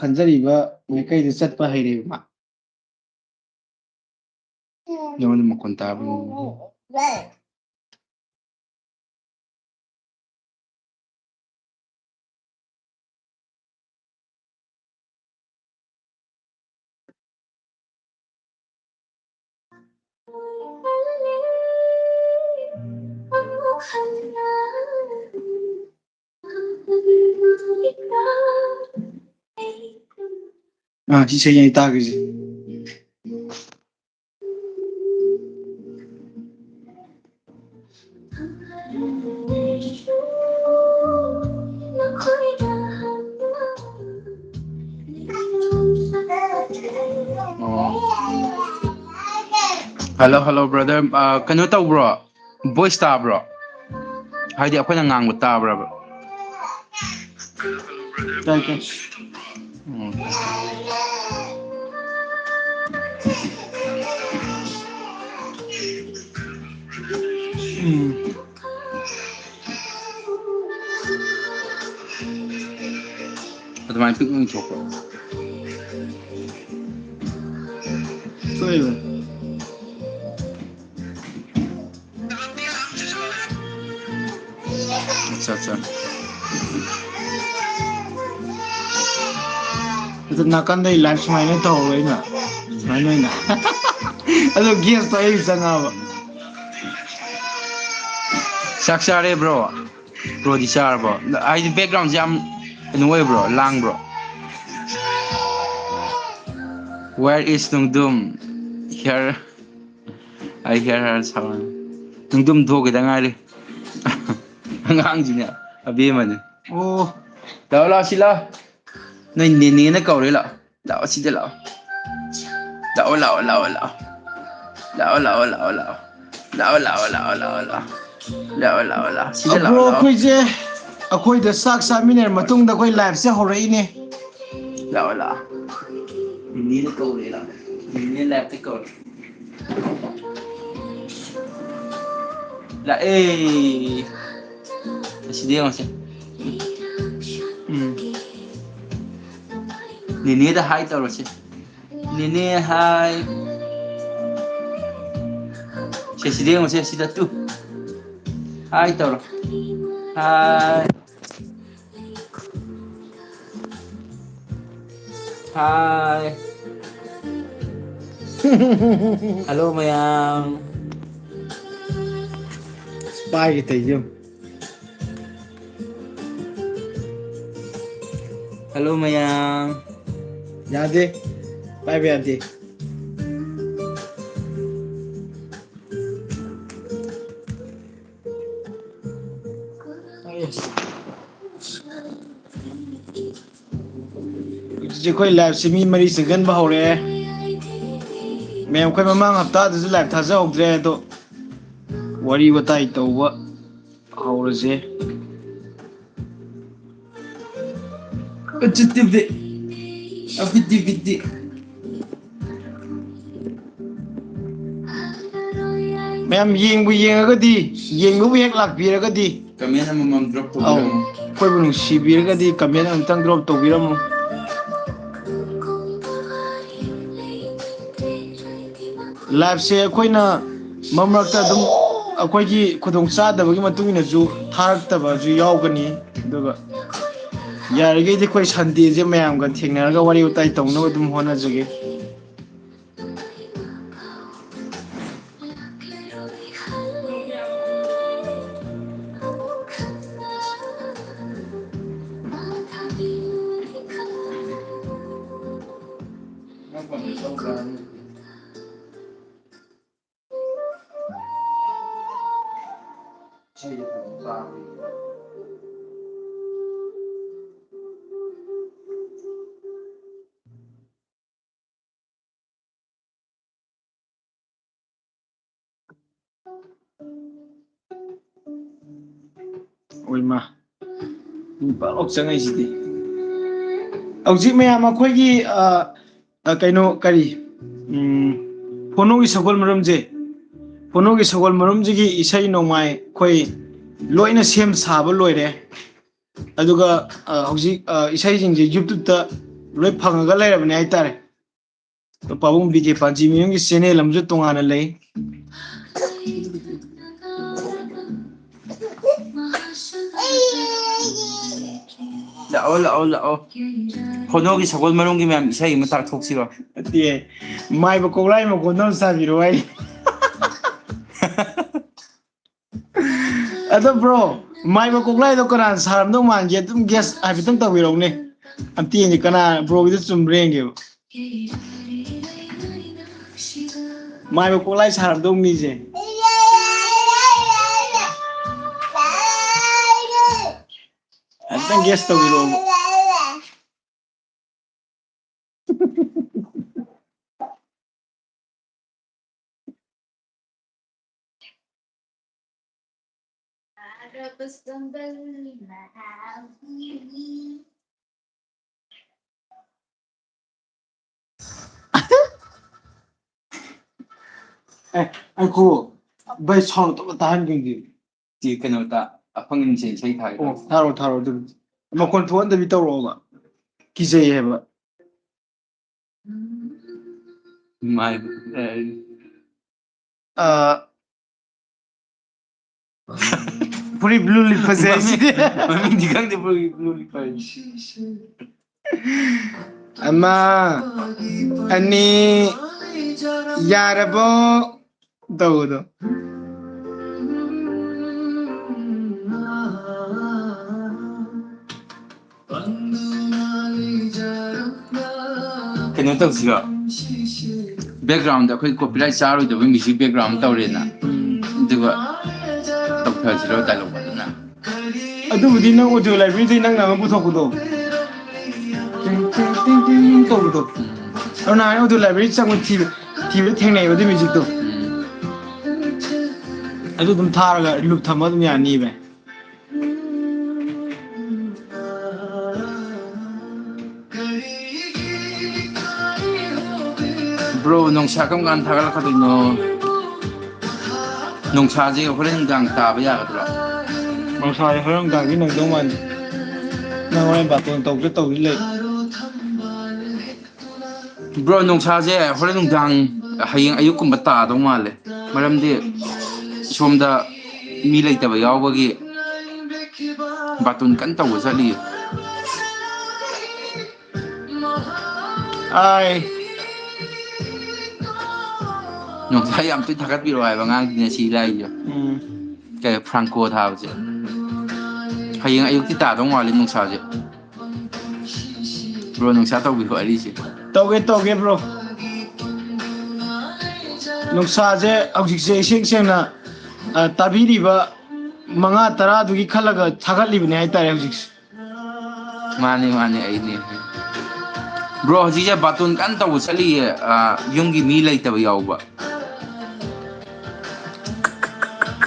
ꯈꯟꯖꯔꯤꯕ ꯃꯥꯏꯀꯩꯗ ꯆꯠꯄ ꯍꯩꯔꯦꯕ ꯃꯥ ꯅꯉꯣꯟꯗ ꯃꯈꯣꯟ ꯇꯥꯕ ꯁꯤ ꯏꯁꯩ ꯑꯩ ꯇꯥꯈ꯭ꯔꯤꯁꯦ ꯍꯜꯂꯣ ꯍꯜꯂꯣ ꯕ꯭ꯔꯗꯔ ꯀꯩꯅꯣ ꯇꯧꯕ꯭ꯔꯣ ꯚꯣꯏꯁ ꯇꯥꯕ꯭ꯔꯣ ꯍꯥꯏꯗꯤ ꯑꯩꯈꯣꯏꯅ ꯉꯥꯡꯕ ꯇꯥꯕ꯭ꯔꯕ ꯇꯥꯏ ꯇꯥꯏ ꯑꯗꯨꯃꯥꯏꯅ ꯄꯤꯛꯅ ꯊꯣꯛꯄ ꯊꯣꯛꯏꯕ ꯑꯠꯆꯥ ꯑꯠꯆꯥ ꯑꯗꯨ ꯅꯥꯀꯟꯗꯩ ꯂꯥꯏꯐ ꯁꯨꯃꯥꯏꯅ ꯇꯧꯍꯧꯔꯣ ꯑꯩꯅ ꯁꯨꯃꯥꯏꯅ ꯑꯣꯏꯅ ꯑꯗꯣ ꯒꯦꯁꯇꯣ ꯑꯩ ꯆꯪꯉꯛꯑꯕ ꯆꯥꯛ ꯆꯥꯔꯦ ꯕ꯭ꯔꯣ ꯕ꯭ꯔꯣꯗꯤ ꯆꯥꯔꯕꯣ ꯍꯥꯏꯗꯤ ꯕꯦꯛꯒ꯭ꯔꯥꯎꯟꯁꯦ ꯌꯥꯝ ꯀꯩꯅꯣ ꯑꯣꯏꯕ꯭ꯔꯣ ꯂꯥꯡꯕ꯭ꯔꯣ ꯋꯦꯌꯔ ꯏꯁ ꯅꯨꯡꯗꯨꯝ ꯍꯤꯌꯔ ꯑꯥꯏ ꯍꯤꯌꯔ ꯍꯔ ꯁꯥꯎꯟ ꯅꯨꯡꯗꯨꯝ ꯊꯣꯛꯈꯤꯗ ꯉꯥꯏꯔꯤ ꯑꯉꯥꯡꯁꯤꯅꯦ ꯑꯕꯦꯝꯃꯅꯦ ꯑꯣ ꯂꯥꯛꯑꯣ ꯂꯥꯛꯑꯣ ꯁꯤ ꯂꯥꯛꯑꯣ ꯅꯣꯏ ꯅꯦꯅꯦꯅ ꯀꯧꯔꯦ ꯂꯥꯛꯑꯣ ꯂꯥꯛꯑꯣ ꯁꯤꯗ ꯂꯥꯛꯑꯣ ꯂꯥꯛꯑꯣ ꯂꯥꯛꯑꯣ ꯂꯥꯛꯑꯣ ꯂꯥꯛꯑꯣ ꯂꯥꯛꯑꯣ ꯂꯥꯛꯑꯣ ꯂꯥꯛꯑꯣ ꯂꯥꯛꯑꯣ ꯂꯥꯛꯑꯣ ꯂꯥꯛꯑꯣ ꯂꯥꯛꯑꯣ ꯂꯥꯛꯑꯣ ꯂꯥꯛꯑꯣ ꯁꯤꯗ ꯂꯥꯛꯑꯣ ꯕ꯭ꯔꯣ ꯑꯩꯈꯣꯏꯁꯦ ꯑꯩꯈꯣꯏꯗ ꯆꯥꯛ ꯆꯥꯃꯤꯟꯅꯔ ꯃꯇꯨꯡꯗ ꯑꯩꯈꯣꯏ ꯂꯥꯏꯐꯁꯦ ꯍꯧꯔꯛꯏꯅꯦ ꯂꯥꯛꯑꯣ ꯂꯥꯛꯑꯣ ꯅꯦꯅꯦꯅ ꯀꯧꯔꯦ ꯂꯥꯛꯑꯣ ꯅꯦꯅꯦ ꯂꯥꯏꯐꯇ ꯀꯧꯔꯦ ꯂꯥꯛꯑꯦ ꯑꯁꯤꯗ ꯌꯦꯡꯉꯣꯁꯦ ꯅꯦꯅꯦꯗ ꯍꯥꯏ ꯇꯧꯔꯁꯤ ꯅꯦꯅꯦ ꯍꯥꯏ ꯁꯤꯗ ꯌꯦꯡꯉꯣꯁꯦ ꯁꯤꯗ ꯇꯨ ꯍꯥꯏ ꯇꯧꯔꯣ ꯍꯥꯏ ꯍꯥꯏ ꯍꯜꯂꯣ ꯃꯌꯥꯝ ꯄꯥꯏꯒꯦ ꯇꯧꯔꯤꯁꯦ ꯌꯦꯡꯉꯨ ꯍꯜꯂꯣ ꯃꯌꯥꯝ ꯌꯥꯗꯦ ꯄꯥꯏꯕ ꯌꯥꯗꯦ ꯍꯧꯖꯤꯛ ꯑꯩꯈꯣꯏ ꯂꯥꯏꯐꯁꯦ ꯃꯤ ꯃꯔꯤ ꯆꯪꯁꯤꯟꯕ ꯍꯧꯔꯛꯑꯦ ꯃꯦꯝ ꯑꯩꯈꯣꯏ ꯃꯃꯥꯡ ꯍꯞꯇꯥꯗꯁꯨ ꯂꯥꯏꯚ ꯊꯥꯖꯍꯧꯗ꯭ꯔꯦ ꯑꯗꯣ ꯋꯥꯔꯤ ꯋꯥꯇꯥꯏ ꯇꯧꯕ ꯍꯧꯔꯁꯦ ꯃꯌꯥꯝ ꯌꯦꯡꯕꯨ ꯌꯦꯡꯉꯒꯗꯤ ꯌꯦꯡꯕꯕꯨ ꯍꯦꯛ ꯂꯥꯛꯄꯤꯔꯒꯗꯤ ꯀꯃꯦꯟ ꯑꯃꯃꯝ ꯗ꯭ꯔꯣꯞ ꯇꯧꯕꯤꯔꯝꯃꯨ ꯑꯩꯈꯣꯏꯕꯨ ꯅꯨꯡꯁꯤꯕꯤꯔꯒꯗꯤ ꯀꯃꯦꯟ ꯑꯃꯇꯪ ꯗ꯭ꯔꯣꯞ ꯇꯧꯕꯤꯔꯝꯃꯨ ꯂꯥꯏꯐꯁꯦ ꯑꯩꯈꯣꯏꯅ ꯃꯔꯛ ꯃꯔꯛꯇ ꯑꯗꯨꯝ ꯑꯩꯈꯣꯏꯒꯤ ꯈꯨꯗꯣꯡ ꯆꯥꯗꯕꯒꯤ ꯃꯇꯨꯡ ꯏꯟꯅꯁꯨ ꯊꯥꯔꯛꯇꯕꯁꯨ ꯌꯥꯎꯒꯅꯤ ꯑꯗꯨꯒ ꯌꯥꯔꯤꯈꯩꯗꯤ ꯑꯩꯈꯣꯏ ꯁꯟꯗꯦꯁꯦ ꯃꯌꯥꯝꯒ ꯊꯦꯡꯅꯔꯒ ꯋꯥꯔꯤ ꯋꯥꯇꯥꯏ ꯇꯧꯅꯕ ꯑꯗꯨꯝ ꯍꯣꯠꯅꯖꯒꯦ ꯑꯣꯏꯃ ꯃꯤ ꯄꯥꯛꯂꯥꯎ ꯆꯪꯉꯛꯏꯁꯤꯗꯤ ꯍꯧꯖꯤꯛ ꯃꯌꯥꯝ ꯑꯩꯈꯣꯏꯒꯤ ꯀꯩꯅꯣ ꯀꯔꯤ ꯐꯣꯅꯣꯒꯤ ꯁꯒꯣꯜ ꯃꯔꯝꯁꯦ ꯄꯨꯟꯅꯣꯒꯤ ꯁꯒꯣꯜ ꯃꯔꯨꯝꯁꯤꯒꯤ ꯏꯁꯩ ꯅꯣꯡꯃꯥꯏ ꯑꯩꯈꯣꯏ ꯂꯣꯏꯅ ꯁꯦꯝ ꯁꯥꯕ ꯂꯣꯏꯔꯦ ꯑꯗꯨꯒ ꯍꯧꯖꯤꯛ ꯏꯁꯩꯁꯤꯡꯁꯦ ꯌꯨꯇ꯭ꯌꯨꯕꯇ ꯂꯣꯏ ꯐꯪꯉꯒ ꯂꯩꯔꯕꯅꯦ ꯍꯥꯏꯇꯥꯔꯦ ꯄꯥꯕꯨꯡ ꯕꯤꯖꯦ ꯄꯥꯟꯖꯤ ꯃꯤꯌꯝꯒꯤ ꯆꯦꯅꯦꯜ ꯑꯃꯁꯨ ꯇꯣꯉꯥꯟꯅ ꯂꯩ ꯂꯥꯛꯑꯣ ꯂꯥꯛꯑꯣ ꯂꯥꯛꯑꯣ ꯍꯣꯅꯣꯒꯤ ꯁꯒꯣꯜ ꯃꯔꯨꯝꯒꯤ ꯃꯌꯥꯝ ꯏꯁꯩ ꯑꯃ ꯇꯥꯛꯊꯣꯛꯁꯤꯔꯣ ꯅꯠꯇꯦ ꯃꯥꯏꯕ ꯀꯣꯛꯂꯥꯏ ꯃꯈꯣꯟꯗꯣ ꯑꯝ ꯁꯥꯕꯤꯔꯛꯑꯣ ꯍꯥꯏ ꯑꯗꯣ ꯕ꯭ꯔꯣ ꯃꯥꯏꯕ ꯀꯣꯛꯂꯥꯏꯗꯣ ꯀꯅꯥꯅ ꯁꯥꯔꯝꯗꯧ ꯃꯥꯟꯒꯦ ꯑꯗꯨꯝ ꯒꯦꯁ ꯍꯥꯏꯐꯦꯠꯇꯪ ꯇꯧꯕꯤꯔꯛꯎꯅꯦ ꯑꯝꯇ ꯌꯦꯡꯒꯦ ꯀꯅꯥ ꯕ꯭ꯔꯣꯒꯤꯗ ꯆꯨꯝꯕ꯭ꯔꯥ ꯌꯦꯡꯒꯦꯕ ꯃꯥꯏꯕ ꯀꯣꯛꯂꯥꯏ ꯁꯥꯔꯝꯗꯧ ꯃꯤꯁꯦ ꯑꯝꯇꯪ ꯒꯦꯁ ꯇꯧꯕꯤꯔꯛꯑꯣꯕ ꯑꯩꯈꯣ ꯚꯥꯏ ꯁꯥꯎꯟ ꯇꯞꯅ ꯇꯥꯍꯟꯒꯦ ꯀꯩꯅꯣꯗ ꯑꯐꯪꯁꯦ ꯏꯁꯩ ꯊꯥꯒꯦ ꯑꯣ ꯊꯥꯔꯣ ꯑꯗꯨ ꯃꯈꯣꯟ ꯊꯣꯛꯍꯟꯗꯕꯤ ꯇꯧꯔꯛꯑꯣꯕ ꯀꯤꯖꯩ ꯍꯥꯏꯕ ꯐꯨꯔꯤ ꯕ꯭ꯂꯨ ꯂꯤꯠꯄꯁꯦ ꯍꯥꯏꯁꯤꯗꯤ ꯃꯃꯤꯡꯗꯤ ꯈꯪꯗꯦ ꯕ꯭ꯂꯨ ꯂꯤꯠꯄ ꯑꯃ ꯑꯅꯤ ꯌꯥꯔꯕꯣ ꯇꯧꯕꯗꯣ ꯀꯩꯅꯣ ꯇꯧꯁꯤꯔꯣ ꯕꯦꯛꯒ꯭ꯔꯥꯎꯟꯗ ꯑꯩꯈꯣꯏ ꯀꯣꯄꯤꯔꯥꯏꯠ ꯆꯥꯔꯣꯏꯗꯕ ꯃ꯭ꯌꯨꯖꯤꯛ ꯕꯦꯛꯒ꯭ꯔꯥꯎꯟ ꯇꯧꯔꯦꯅ ꯑꯗꯨꯒ ꯇꯧꯊꯁꯤꯔꯣ ꯗꯥꯏꯂꯣꯛ ꯐꯖꯅ ꯑꯗꯨꯕꯨꯗꯤ ꯅꯪ ꯑꯣꯗꯤꯑꯣ ꯂꯥꯏꯕ꯭ꯔꯦꯔꯤꯗꯩ ꯅꯪꯅ ꯑꯃ ꯄꯨꯊꯣꯛꯄꯗꯣ ꯇꯧꯕꯗꯣ ꯑꯗꯨ ꯅꯍꯥꯟ ꯑꯣꯗꯤꯑꯣ ꯂꯥꯏꯕ꯭ꯔꯦꯔꯤ ꯆꯪꯕ ꯊꯤꯕꯗ ꯊꯦꯡꯅꯩꯑꯕ ꯑꯗꯨꯏ ꯃ꯭ꯌꯨꯖꯤꯛꯇꯣ ꯑꯗꯨ ꯑꯗꯨꯝ ꯊꯥꯔꯒ ꯂꯨꯞ ꯊꯝꯃ ꯑꯗꯨꯝ ꯌꯥꯅꯤꯕ ꯕ꯭ꯔꯣ ꯅꯨꯡꯁꯥ ꯀꯔꯝ ꯀꯥꯟꯗ ꯊꯥꯒꯠꯂꯛꯀꯗꯣꯏꯅꯣ ꯅꯨꯡꯁꯥꯁꯦ ꯍꯣꯔꯦꯟ ꯅꯨꯡꯗꯥꯡ ꯇꯥꯕ ꯌꯥꯒꯗ꯭ꯔꯣ ꯅꯨꯡꯁꯥꯁꯦ ꯍꯣꯔꯦꯟ ꯅꯨꯡꯗꯥꯡꯗꯤ ꯅꯪꯗꯧ ꯃꯥꯟꯗꯦ ꯅꯪ ꯍꯣꯔꯦꯟ ꯕꯥꯇꯣꯟ ꯇꯧꯗꯧ ꯂꯩ ꯕ꯭ꯔꯣ ꯅꯨꯡꯁꯥꯁꯦ ꯍꯣꯔꯦꯟ ꯅꯨꯡꯗꯥꯡ ꯍꯌꯦꯡ ꯑꯌꯨꯛꯀꯨꯝꯕ ꯇꯥꯗꯧ ꯃꯥꯜꯂꯦ ꯃꯔꯝꯗꯤ ꯁꯣꯝꯗ ꯃꯤ ꯂꯩꯇꯕ ꯌꯥꯎꯕꯒꯤ ꯕꯥꯇꯣꯟ ꯀꯟꯅ ꯇꯧꯕ ꯆꯠꯂꯤꯌꯦ ꯑꯥꯏ ꯅꯨꯡꯁꯥ ꯌꯥꯝ ꯊꯤ ꯊꯥꯒꯠꯄꯤꯔꯛꯑꯣ ꯍꯥꯏꯕ ꯑꯉꯥꯡꯁꯤꯡꯅ ꯁꯤ ꯂꯥꯛꯏꯁꯦ ꯀꯩ ꯐ꯭ꯔꯥꯡꯀꯣ ꯊꯥꯕꯁꯦ ꯍꯌꯦꯡ ꯑꯌꯨꯛꯇꯤ ꯇꯥꯗꯧ ꯃꯥꯜꯂꯤ ꯅꯨꯡꯁꯥꯁꯦ ꯕ꯭ꯔꯣ ꯅꯨꯡꯁꯥ ꯇꯧꯕꯤꯌꯣ ꯋꯥꯔꯤꯁꯦ ꯇꯧꯒꯦ ꯕ꯭ꯔꯣ ꯅꯨꯡꯁꯥꯁꯦ ꯍꯧꯖꯤꯛꯁꯦ ꯏꯁꯦꯡ ꯁꯦꯡꯅ ꯇꯥꯕꯤꯔꯤꯕ 5-10ꯗꯨꯒꯤ ꯈꯜꯂꯒ ꯊꯥꯒꯠꯂꯤꯕꯅꯦ ꯍꯥꯏꯇꯥꯔꯦ ꯍꯧꯖꯤꯛꯁꯦ ꯃꯥꯅꯤ ꯑꯩꯅꯦ ꯕ꯭ꯔꯣ ꯍꯧꯖꯤꯛꯁꯦ ꯕꯥꯇꯣꯟ ꯀꯟꯅ ꯇꯧꯕ ꯆꯠꯂꯤꯌꯦ ꯌꯨꯝꯒꯤ ꯃꯤ ꯂꯩꯇꯕ ꯌꯥꯎꯕ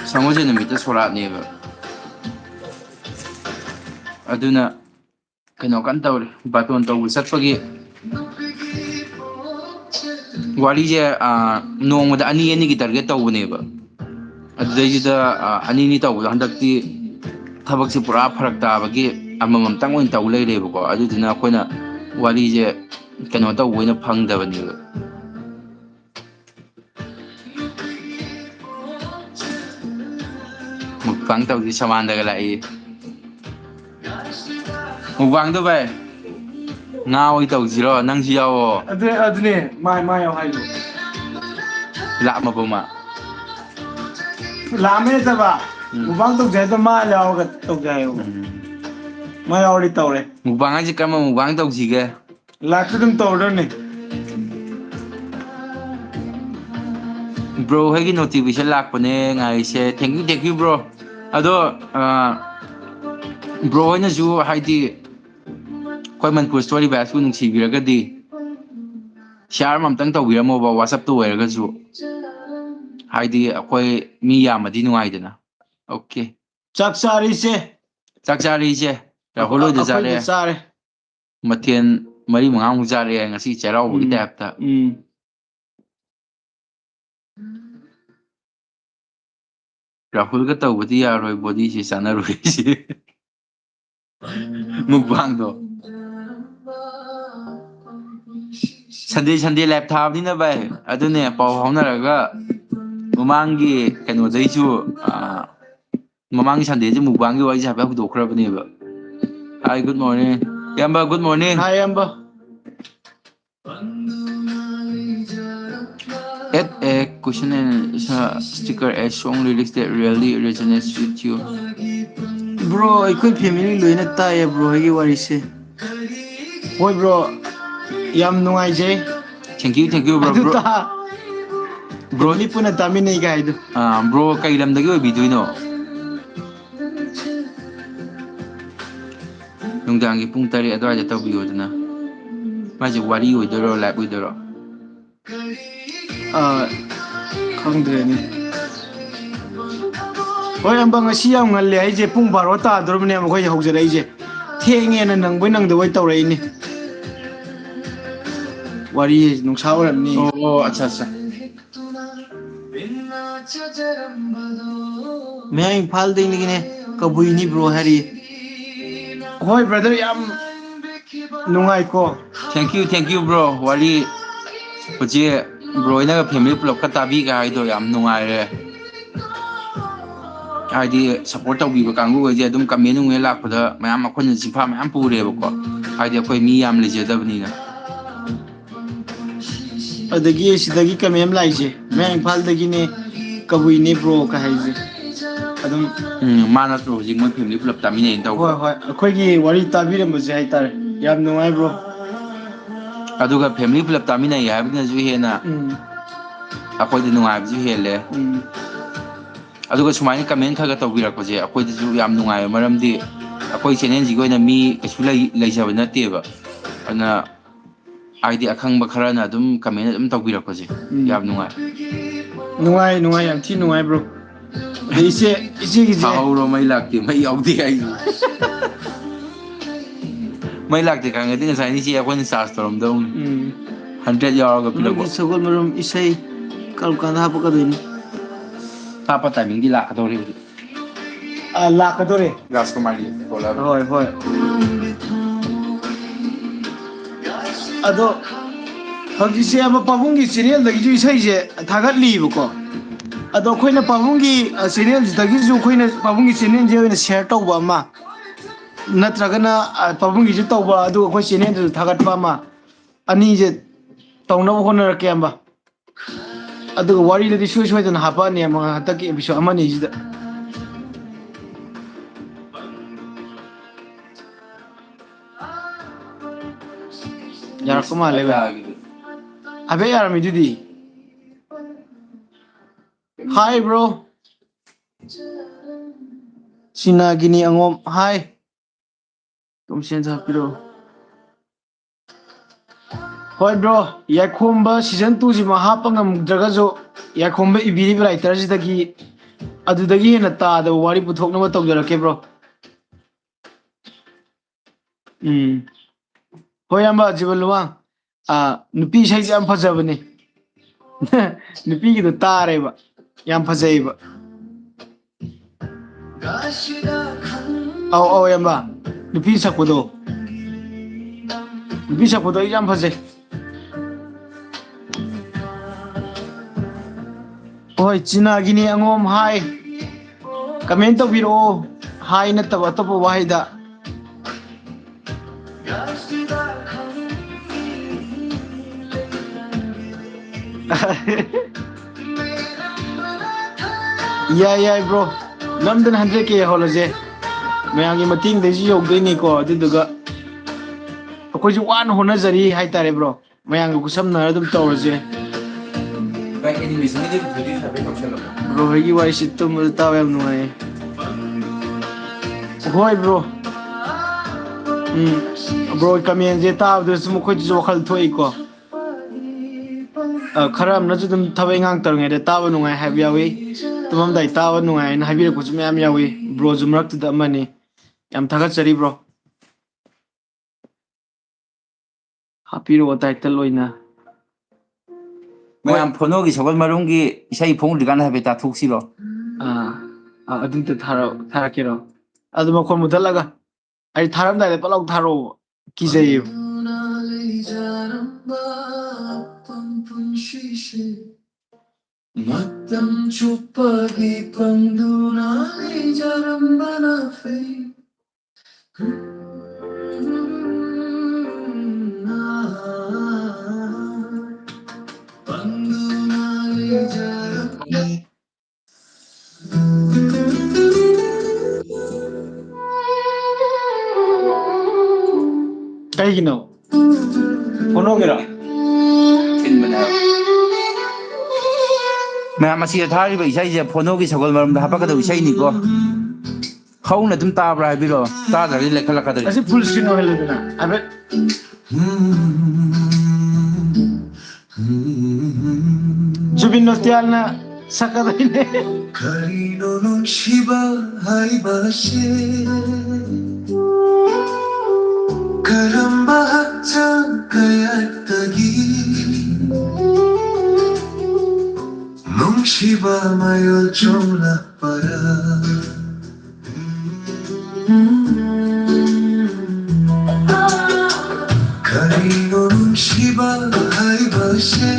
ꯁꯒꯣꯜꯁꯦꯟ ꯅꯨꯃꯤꯠꯇ ꯁꯣꯔꯥꯠꯅꯦꯕ ꯑꯗꯨꯅ ꯀꯩꯅꯣ ꯀꯟꯅ ꯇꯧꯔꯤ ꯕꯥꯇꯣꯟ ꯇꯧꯕ ꯆꯠꯄꯒꯤ ꯋꯥꯔꯤꯁꯦ ꯅꯣꯡꯃꯗ ꯑꯅꯤꯒꯤ ꯇꯥꯔꯒꯦꯠ ꯇꯧꯕꯅꯦꯕ ꯑꯗꯨꯗꯩꯁꯤꯗ ꯑꯅꯤ ꯇꯧꯕꯗꯣ ꯍꯟꯗꯛꯇꯤ ꯊꯕꯛꯁꯦ ꯄꯨꯔꯥ ꯐꯔꯛ ꯇꯥꯕꯒꯤ ꯑꯃꯃꯝꯇꯪ ꯑꯣꯏꯅ ꯇꯧ ꯂꯩꯔꯦꯕꯀꯣ ꯑꯗꯨꯗꯨꯅ ꯑꯩꯈꯣꯏꯅ ꯋꯥꯔꯤꯁꯦ ꯀꯩꯅꯣ ꯇꯧꯕ ꯑꯣꯏꯅ ꯐꯪꯗꯕꯅꯦꯕ ꯃꯨꯛꯕꯥꯡ ꯇꯧꯁꯤ ꯁꯃꯥꯟꯗꯒ ꯂꯥꯛꯏ ꯃꯨꯛꯕꯥꯡꯗꯣ ꯚꯥꯏ ꯉꯥ ꯑꯣꯏ ꯇꯧꯁꯤꯔꯣ ꯅꯪꯁꯨ ꯌꯥꯎꯑꯣ ꯑꯗꯨꯅꯦ ꯃꯥ ꯌꯥꯎ ꯍꯥꯏꯗꯣ ꯂꯥꯛꯑꯝꯃꯕꯣ ꯃꯥ ꯂꯥꯛꯑꯝꯃꯦ ꯅꯠꯇꯕ ꯃꯨꯛꯕꯥꯡ ꯇꯧꯁꯦ ꯍꯥꯏꯗꯣ ꯃꯥ ꯌꯥꯎꯔꯒ ꯇꯧꯁꯦ ꯍꯥꯏꯌꯣ ꯃꯥ ꯌꯥꯎꯔꯗꯤ ꯇꯧꯔꯦ ꯃꯨꯛꯕꯥꯡ ꯍꯥꯏꯁꯦ ꯀꯔꯝꯕ ꯃꯨꯛꯕꯥꯡ ꯇꯧꯁꯤꯒꯦ ꯂꯥꯏꯐꯇ ꯑꯗꯨꯝ ꯇꯧꯔꯗꯣꯏꯅꯤ ꯕ꯭ꯔꯣ ꯍꯣꯏꯒꯤ ꯅꯣꯇꯤꯐꯤꯀꯦꯁꯟ ꯂꯥꯛꯄꯅꯦ ꯉꯥꯏꯔꯤꯁꯦ ꯊꯦꯡꯀ꯭ꯌꯨ ꯕ꯭ꯔꯣ ꯑꯗꯣ ꯕ꯭ꯔో ꯍꯣꯏꯅꯁꯨ ꯍꯥꯏꯗꯤ ꯑꯩꯈꯣꯏ ꯃꯅꯤꯄꯨꯔ ꯏꯁꯇꯣꯔꯤ ꯚꯥꯏꯞꯁꯄꯨ ꯅꯨꯡꯁꯤꯕꯤꯔꯒꯗꯤ ꯁꯤꯌꯥꯔ ꯑꯃꯇꯪ ꯇꯧꯕꯤꯔꯝꯃꯣꯕ ꯋꯥꯆꯞꯇ ꯑꯣꯏꯔꯒꯁꯨ ꯍꯥꯏꯗꯤ ꯑꯩꯈꯣꯏ ꯃꯤ ꯌꯥꯝꯃꯗꯤ ꯅꯨꯡꯉꯥꯏꯗꯅ ꯑꯣꯀꯦ ꯆꯥꯛ ꯆꯥꯔꯤꯁꯦ ꯆꯥꯛ ꯆꯥꯔꯤ ꯏꯆꯦ ꯔꯥꯍꯨꯜ ꯍꯣꯏꯗ ꯆꯥꯔꯦ ꯑꯩꯈꯣꯏꯗ ꯆꯥꯔꯦ ꯃꯊꯦꯜ 4-5 ꯆꯥꯔꯛꯑꯦ ꯉꯁꯤ ꯆꯩꯔꯥꯎꯕꯒꯤ ꯇꯥꯏꯞꯇ ꯔꯥꯍꯨꯜꯒ ꯇꯧꯕꯗꯤ ꯌꯥꯔꯣꯏ ꯕꯣꯗꯤꯁꯤ ꯆꯥꯟꯅꯔꯣꯏꯁꯤ ꯃꯨꯛꯕꯥꯡꯗꯣ ꯁꯟꯗꯦ ꯂꯥꯏꯞ ꯊꯥꯕꯅꯤꯅ ꯚꯥꯏ ꯑꯗꯨꯅꯦ ꯄꯥꯎ ꯐꯥꯎꯅꯔꯒ ꯃꯃꯥꯡꯒꯤ ꯀꯩꯅꯣꯗꯩꯁꯨ ꯃꯃꯥꯡꯒꯤ ꯁꯟꯗꯦꯁꯨ ꯃꯨꯛꯕꯥꯡꯒꯤ ꯋꯥꯔꯤꯁꯦ ꯍꯥꯏꯐꯦꯠ ꯍꯧꯗꯣꯛꯈ꯭ꯔꯕꯅꯦꯕ ꯍꯥꯏ ꯒꯨꯗ ꯃꯣꯔꯅꯤꯡ ꯏꯌꯥꯝꯕ ꯒꯨꯗ ꯃꯣꯔꯅꯤꯡ ꯍꯥꯏ ꯏꯌꯥꯝꯕ add a question and sticker as song lyrics that really resonates with you. Bro ꯑꯩꯈꯣꯏ ꯐꯦꯃꯤꯂꯤ ꯂꯣꯏꯅ ꯇꯥꯏꯌꯦ ꯕ꯭ꯔꯣ ꯍꯣꯏꯒꯤ ꯋꯥꯔꯤꯁꯦ ꯍꯣꯏ ꯕ꯭ꯔꯣ ꯌꯥꯝ ꯅꯨꯡꯉꯥꯏꯖꯩ Thank you bro ꯑꯗꯨ bro. Bro ꯐꯦꯃꯤꯂꯤ ꯄꯨꯟꯅ ꯇꯥꯃꯤꯟꯅꯩ ꯒꯥꯏꯗꯣ bro ꯀꯩ ꯂꯝꯗꯒꯤ ꯑꯣꯏꯕꯤꯗꯣꯏꯅꯣ? ꯅꯨꯡꯗꯥꯡꯒꯤ ꯄꯨꯡ 8 ꯑꯗꯨꯋꯥꯏꯗ ꯇꯧꯕꯤꯌꯣꯗꯅ. ꯃꯥꯏꯁꯦ ꯋꯥꯔꯤ ꯑꯣꯏꯗꯣꯏꯔꯣ ꯂꯥꯏꯚ ꯑꯣꯏꯗꯣꯏꯔꯣ? ꯈꯪꯗ꯭ꯔꯦꯅꯦ ꯍꯣꯏ ꯏꯌꯥꯝꯕ ꯉꯁꯤ ꯌꯥꯝ ꯉꯜꯂꯦ ꯑꯩꯁꯦ ꯄꯨꯡ 12 ꯇꯥꯗꯣꯔꯕꯅꯦꯕ ꯑꯩꯈꯣꯏ ꯍꯧꯖꯔꯛꯏꯁꯦ ꯊꯦꯡꯉꯦꯅ ꯅꯪꯕꯣꯏ ꯅꯪꯗꯕꯣꯏ ꯇꯧꯔꯛꯏꯅꯤ ꯋꯥꯔꯤ ꯅꯨꯡꯁꯥ ꯑꯣꯏꯔꯝꯅꯤ ꯑꯣ ꯑꯠꯆꯥ ꯃꯌꯥꯡ ꯏꯝꯐꯥꯜꯗꯒꯤꯅꯦ ꯀꯕꯨꯏꯅꯤ ꯕ꯭ꯔꯣ ꯍꯥꯏꯔꯤ ꯍꯣꯏ ꯕ꯭ꯔꯗꯔ ꯌꯥꯝ ꯅꯨꯡꯉꯥꯏꯀꯣ Thank you bro ꯋꯥꯔꯤ ꯍꯧꯖꯤꯛ ꯕ꯭ꯔꯣ ꯍꯣꯏꯅꯒ ꯐꯦꯃꯤꯂꯤ ꯄꯨꯂꯞꯀ ꯇꯥꯕꯤꯒ ꯍꯥꯏꯗꯣ ꯌꯥꯝ ꯅꯨꯡꯉꯥꯏꯔꯦ ꯍꯥꯏꯗꯤ ꯁꯞꯄꯣꯔꯠ ꯇꯧꯕꯤꯕ ꯀꯥꯡꯕꯨꯈꯩꯁꯦ ꯑꯗꯨꯝ ꯀꯃꯦꯟ ꯅꯨꯡꯃꯦꯟ ꯂꯥꯛꯄꯗ ꯃꯌꯥꯝ ꯑꯩꯈꯣꯏꯅ ꯆꯤꯡꯐꯥ ꯃꯌꯥꯝ ꯄꯨꯔꯦꯕꯀꯣ ꯍꯥꯏꯗꯤ ꯑꯩꯈꯣꯏ ꯃꯤ ꯌꯥꯝ ꯂꯩꯖꯗꯕꯅꯤꯅ ꯑꯗꯒꯤ ꯁꯤꯗꯒꯤ ꯀꯃꯦꯟ ꯑꯃ ꯂꯥꯛꯏꯁꯦ ꯃꯌꯥꯡ ꯏꯝꯐꯥꯜꯗꯒꯤꯅꯦ ꯀꯕꯨꯏꯅꯦ ꯕ꯭ꯔꯣ ꯀ ꯍꯥꯏꯁꯦ ꯑꯗꯨꯝ ꯃꯥ ꯅꯠꯇ꯭ꯔꯣ ꯍꯧꯖꯤꯛ ꯃꯣꯏ ꯐꯦꯃꯤꯂꯤ ꯄꯨꯂꯞ ꯇꯥꯃꯤꯟꯅꯩꯅ ꯍꯣꯏ ꯇꯧꯕꯗꯣ ꯍꯣꯏ ꯑꯩꯈꯣꯏꯒꯤ ꯋꯥꯔꯤ ꯇꯥꯕꯤꯔꯝꯕꯁꯦ ꯍꯥꯏꯇꯥꯔꯦ ꯌꯥꯝ ꯅꯨꯡꯉꯥꯏ ꯕ꯭ꯔꯣ ꯑꯗꯨꯒ ꯐꯦꯃꯤꯂꯤ ꯄꯨꯂꯞ ꯇꯥꯃꯤꯟꯅꯩ ꯍꯥꯏꯕꯅꯁꯨ ꯍꯦꯟꯅ ꯎꯝ ꯑꯩꯈꯣꯏꯗ ꯅꯨꯡꯉꯥꯏꯕꯁꯨ ꯍꯦꯜꯂꯦ ꯎꯝ ꯑꯗꯨꯒ ꯁꯨꯃꯥꯏꯅ ꯀꯃꯦꯟ ꯈꯔ ꯇꯧꯕꯤꯔꯛꯄꯁꯦ ꯑꯩꯈꯣꯏꯗꯁꯨ ꯌꯥꯝ ꯅꯨꯡꯉꯥꯏꯕ ꯃꯔꯝꯗꯤ ꯑꯩꯈꯣꯏ ꯆꯦꯅꯦꯜꯁꯤꯒꯤ ꯑꯣꯏꯅ ꯃꯤ ꯀꯩꯁꯨ ꯂꯩꯖꯕ ꯅꯠꯇꯦꯕ ꯑꯗꯨꯅ ꯍꯥꯏꯗꯤ ꯑꯈꯪꯕ ꯈꯔꯅ ꯑꯗꯨꯝ ꯀꯃꯦꯟ ꯑꯗꯨꯝ ꯇꯧꯕꯤꯔꯛꯄꯁꯦ ꯌꯥꯝ ꯅꯨꯡꯉꯥꯏ ꯅꯨꯡꯉꯥꯏ ꯌꯥꯝ ꯊꯤ ꯅꯨꯡꯉꯥꯏ ꯕ꯭ꯔꯣ ꯑꯗꯩ ꯏꯆꯦꯒꯤꯁꯦ ꯊꯥꯍꯧꯔꯣ ꯃꯩ ꯂꯥꯛꯇꯦ ꯃꯩ ꯌꯥꯎꯗꯦ ꯍꯥꯏꯁꯦ ꯃꯩ ꯂꯥꯛꯇꯦ ꯈꯪꯉꯗꯤ ꯉꯁꯥꯏꯅꯤꯁꯦ ꯑꯩꯈꯣꯏꯅ ꯆꯥꯔꯖ ꯇꯧꯔꯝꯗꯧꯅꯤ ꯎꯝ 100 ꯌꯥꯎꯔꯒ ꯄꯤꯔꯛꯄ ꯅꯣꯏꯒꯤ ꯁꯒꯣꯜ ꯃꯔꯨꯝ ꯏꯁꯩ ꯀꯔꯝ ꯀꯥꯟꯗ ꯍꯥꯞꯄꯛꯀꯗꯣꯏꯅꯣ ꯍꯥꯞꯄ ꯇꯥꯏꯃꯤꯡꯗꯤ ꯂꯥꯛꯀꯗꯧꯔꯦ ꯍꯧꯖꯤꯛ ꯂꯥꯛꯀꯗꯧꯔꯦ ꯔꯥꯖꯀꯨꯃꯥꯔꯤ ꯊꯣꯛꯂꯛꯑꯕꯅꯤ ꯍꯣꯏ ꯍꯣꯏ ꯑꯗꯣ ꯍꯧꯖꯤꯛꯁꯦ ꯑꯃ ꯄꯥꯕꯨꯡꯒꯤ ꯆꯦꯅꯦꯜꯗꯒꯤꯁꯨ ꯏꯁꯩꯁꯦ ꯊꯥꯒꯠꯂꯤꯕꯀꯣ ꯑꯗꯣ ꯑꯩꯈꯣꯏꯅ ꯄꯥꯕꯨꯡꯒꯤ ꯆꯦꯅꯦꯜꯁꯤꯗꯒꯤꯁꯨ ꯑꯩꯈꯣꯏꯅ ꯄꯥꯕꯨꯡꯒꯤ ꯆꯦꯅꯦꯜꯁꯦ ꯑꯣꯏꯅ ꯁꯤꯌꯔ ꯇꯧꯕ ꯑꯃ ꯅꯠꯇ꯭ꯔꯒꯅ ꯄꯥꯕꯨꯡꯒꯤꯁꯨ ꯇꯧꯕ ꯑꯗꯨꯒ ꯑꯩꯈꯣꯏ ꯆꯦꯅꯦꯜꯗꯁꯨ ꯊꯥꯒꯠꯄ ꯑꯃ ꯑꯅꯤꯁꯦ ꯇꯧꯅꯕ ꯍꯣꯠꯅꯔꯛꯀꯦ ꯏꯌꯥꯝꯕ ꯑꯗꯨꯒ ꯋꯥꯔꯤꯗꯨꯗꯤ ꯁꯣꯏꯗꯅ ꯍꯥꯞꯄꯛꯑꯅꯤ ꯍꯟꯗꯛꯀꯤ ꯑꯦꯄꯤꯁꯣꯠ ꯑꯃꯅꯤꯁꯤꯗ ꯌꯥꯔꯛꯄ ꯃꯥꯜꯂꯦ ꯚꯥꯏ ꯍꯥꯏꯐꯦꯠ ꯌꯥꯔꯝꯃꯤꯗꯨꯗꯤ ꯍꯥꯏ ꯕ꯭ꯔꯣ ꯆꯤꯅꯥꯒꯤꯅꯤ ꯑꯉꯣꯝ ꯍꯥꯏ ꯀꯣꯃꯦꯟꯇ ꯍꯥꯞꯄꯤꯔꯛꯑꯣ ꯍꯣꯏ ꯕ꯭ꯔꯣ ꯌꯥꯏꯈꯣꯝꯕ ꯁꯤꯖꯟ 2 ꯍꯥꯞꯄ ꯉꯝꯗ꯭ꯔꯒꯁꯨ ꯌꯥꯏꯈꯣꯝꯕ ꯏꯕꯤꯔꯤꯕ ꯔꯥꯏꯇꯔꯁꯤꯗꯒꯤ ꯑꯗꯨꯗꯒꯤ ꯍꯦꯟꯅ ꯇꯥꯗꯕ ꯋꯥꯔꯤ ꯄꯨꯊꯣꯛꯅꯕ ꯇꯧꯖꯔꯛꯀꯦ ꯕ꯭ꯔꯣ ꯍꯣꯏ ꯏꯌꯥꯝꯕ ꯖꯤꯕꯟ ꯂꯨꯋꯥꯡ ꯅꯨꯄꯤ ꯏꯁꯩꯁꯦ ꯌꯥꯝ ꯐꯖꯕꯅꯦ ꯅꯨꯄꯤꯒꯤꯗꯣ ꯇꯥꯔꯦꯕ ꯌꯥꯝ ꯐꯖꯩꯕ ꯑꯧ ꯏꯌꯥꯝꯕ ꯅꯨꯄꯤ ꯁꯛꯄꯗꯣ ꯑꯩ ꯌꯥꯝ ꯐꯖꯩ ꯍꯣꯏ ꯆꯤꯅꯥꯒꯤꯅꯤ ꯑꯉꯣꯝ ꯍꯥꯏ ꯀꯃꯦꯟ ꯇꯧꯕꯤꯔꯛꯑꯣ ꯍꯥꯏ ꯅꯠꯇꯕ ꯑꯇꯣꯞꯄ ꯋꯥꯍꯩꯗ ꯌꯥꯏ ꯕ꯭ꯔꯣ ꯅꯝꯗꯅ 100K ꯌꯧꯍꯜꯂꯁꯦ ꯃꯌꯥꯝꯒꯤ ꯃꯇꯦꯡꯗꯩꯁꯨ ꯌꯧꯗꯣꯏꯅꯤꯀꯣ ꯑꯗꯨꯗꯨꯒ ꯑꯩꯈꯣꯏꯁꯨ ꯋꯥꯅ ꯍꯣꯠꯅꯖꯔꯤ ꯍꯥꯏꯇꯥꯔꯦ ꯕ꯭ꯔꯣ ꯃꯌꯥꯝꯒ ꯈꯨꯠꯁꯝꯅꯔ ꯑꯗꯨꯝ ꯇꯧꯔꯁꯦ ꯕ꯭ꯔꯣ ꯍꯣꯏꯒꯤ ꯋꯥꯔꯤꯁꯤ ꯇꯨꯝꯕꯗ ꯇꯥꯕ ꯌꯥꯝ ꯅꯨꯡꯉꯥꯏꯌꯦ ꯍꯣꯏ ꯕ꯭ꯔꯣ ꯕ꯭ꯔꯣ ꯀꯃꯦꯟꯁꯦ ꯇꯥꯕꯗꯁꯨ ꯃꯈꯣꯏꯗꯁꯨ ꯋꯥꯈꯜ ꯊꯣꯛꯏꯀꯣ ꯈꯔ ꯑꯃꯅꯁꯨ ꯑꯗꯨꯝ ꯊꯕꯛ ꯏꯪꯈꯥꯡ ꯇꯧꯔꯤꯉꯩꯗ ꯇꯥꯕ ꯅꯨꯡꯉꯥꯏ ꯍꯥꯏꯕ ꯌꯥꯎꯏ ꯇꯨꯝꯃꯝꯗꯥꯏ ꯇꯥꯕ ꯅꯨꯡꯉꯥꯏꯅ ꯍꯥꯏꯕꯤꯔꯛꯄꯁꯨ ꯃꯌꯥꯝ ꯌꯥꯎꯏ ꯕ꯭ꯔꯣꯁꯨ ꯃꯔꯛꯇꯨꯗ ꯑꯃꯅꯤ ꯌꯥꯝ ꯊꯥꯒꯠꯆꯔꯤ ꯕ꯭ꯔꯣ ꯍꯥꯞꯄꯤꯔꯛꯑꯣ ꯇꯥꯏꯇꯜ ꯑꯣꯏꯅ ꯍꯣꯏ ꯃꯌꯥꯝ ꯐꯣꯅꯣꯒꯤ ꯁꯒꯣꯜ ꯃꯔꯨꯝꯒꯤ ꯏꯁꯩ ꯐꯣꯡꯗ꯭ꯔꯤꯀꯥꯟꯗ ꯍꯥꯏꯐꯦꯠ ꯇꯥꯊꯣꯛꯁꯤꯔꯣ ꯑꯗꯨꯝꯇ ꯊꯥꯔꯛꯀꯦꯔꯣ ꯑꯗꯨ ꯃꯈꯣꯟ ꯃꯨꯊꯠꯂꯒ ꯑꯩ ꯊꯥꯔꯝꯗꯥꯏꯗ ꯄꯠ ꯂꯥꯎ ꯊꯥꯔꯛꯑꯣꯕ ꯀꯤꯖꯩꯌꯦꯕ Matam chupagi panduna jarambana fe. Panduna jarambana. Kaigino. Fono gira. Ma'am masih thari ba isai je phono ki sagol maram da hapa ka da isai ni ko hauna dum ta bra biro ta da ri lekhala ka da Asi full screen ho helena. Abe. Jubin Notial na sakada ine. Karino non shiba hai bashe karamba hacha kayatagi non shiba mayol chomla para Karino non shiba hai bashe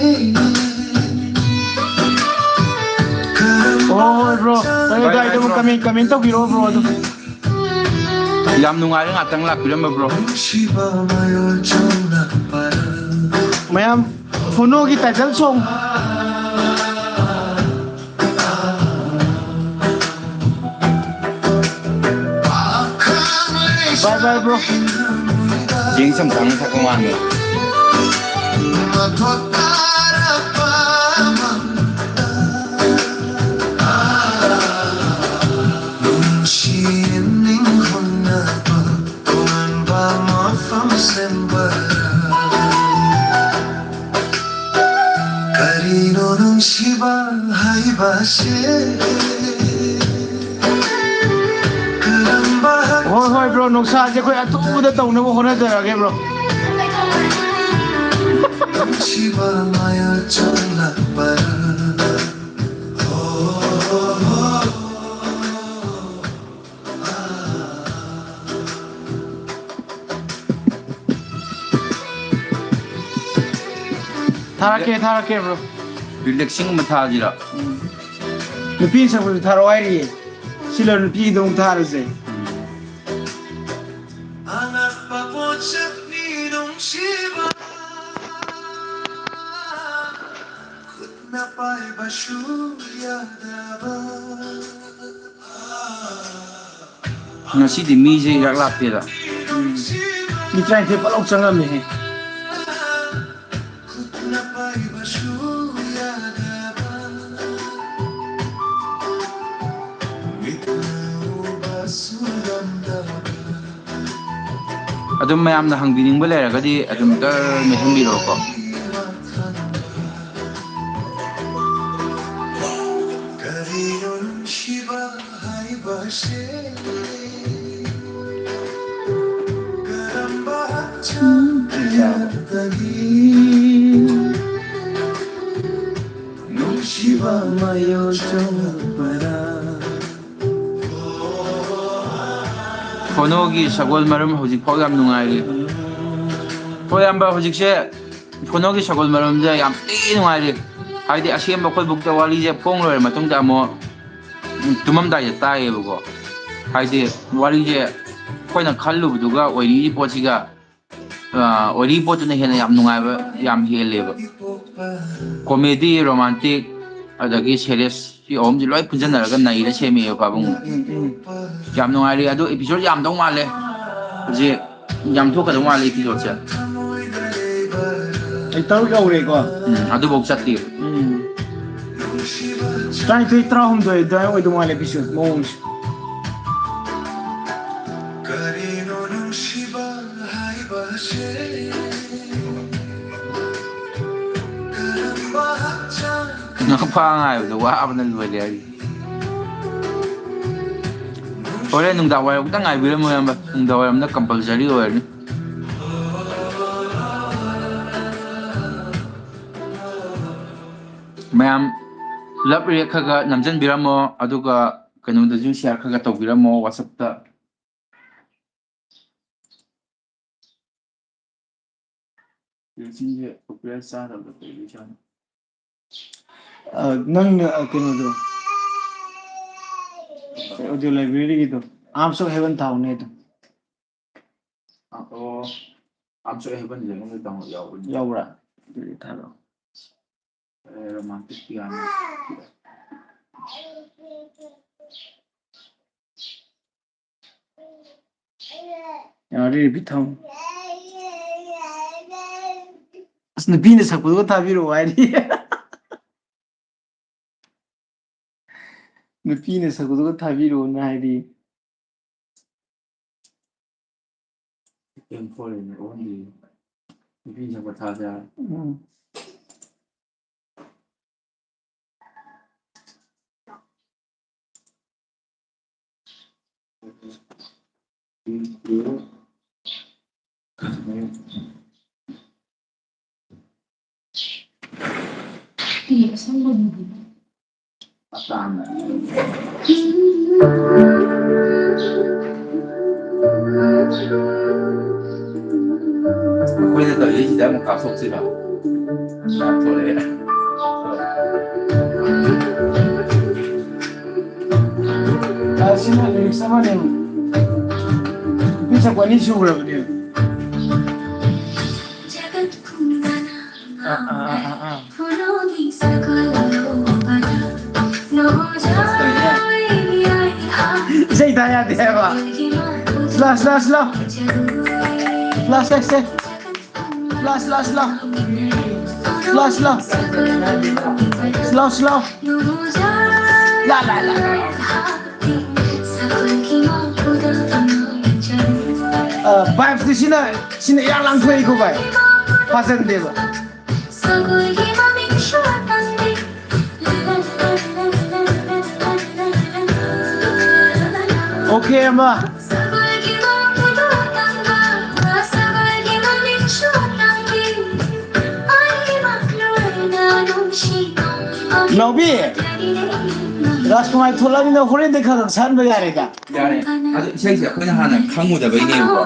Oh bro. Tayo guys, ito mo kami to biro bro. Yam nungai ngatang lakbiram bro. Mayam Fono ki title song. Bye bye bro. Jing sam thang thakwan me. Karino nung shiba hai bashe Hoy bro, nungsa je koy atu da taw na mo hona dara ge bro. shiba maya chala para Tharake bro. relaxing matha jira Nupi sa bro tharo ai ri. Sila nupi dong thar se. anak papochak ni nung shiba kutna pai bashu yadaba ngasi di mi je yak lakte da Ni try te palok changam ni. kutna pai bashu yadaba adum mayamna hangbining ba leragadi adum tar me hambiro ko Phonogi sagol maram hojik phau yam nungai ri yamba hojik se phonogi sagol maram je yam ti nungai ri haidi asiem ba khoi bukta wali je pong loi matung da mo tumam dai tai bu ko haidi wali je khoina khallu bu ga oiri pochiga oiri potuna hena yam nungai ba yam hele ba comedy romantic adagi serious si om ji loi punjanaraga nai la semi ba bung yam nungai ri adu episode yam dong male je yam thok ka dong male episode se Ai taw ga ure ko. adu bok chatti Try te tra hum doi dai oi dong episode mons. Karino nung shiba hai bashe karamba hacha nakapangai do wa abna loi le ari ore nung da wa ta ngai bi mo yamba nung da wa na compulsory oi ni mayam love react khaga namjan biramo aduga kanu da ju share khaga to biramo whatsapp ta Yung sinje popular sa da ko ꯅꯪꯅ ꯀꯩꯅꯣꯗꯣ audio ꯂꯥꯏꯕ꯭ꯔꯦꯔꯤꯒꯤꯗꯣ ꯑꯥꯝꯁ of heaven ꯊꯥꯎꯅꯦ ꯑꯗꯣ ꯑꯣ ꯑꯥꯝꯁ of ꯍꯦꯚꯦꯟꯁꯦ ꯑꯩꯉꯣꯟꯗ download ꯌꯥꯎꯕꯅꯤ ꯌꯥꯎꯕ꯭ꯔꯥ ꯑꯗꯨꯗꯤ ꯊꯥꯔꯛꯑꯣ romantic piano ꯌꯥꯔꯗꯤ ꯔꯤꯄꯤꯠ ꯊꯝꯃꯨ ꯑꯁ ꯅꯨꯄꯤꯅ ꯁꯛꯄꯗꯨꯒ ꯊꯥꯕꯤꯔꯛꯑꯣ ꯍꯥꯏꯗꯤ ꯅꯨꯄꯤꯅ ꯁꯛꯄꯗꯨꯒ ꯊꯥꯕꯤꯔꯛꯑꯣꯅ ꯍꯥꯏꯗꯤ ꯅꯨꯄꯤ ꯁꯛꯄ ꯊꯥꯁꯦ ꯍꯥꯏꯔꯣ ꯑꯩꯈꯣꯏꯅ ꯇꯧꯔꯤꯁꯤꯗ ꯑꯃꯨꯛ ꯀꯥꯞꯊꯣꯛꯁꯤꯔꯣ ꯊꯣꯛꯂꯛꯑꯦ ꯁꯤꯅ ꯂꯤꯔꯤꯛꯁ ꯑꯃꯅꯦꯕ ꯅꯨꯄꯤ ꯁꯛꯄ ꯑꯅꯤ ꯁꯨꯈ꯭ꯔꯕꯅꯦꯕ इसे इधर याद है वाह स्ला स्ला स्ला स्ला से स्ला स्ला स्ला स्ला स्ला स्ला स्ला ला ला ला vibes di sini sini yang langsung ikut vibe pasan deh oke mbak Nobi Raskumai Thulabina Horin de Khan San Bayarika. ꯌꯥꯔꯦ ꯑꯗꯨ ꯏꯁꯩꯁꯦ ꯑꯩꯈꯣꯏꯅ ꯍꯥꯟꯅ ꯈꯪꯉꯨꯗꯕꯩꯅꯦꯕꯀꯣ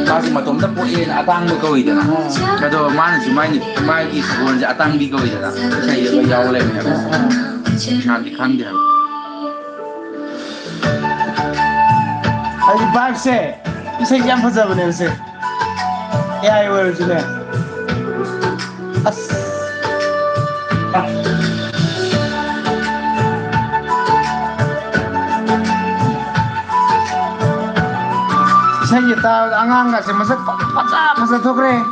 ꯃꯥꯁꯦ ꯃꯇꯣꯝꯇ ꯄꯣꯛꯑꯦꯅ ꯑꯇꯥꯡꯕ ꯀꯧꯏꯗꯅ ꯑꯗꯣ ꯃꯥꯅꯁꯨ ꯃꯥꯒꯤ ꯁꯒꯣꯜꯁꯦ ꯑꯇꯥꯡꯕꯤ ꯀꯧꯏꯗꯅ ꯏꯁꯩꯗ ꯂꯣꯏ ꯌꯥꯎ ꯂꯩꯔꯝꯃꯦꯕ ꯅꯍꯥꯟꯗꯤ ꯈꯪꯗꯦ ꯍꯥꯏꯕ ꯑꯩ ꯚꯥꯏꯕꯁꯦ ꯏꯁꯩꯁꯦ ꯌꯥꯝ ꯐꯖꯕꯅꯦꯕ ꯁꯦ AI ꯑꯣꯏꯔꯁꯨꯅꯦ ꯑꯁ 이상이 딱 앙앙 같이 마sak 맞아 ꯊꯣꯛꯈ꯭ꯔꯦ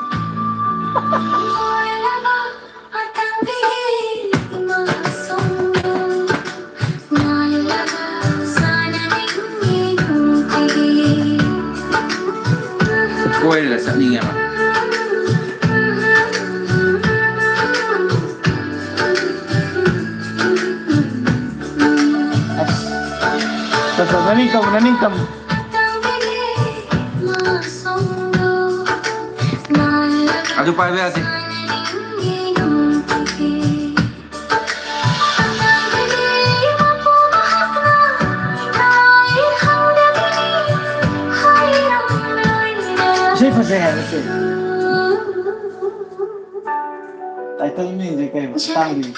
ꯀꯣꯏꯔꯒ ꯆꯠꯅꯤꯡꯉꯦꯕ Naning kam ꯑꯗꯨ ꯄꯥꯏꯕ ꯌꯥꯗꯦ 이세 fazay hayse title music kay tangi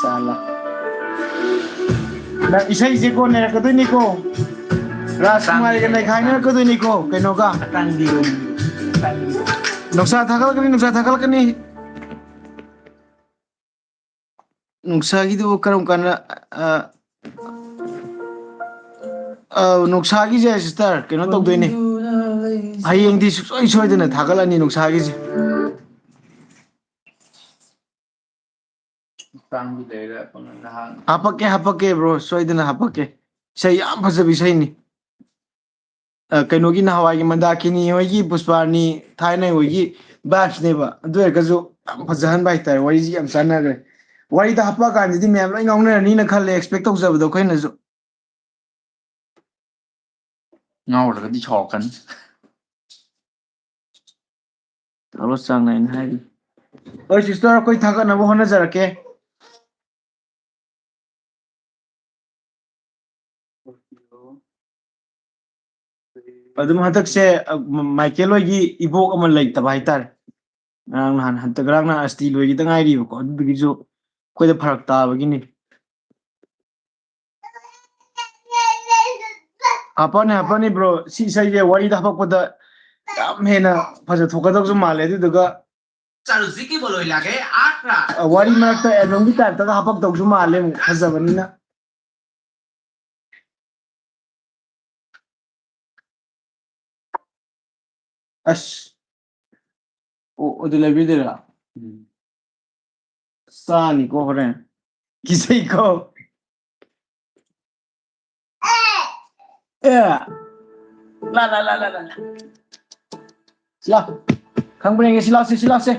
Salah na isay je ko nera kadoy ni ko Rajkumar ga nai khaina kadoy ni ko kaino ka tangi nuksa thakal kani nuksagidu karam kana nuksagize sister keno tawdoini hayengdi soi soidana thagalani nuksagize ꯇꯥꯡꯕꯤ ꯂꯩꯔꯦ ꯅꯍꯥꯟ hapake bro soidana hapake isai yam fajabi isaini ꯀꯩꯅꯣꯒꯤ ꯅꯍꯥꯟꯋꯥꯏꯒꯤ ꯃꯟꯗꯥꯀꯤꯅꯤ ꯍꯣꯏꯒꯤ ꯄꯨꯁꯄꯥꯔꯅꯤ ꯊꯥꯏꯅ ꯍꯣꯏꯒꯤ ꯕꯥꯏꯞꯁꯅꯦꯕ ꯑꯗꯨ ꯑꯣꯏꯔꯒꯁꯨ ꯌꯥꯝ ꯐꯖꯍꯟꯕ ꯍꯥꯏꯇꯥꯔꯦ ꯋꯥꯔꯤꯁꯤ ꯌꯥꯝ ꯆꯥꯟꯅꯈ꯭ꯔꯦ ꯋꯥꯔꯤꯗ ꯍꯥꯞꯄ ꯀꯥꯟꯗꯗꯤ ꯃꯌꯥꯝ ꯂꯣꯏ ꯉꯥꯎꯅꯔꯅꯤꯅ ꯈꯜꯂꯦ ꯑꯦꯛꯁꯄꯦꯛ ꯇꯧꯖꯕꯗꯣ ꯑꯩꯈꯣꯏꯅꯁꯨ ꯉꯥꯎꯔꯒꯗꯤ ꯁꯥꯎꯔꯛꯀꯅꯤ ꯇꯧꯔꯣ ꯆꯥꯡ ꯅꯥꯏꯅ ꯍꯥꯏꯔꯤ ꯍꯣꯏ ꯁꯤꯁꯇꯔ ꯑꯩꯈꯣꯏ ꯊꯥꯒꯠꯅꯕ ꯍꯣꯠꯅꯖꯔꯛꯀꯦ ꯑꯗꯨꯝ ꯍꯟꯗꯛꯁꯦ ꯃꯥꯏꯀꯦꯜ ꯍꯣꯏꯒꯤ ꯏꯕꯣꯛ ꯑꯃ ꯂꯩꯇꯕ ꯍꯥꯏꯇꯥꯔꯦ ꯉꯔꯥꯡ ꯅꯍꯥꯟ ꯉꯔꯥꯡ ꯅꯍꯥꯟ ꯑꯁꯇꯤ ꯂꯣꯏꯒꯤꯗ ꯉꯥꯏꯔꯤꯕꯀꯣ ꯑꯗꯨꯗꯨꯒꯤꯁꯨ ꯑꯩꯈꯣꯏꯗ ꯐꯔꯛ ꯇꯥꯕꯒꯤꯅꯤ ꯍꯥꯞꯄꯅꯤ ꯕ꯭ꯔꯣ ꯁꯤ ꯏꯁꯩꯁꯦ ꯋꯥꯔꯤꯗ ꯍꯥꯄꯛꯄꯗ ꯌꯥꯝ ꯍꯦꯟꯅ ꯐꯖꯊꯣꯛꯀꯗꯕꯁꯨ ꯃꯥꯜꯂꯦ ꯑꯗꯨꯗꯨꯒ ꯋꯥꯔꯤ ꯃꯔꯛꯇ ꯑꯦꯜꯕꯝꯒꯤ ꯇꯥꯏꯞꯇꯒ ꯍꯥꯄꯛꯇꯧꯁꯨ ꯃꯥꯜꯂꯦ ꯑꯃꯨꯛ ꯐꯖꯕꯅꯤꯅ ꯑꯁ ꯑꯣ ꯑꯗꯨ ꯂꯩꯕꯤꯗꯣꯏꯔꯥ ꯆꯥꯅꯤꯀꯣ ꯍꯣꯔꯦꯟ ꯀꯤꯖꯩꯀꯣ ꯑꯦ ꯂꯥꯎ ꯈꯪꯕ꯭ꯔ ꯌꯦꯡꯒꯦ ꯁꯤ ꯂꯥꯎꯁꯦ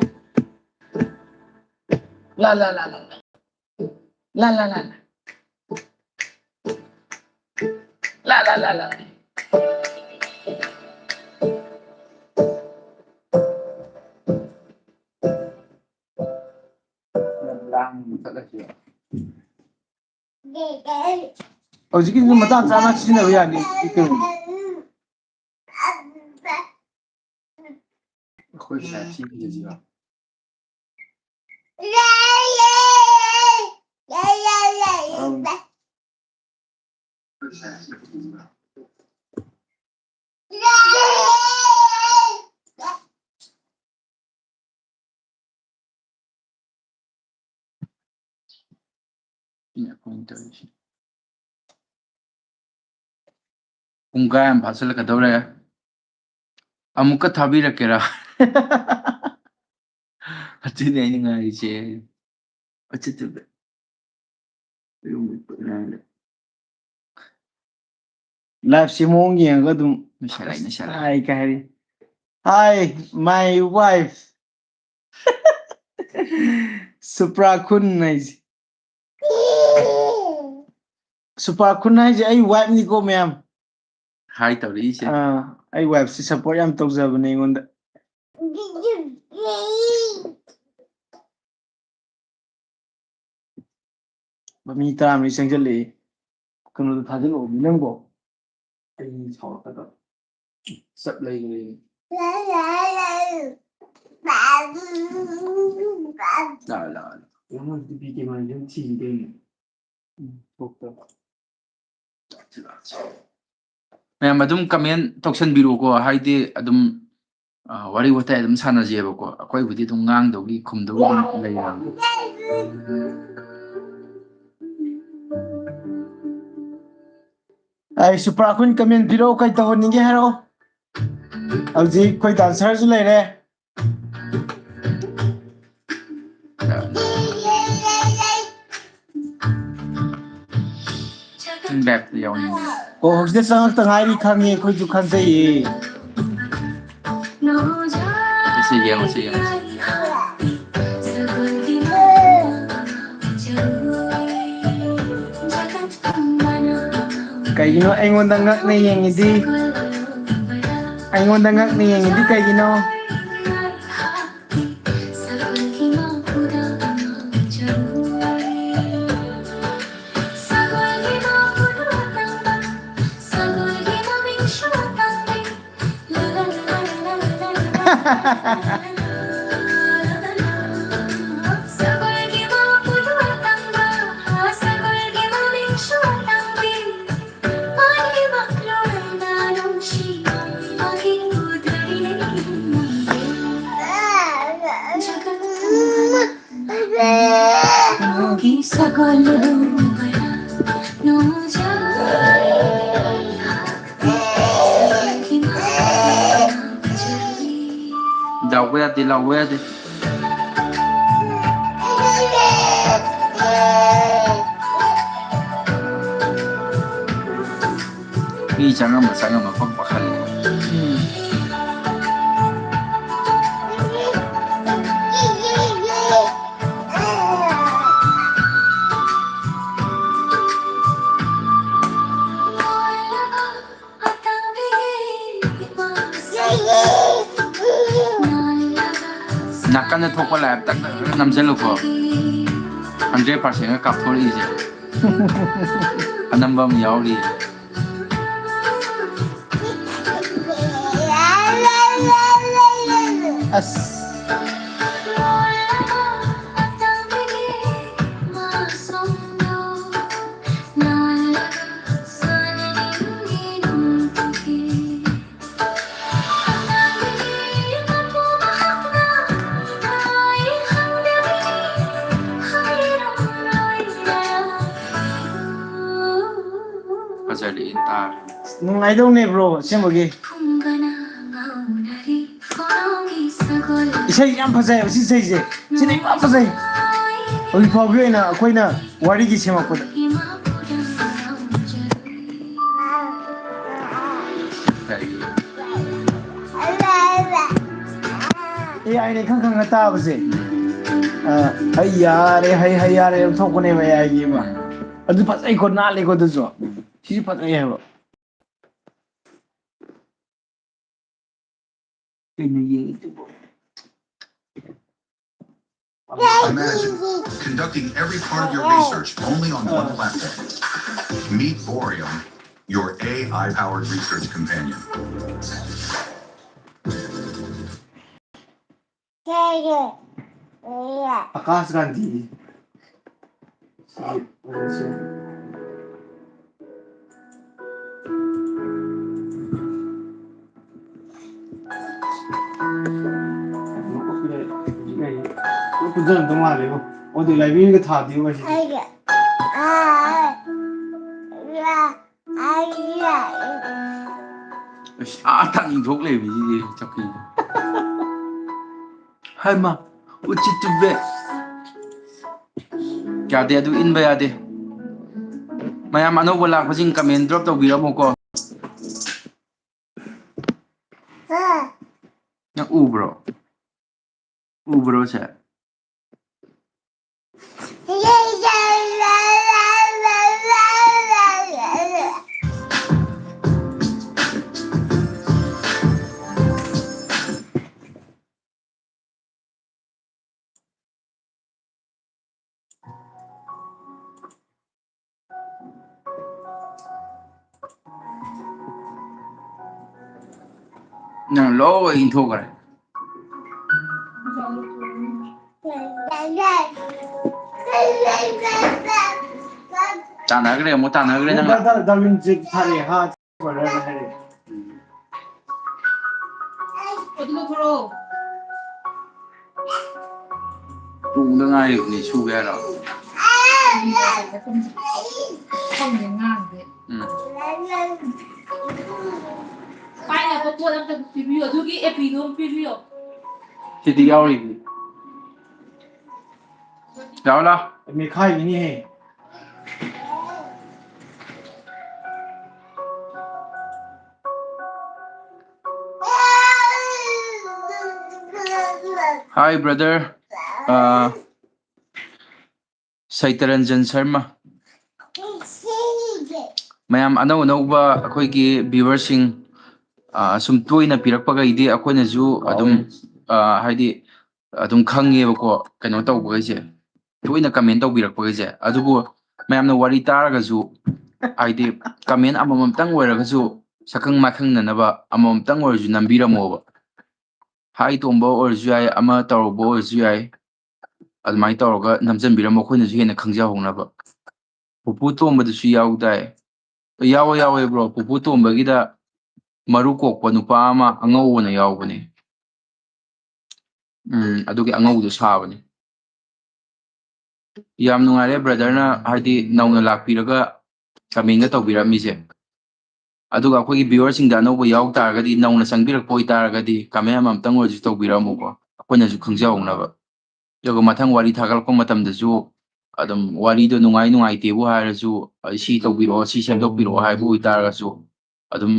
ꯍꯧꯖꯤꯛꯀꯤꯁꯨ ꯃꯇꯥꯡ ꯆꯥꯅ ꯁꯤꯖꯤꯟꯅꯕ ꯌꯥꯅꯤ ꯄꯨꯡꯈꯥꯏ ꯑꯃ ꯐꯥꯁꯤꯜꯂꯛꯀꯗꯧꯔꯦ ꯑꯃꯨꯛꯀ ꯊꯥꯕꯤꯔꯛꯀꯦꯔꯥ ꯑꯗꯨꯅꯦ ꯑꯩꯅ ꯉꯥꯏꯔꯤꯁꯦ ꯂꯥꯏꯐꯁꯤ ꯃꯑꯣꯡ ꯌꯦꯡꯉꯒ ꯑꯗꯨꯝ ꯍꯥꯏ ꯀꯩ ꯍꯥꯏꯔꯤ ꯍꯥꯏ ꯃꯥꯏ ꯋꯥꯏꯐ ꯁꯨꯄ꯭ꯔꯥ ꯈꯨꯟ ꯍꯥꯏꯁꯦ ꯁꯨꯄ꯭ꯔꯥ ꯈꯨꯟ ꯍꯥꯏꯁꯦ ꯑꯩ ꯋꯥꯏꯐꯅꯤꯀꯣ ꯃꯌꯥꯝ ꯍꯥꯏ ꯇꯧꯔꯛꯏꯁꯦ ꯑꯩ ꯋꯥꯏꯐꯁꯦ ꯁꯞꯄꯣꯔꯠ ꯌꯥꯝ ꯇꯧꯖꯕꯅꯦ ꯑꯩꯉꯣꯟꯗ ꯃꯤ 10 ꯃꯔꯤ ꯆꯪꯁꯤꯜꯂꯛꯏ ꯀꯩꯅꯣꯗꯣ ꯊꯥꯖꯤꯜꯂꯛꯑꯣ ꯅꯪꯕꯣ ꯑꯩ ꯁꯥꯎꯔꯛꯀꯗ ꯆꯞ ꯂꯩꯈ꯭ꯔꯦ ꯃꯌꯥꯝ ꯑꯗꯨꯝ ꯀꯃꯦꯟ ꯇꯧꯁꯟꯕꯤꯔꯛꯑꯣꯀꯣ ꯍꯥꯏꯗꯤ ꯑꯗꯨꯝ ꯋꯥꯔꯤ ꯋꯥꯇꯥꯏ ꯑꯗꯨꯝ ꯁꯥꯟꯅꯖꯦꯕꯀꯣ ꯑꯩꯈꯣꯏꯕꯨꯗꯤ ꯑꯗꯨꯝ ꯉꯥꯡꯗꯧꯒꯤ ꯈꯨꯝꯗꯧꯒꯤ ꯑꯗꯨꯝ ꯂꯩꯔꯕꯅꯤ ꯑꯩ ꯁꯨꯄ꯭ꯔꯥ ꯈꯨꯟ ꯀꯃꯦꯟ ꯄꯤꯔꯛꯑꯣ ꯀꯩ ꯇꯧꯍꯟꯅꯤꯡꯒꯦ ꯍꯥꯏꯔꯛꯑꯣ ꯍꯧꯖꯤꯛ ꯑꯩꯈꯣꯏ ꯗꯥꯟꯁꯔꯁꯨ ꯂꯩꯔꯦ ꯕꯦꯞꯇ ꯌꯥꯎꯅꯤꯡꯉꯦ ꯑꯣ ꯍꯧꯖꯤꯛꯇ ꯆꯪꯉꯛꯇ ꯉꯥꯏꯔꯤ ꯈꯪꯉꯦ ꯑꯩꯈꯣꯏꯁꯨ ꯈꯪꯖꯩꯌꯦ ꯁꯤ ꯌꯦꯡꯉꯣ ꯀꯩꯒꯤꯅꯣ ꯑꯩꯉꯣꯟꯗ ꯉꯛꯅ ꯌꯦꯡꯉꯤꯗꯤ ꯑꯩꯉꯣꯟꯗ ꯉꯛꯅ ꯌꯦꯡꯉꯤꯗꯤ ꯀꯩꯒꯤꯅꯣ ꯂꯥꯎꯕ ꯌꯥꯗꯦ ꯃꯤ ꯆꯪꯉꯝꯕ ꯄꯥꯈꯠꯂꯦ ꯅꯥꯀꯟꯗ ꯊꯣꯛꯄ ꯂꯥꯏꯞ ꯇꯛ ꯅꯝꯁꯤꯜꯂꯨꯀꯣ 100%ꯒ ꯀꯥꯞꯊꯣꯔꯛꯏꯁꯦ ꯑꯅꯝꯕ ꯑꯃ ꯌꯥꯎꯔꯤ ꯑꯁ ꯐꯖꯔꯛꯑꯦ ꯇꯥꯔꯦ. ꯅꯨꯡꯉꯥꯏꯗꯧꯅꯦ ꯕ꯭ꯔꯣ ꯑꯁꯦꯡꯕꯒꯤ ꯏꯁꯩ ꯌꯥꯝ ꯐꯖꯩꯕ ꯁꯤ ꯏꯁꯩꯁꯦ ꯁꯤꯅ ꯌꯥꯝ ꯐꯖꯩ ꯍꯧꯖꯤꯛ ꯐꯥꯎꯒꯤ ꯑꯣꯏꯅ ꯑꯩꯈꯣꯏꯅ ꯋꯥꯔꯤꯒꯤ ꯁꯦꯝꯃꯛꯄꯗ ꯑꯦ ꯑꯩꯅ ꯈꯪ ꯈꯪꯅ ꯇꯥꯕꯁꯦ ꯍꯩ ꯌꯥꯔꯦ ꯍꯩ ꯌꯥꯔꯦ ꯑꯗꯨꯝ ꯊꯣꯛꯄꯅꯦꯕ ꯌꯥꯏꯒꯤ ꯑꯃ ꯑꯗꯨ ꯐꯖꯩꯀꯣ ꯅꯥꯜꯂꯦꯀꯣ ꯑꯗꯨꯁꯨ ꯁꯤꯁꯨ ꯐꯖꯩ ꯍꯥꯏꯕ ꯀꯩꯅꯣ ꯌꯦꯡꯉꯤꯗꯨꯕꯣ Imagine conducting every part of your research only on one platform. Meet Boreum, your AI-powered research companion. Akash Gandhi. ꯀꯨꯟꯖꯟꯗꯧ ꯃꯥꯜꯂꯦꯕꯣ ꯑꯣꯗꯤ ꯂꯥꯏꯕ꯭ꯔꯦꯔꯤꯒ ꯊꯥꯗꯦꯕ ꯁꯤꯗꯤ ꯇꯥꯛ ꯏꯟꯊꯣꯛ ꯂꯩꯕꯁꯤꯗꯤ ꯆꯧꯀꯤ ꯍꯥꯏꯃ ꯎꯆꯤꯠꯇꯨꯕꯦ ꯌꯥꯗꯦ ꯑꯗꯨ ꯏꯟꯕ ꯌꯥꯗꯦ ꯃꯌꯥꯝ ꯑꯅꯧꯕ ꯂꯥꯛꯄꯁꯤꯡ ꯀꯃꯦꯟ ꯗ꯭ꯔꯣꯞ ꯇꯧꯕꯤꯔꯝꯃꯣꯀꯣ ꯅꯪ ꯎꯕ꯭ꯔꯣ ꯎꯕ꯭ꯔꯣꯁꯦ ꯅꯪ ꯂꯣꯏ ꯏꯟꯊꯣꯛꯈ꯭ꯔꯦ ꯇꯥꯟꯅꯈ꯭ꯔꯦ ꯑꯃꯨꯛ ꯇꯥꯟꯅꯈ꯭ꯔꯦ ꯅꯪꯅ ꯇꯨꯡꯗ ꯉꯥꯏꯔꯤꯕꯅꯤ ꯁꯨꯒꯦ ꯍꯥꯏꯔꯣ ꯄꯥꯏꯅꯕ ꯄꯣꯠ ꯑꯝꯇ ꯄꯤꯕꯤꯌꯣ ꯑꯗꯨꯒꯤ ꯑꯦꯄꯤꯗꯣ ꯑꯃ ꯄꯤꯕꯤꯌꯣ ꯁꯤꯗꯤ ꯌꯥꯎꯔꯤꯕꯅꯤ ꯂꯥꯎ ꯃꯦꯈꯥꯏꯒꯤꯅꯤꯍꯦ Hi brother Saitaranjan Sharma ꯃꯌꯥꯝ ꯑꯅꯧ ꯑꯅꯧꯕ ꯑꯩꯈꯣꯏꯒꯤ ꯚ꯭ꯌꯨꯋꯔꯁꯤꯡ ꯁꯨꯝ ꯇꯣꯏꯅ ꯄꯤꯔꯛꯄꯈꯩꯗꯤ ꯑꯩꯈꯣꯏꯅꯁꯨ ꯑꯗꯨꯝ ꯍꯥꯏꯗꯤ ꯑꯗꯨꯝ ꯈꯪꯉꯦꯕꯀꯣ ꯀꯩꯅꯣ ꯇꯧꯕꯈꯩꯁꯦ ꯇꯣꯏꯅ ꯀꯃꯦꯟ ꯇꯧꯕꯤꯔꯛꯄꯈꯩꯁꯦ ꯑꯗꯨꯕꯨ ꯃꯌꯥꯝꯅ ꯋꯥꯔꯤ ꯇꯥꯔꯒꯁꯨ ꯍꯥꯏꯗꯤ ꯀꯃꯦꯟ ꯑꯃꯃꯝꯇꯪ ꯑꯣꯏꯔꯒꯁꯨ ꯁꯛꯈꯪ ꯃꯥꯏꯈꯪꯅꯅꯕ ꯑꯃꯃꯝꯇꯪ ꯑꯣꯏꯔꯁꯨ ꯅꯝꯕꯤꯔꯝꯃꯣꯕ ꯍꯥꯏ ꯇꯣꯡꯕ ꯑꯣꯏꯔꯁꯨ ꯌꯥꯏ ꯑꯃ ꯇꯧꯔꯨꯕ ꯑꯣꯏꯔꯁꯨ ꯌꯥꯏ ꯑꯗꯨꯃꯥꯏꯅ ꯇꯧꯔꯒ ꯅꯝꯖꯟꯕꯤꯔꯝꯃꯣ ꯑꯩꯈꯣꯏꯅꯁꯨ ꯍꯦꯟꯅ ꯈꯪꯖꯍꯧꯅꯕ ꯄꯨꯄꯨ ꯇꯣꯝꯕꯗꯨꯁꯨ ꯌꯥꯎꯗꯥꯏ ꯌꯥꯎꯋꯦ ꯕ꯭ꯔꯣ ꯄꯨꯄꯨ ꯇꯣꯝꯕꯒꯤꯗ ꯃꯔꯨ ꯀꯣꯛꯄ ꯅꯨꯄꯥ ꯑꯃ ꯑꯉꯧꯕꯅ ꯌꯥꯎꯕꯅꯦ ꯑꯗꯨꯒꯤ ꯑꯉꯧꯕꯗꯣ ꯁꯥꯕꯅꯤ ꯌꯥꯝ ꯅꯨꯡꯉꯥꯏꯔꯦ ꯕ꯭ꯔꯗꯔꯅ ꯍꯥꯏꯗꯤ ꯅꯧꯅ ꯂꯥꯛꯄꯤꯔꯒ ꯀꯃꯦꯟꯒ ꯇꯧꯕꯤꯔꯝꯃꯤꯁꯦ ꯑꯗꯨꯒ ꯑꯩꯈꯣꯏꯒꯤ ꯚ꯭ꯌꯨꯋꯔꯁꯤꯡꯗ ꯑꯅꯧꯕ ꯌꯥꯎ ꯇꯥꯔꯒꯗꯤ ꯅꯧꯅ ꯆꯪꯕꯤꯔꯛꯄ ꯑꯣꯏꯇꯥꯔꯒꯗꯤ ꯀꯃꯦꯟ ꯑꯃꯃꯝꯇꯪ ꯑꯣꯏꯔꯁꯨ ꯇꯧꯕꯤꯔꯝꯃꯨꯀꯣ ꯑꯩꯈꯣꯏꯅꯁꯨ ꯈꯪꯖꯍꯧꯅꯕ ꯑꯗꯨꯒ ꯃꯊꯪ ꯋꯥꯔꯤ ꯊꯥꯒꯠꯂꯛꯄ ꯃꯇꯝꯗꯁꯨ ꯑꯗꯨꯝ ꯋꯥꯔꯤꯗꯣ ꯅꯨꯡꯉꯥꯏꯇꯦꯕꯨ ꯍꯥꯏꯔꯁꯨ ꯁꯤ ꯇꯧꯕꯤꯔꯛꯑꯣ ꯁꯤ ꯁꯦꯝꯗꯣꯛꯄꯤꯔꯛꯑꯣ ꯍꯥꯏꯕ ꯑꯣꯏꯇꯥꯔꯒꯁꯨ ꯑꯗꯨꯝ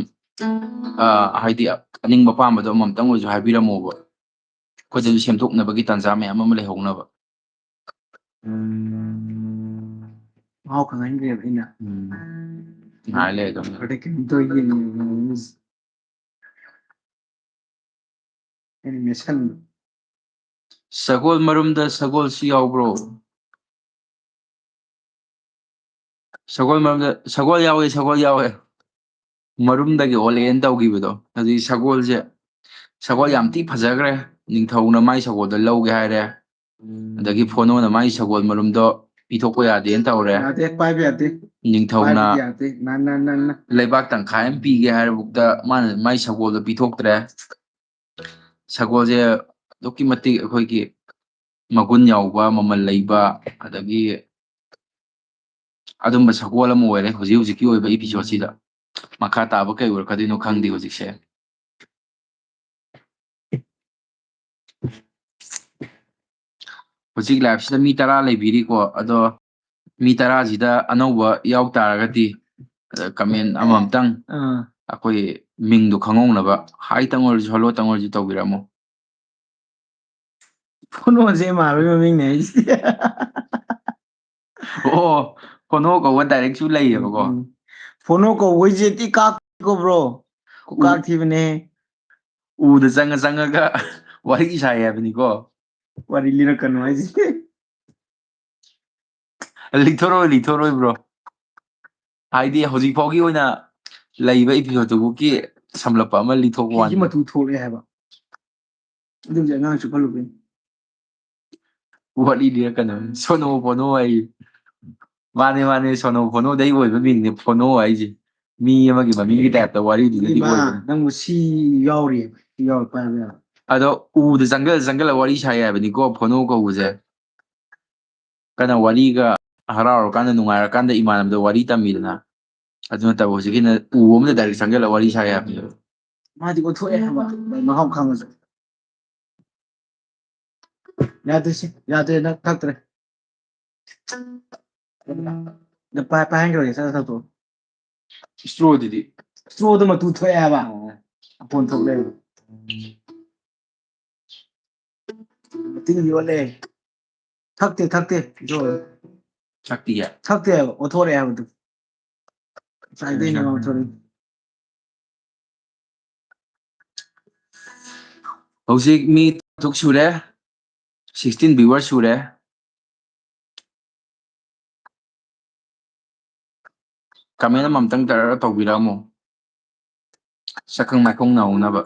ꯍꯥꯏꯗꯤ ꯑꯅꯤꯡꯕ ꯑꯄꯥꯝꯕꯗꯣ ꯑꯃꯃꯝꯇꯪ ꯑꯣꯏꯔꯁꯨ ꯍꯥꯏꯕꯤꯔꯝꯃꯣꯕ ꯑꯩꯈꯣꯏꯗꯁꯨ ꯁꯦꯝꯗꯣꯛꯅꯕꯒꯤ ꯇꯥꯟꯖꯥ ꯃꯌꯥꯝ ꯑꯃ ꯂꯩꯍꯧꯅꯕ ꯃꯍꯥꯎ ꯈꯪꯍꯟꯈ꯭ꯔꯦꯕ ꯑꯩꯅ ꯉꯥꯏ ꯂꯩ ꯑꯗꯨꯝ ꯑꯦꯅꯤꯃꯦꯁꯟ ꯁꯒꯣꯜ ꯃꯔꯨꯝꯗ ꯁꯒꯣꯜꯁꯨ ꯌꯥꯎꯕ꯭ꯔꯣ ꯁꯒꯣꯜ ꯃꯔꯝꯗ ꯁꯒꯣꯜ ꯌꯥꯎꯋꯦ ꯃꯔꯨꯝꯗꯒꯤ ꯑꯣꯜꯂꯛꯑꯦꯅ ꯇꯧꯈꯤꯕꯗꯣ ꯑꯗꯨꯗꯤ ꯁꯒꯣꯜ ꯌꯥꯝ ꯊꯤ ꯐꯖꯈ꯭ꯔꯦ ꯅꯤꯡꯊꯧꯅ ꯃꯥꯏ ꯁꯒꯣꯜꯗꯣ ꯂꯧꯒꯦ ꯍꯥꯏꯔꯦ ꯑꯗꯒꯤ ꯐꯣꯅꯣꯅ ꯃꯥꯏ ꯁꯒꯣꯜ ꯃꯔꯨꯝꯗꯣ ꯄꯤꯊꯣꯛꯄ ꯌꯥꯗꯦꯅ ꯇꯧꯔꯦ ꯌꯥꯗꯦ ꯄꯥꯏꯕ ꯌꯥꯗꯦ ꯅꯤꯡꯊꯧꯅ ꯄꯥꯏꯕꯗꯤ ꯌꯥꯗꯦ ꯅꯟꯅ ꯂꯩꯕꯥꯛ ꯇꯪꯈꯥꯏ ꯑꯃ ꯄꯤꯒꯦ ꯍꯥꯏꯔꯕꯨꯛꯇ ꯃꯥꯅ ꯃꯥꯏ ꯁꯒꯣꯜꯗꯣ ꯄꯤꯊꯣꯛꯇ꯭ꯔꯦ ꯁꯒꯣꯜꯁꯦ ꯑꯗꯨꯛꯀꯤ ꯃꯇꯤꯛ ꯑꯩꯈꯣꯏꯒꯤ ꯃꯒꯨꯟ ꯌꯥꯎꯕ ꯃꯃꯜ ꯂꯩꯕ ꯑꯗꯒꯤ ꯑꯗꯨꯝꯕ ꯁꯒꯣꯜ ꯑꯃ ꯑꯣꯏꯔꯦ ꯍꯧꯖꯤꯛ ꯍꯧꯖꯤꯛꯀꯤ ꯑꯣꯏꯕ ꯏꯄꯤꯁꯣꯠꯁꯤꯗ ꯃꯈꯥ ꯇꯥꯕ ꯀꯩ ꯑꯣꯏꯔꯛꯀꯗꯣꯏꯅꯣ ꯈꯪꯗꯦ ꯍꯧꯖꯤꯛꯁꯦ ꯍꯧꯖꯤꯛ ꯂꯥꯏꯐꯁꯤꯗ ꯃꯤ 10 ꯂꯩꯕꯤꯔꯤꯀꯣ ꯑꯗꯣ ꯃꯤ 10ꯁꯤꯗ ꯑꯅꯧꯕ ꯌꯥꯎ ꯇꯥꯔꯒꯗꯤ ꯀꯃꯦꯟ ꯑꯃꯃꯝꯇꯪ ꯑꯩꯈꯣꯏ ꯃꯤꯡꯗꯣ ꯈꯪꯍꯧꯅꯕ ꯍꯥꯏꯇꯪ ꯑꯣꯏꯔꯁꯨ ꯍꯜꯂꯣꯇꯪ ꯑꯣꯏꯔꯁꯨ ꯇꯧꯕꯤꯔꯝꯃꯣ ꯐꯣꯅꯣꯁꯦ ꯏꯃꯥꯟꯅꯕꯒꯤ ꯃꯃꯤꯡꯅꯦ ꯑꯩꯁꯦ ꯑꯣ ꯐꯣꯅꯣ ꯀꯧꯕ ꯗꯥꯏꯔꯦꯛꯁꯨ ꯂꯩꯌꯦꯕꯀꯣ ꯐꯣꯅꯣ ꯀꯧꯕꯩꯁꯦ ꯊꯤ ꯀꯥꯛꯄꯅꯤꯀꯣ ꯕ꯭ꯔꯣ ꯈꯨꯀꯥꯛ ꯊꯤꯕꯅꯦ ꯎꯗ ꯆꯪꯉꯒ ꯋꯥꯔꯤ ꯁꯥꯏ ꯍꯥꯏꯕꯅꯤꯀꯣ ꯋꯥꯔꯤ ꯂꯤꯔꯛꯀꯅꯨ ꯍꯥꯏꯁꯦ ꯂꯤꯊꯣꯔꯛꯑꯣꯏ ꯕ꯭ꯔꯣ ꯍꯥꯏꯗꯤ ꯍꯧꯖꯤꯛ ꯐꯥꯎꯒꯤ ꯑꯣꯏꯅ ꯂꯩꯕ ꯏꯄꯤꯁꯣꯠꯇꯨꯕꯨꯛꯀꯤ ꯁꯝꯂꯞꯄ ꯑꯃ ꯂꯤꯊꯣꯛꯄ ꯐꯤꯁꯤ ꯋꯥꯅꯤ ꯃꯇꯨ ꯊꯣꯛꯂꯛꯑꯦ ꯍꯥꯏꯕ ꯑꯗꯨꯕꯨꯗꯤ ꯑꯉꯥꯡꯁꯨ ꯈꯜꯂꯨꯕꯩꯅꯤ ꯋꯥꯔꯤ ꯂꯤꯔꯛꯀꯅꯨ ꯁꯣꯅꯣ ꯐꯣꯅꯣ ꯍꯥꯏ ꯃꯥꯅꯦ ꯁꯣꯅꯣ ꯐꯣꯅꯣꯗꯩ ꯑꯣꯏꯕ ꯃꯤꯡꯅꯦ ꯐꯣꯅꯣ ꯍꯥꯏꯁꯦ ꯃꯤ ꯑꯃꯒꯤ ꯃꯃꯤꯡꯒꯤ ꯇꯥꯏꯞꯇ ꯋꯥꯔꯤꯗꯨꯗꯗꯤ ꯏꯃꯥ ꯑꯣꯏꯕꯅꯤ ꯅꯪꯕꯨ ꯁꯤ ꯌꯥꯎꯔꯤꯑꯕ ꯁꯤ ꯌꯥꯎꯔ ꯄꯥꯏꯕ ꯌꯥꯕ ꯑꯗꯣ ꯎꯗ ꯆꯪꯁꯤꯜꯂ ꯋꯥꯔꯤ ꯁꯥꯏ ꯍꯥꯏꯕꯅꯤꯀꯣ ꯐꯣꯅꯣ ꯀꯧꯕꯁꯦ ꯀꯅ ꯋꯥꯔꯤꯒ ꯍꯔꯥꯎꯔꯀꯥꯟꯗ ꯅꯨꯡꯉꯥꯏꯔꯀꯥꯟꯗ ꯏꯃꯥꯟꯅꯕꯗ ꯋꯥꯔꯤ ꯇꯝꯃꯤꯗꯅ ꯑꯗꯨ ꯅꯠꯇꯕ ꯍꯧꯖꯤꯛꯀꯤꯅ ꯎ ꯑꯃꯗ ꯗꯥꯏꯔꯦꯛ ꯆꯪꯁꯤꯜꯂꯒ ꯋꯥꯔꯤ ꯁꯥꯏ ꯍꯥꯏꯕꯅꯦꯕ ꯃꯥꯗꯤ ꯑꯣꯟꯊꯣꯛꯑꯦ ꯍꯥꯏꯕ ꯃꯍꯥꯎ ꯈꯪꯉꯁꯨ ꯌꯥꯗ꯭ꯔꯦ ꯁꯤ ꯌꯥꯗ꯭ꯔꯦ ꯅꯪ ꯊꯛꯇ꯭ꯔꯦ ꯄꯥꯏꯍꯟꯈ꯭ꯔꯒꯦ ꯁꯠ ꯊꯛꯇꯣꯛꯑꯣ ꯏꯁꯇ꯭ꯔꯣꯗꯨꯗꯤ ꯏꯁꯇ꯭ꯔꯣꯗꯣ ꯃꯇꯨ ꯊꯣꯛꯑꯦ ꯍꯥꯏꯕ ꯑꯄꯣꯟ ꯊꯣꯛꯂꯛꯑꯦ ꯇꯤꯟ ꯌꯣꯠꯂꯦ ꯊꯛꯇꯦ ꯁꯛꯇꯤꯌꯦ ꯊꯛꯇꯦ ꯍꯥꯏꯕ ꯑꯣꯊꯣꯔꯛꯑꯦ ꯍꯥꯏꯕꯗꯨ ꯉꯁꯥꯏꯗꯩꯅꯦ ꯃꯥ ꯑꯣꯊꯣꯔꯛꯏ ꯍꯧꯖꯤꯛ ꯃꯤ 6 ꯁꯨꯔꯦ 16 ꯚꯤewers ꯁꯨꯔꯦ ꯀꯃꯦꯟ ꯑꯃꯃꯝꯇꯪ ꯇꯧꯕꯤꯔꯛꯑꯝꯃꯣ ꯁꯛꯈꯪ ꯃꯥꯏꯈꯪ ꯅꯧꯅꯕ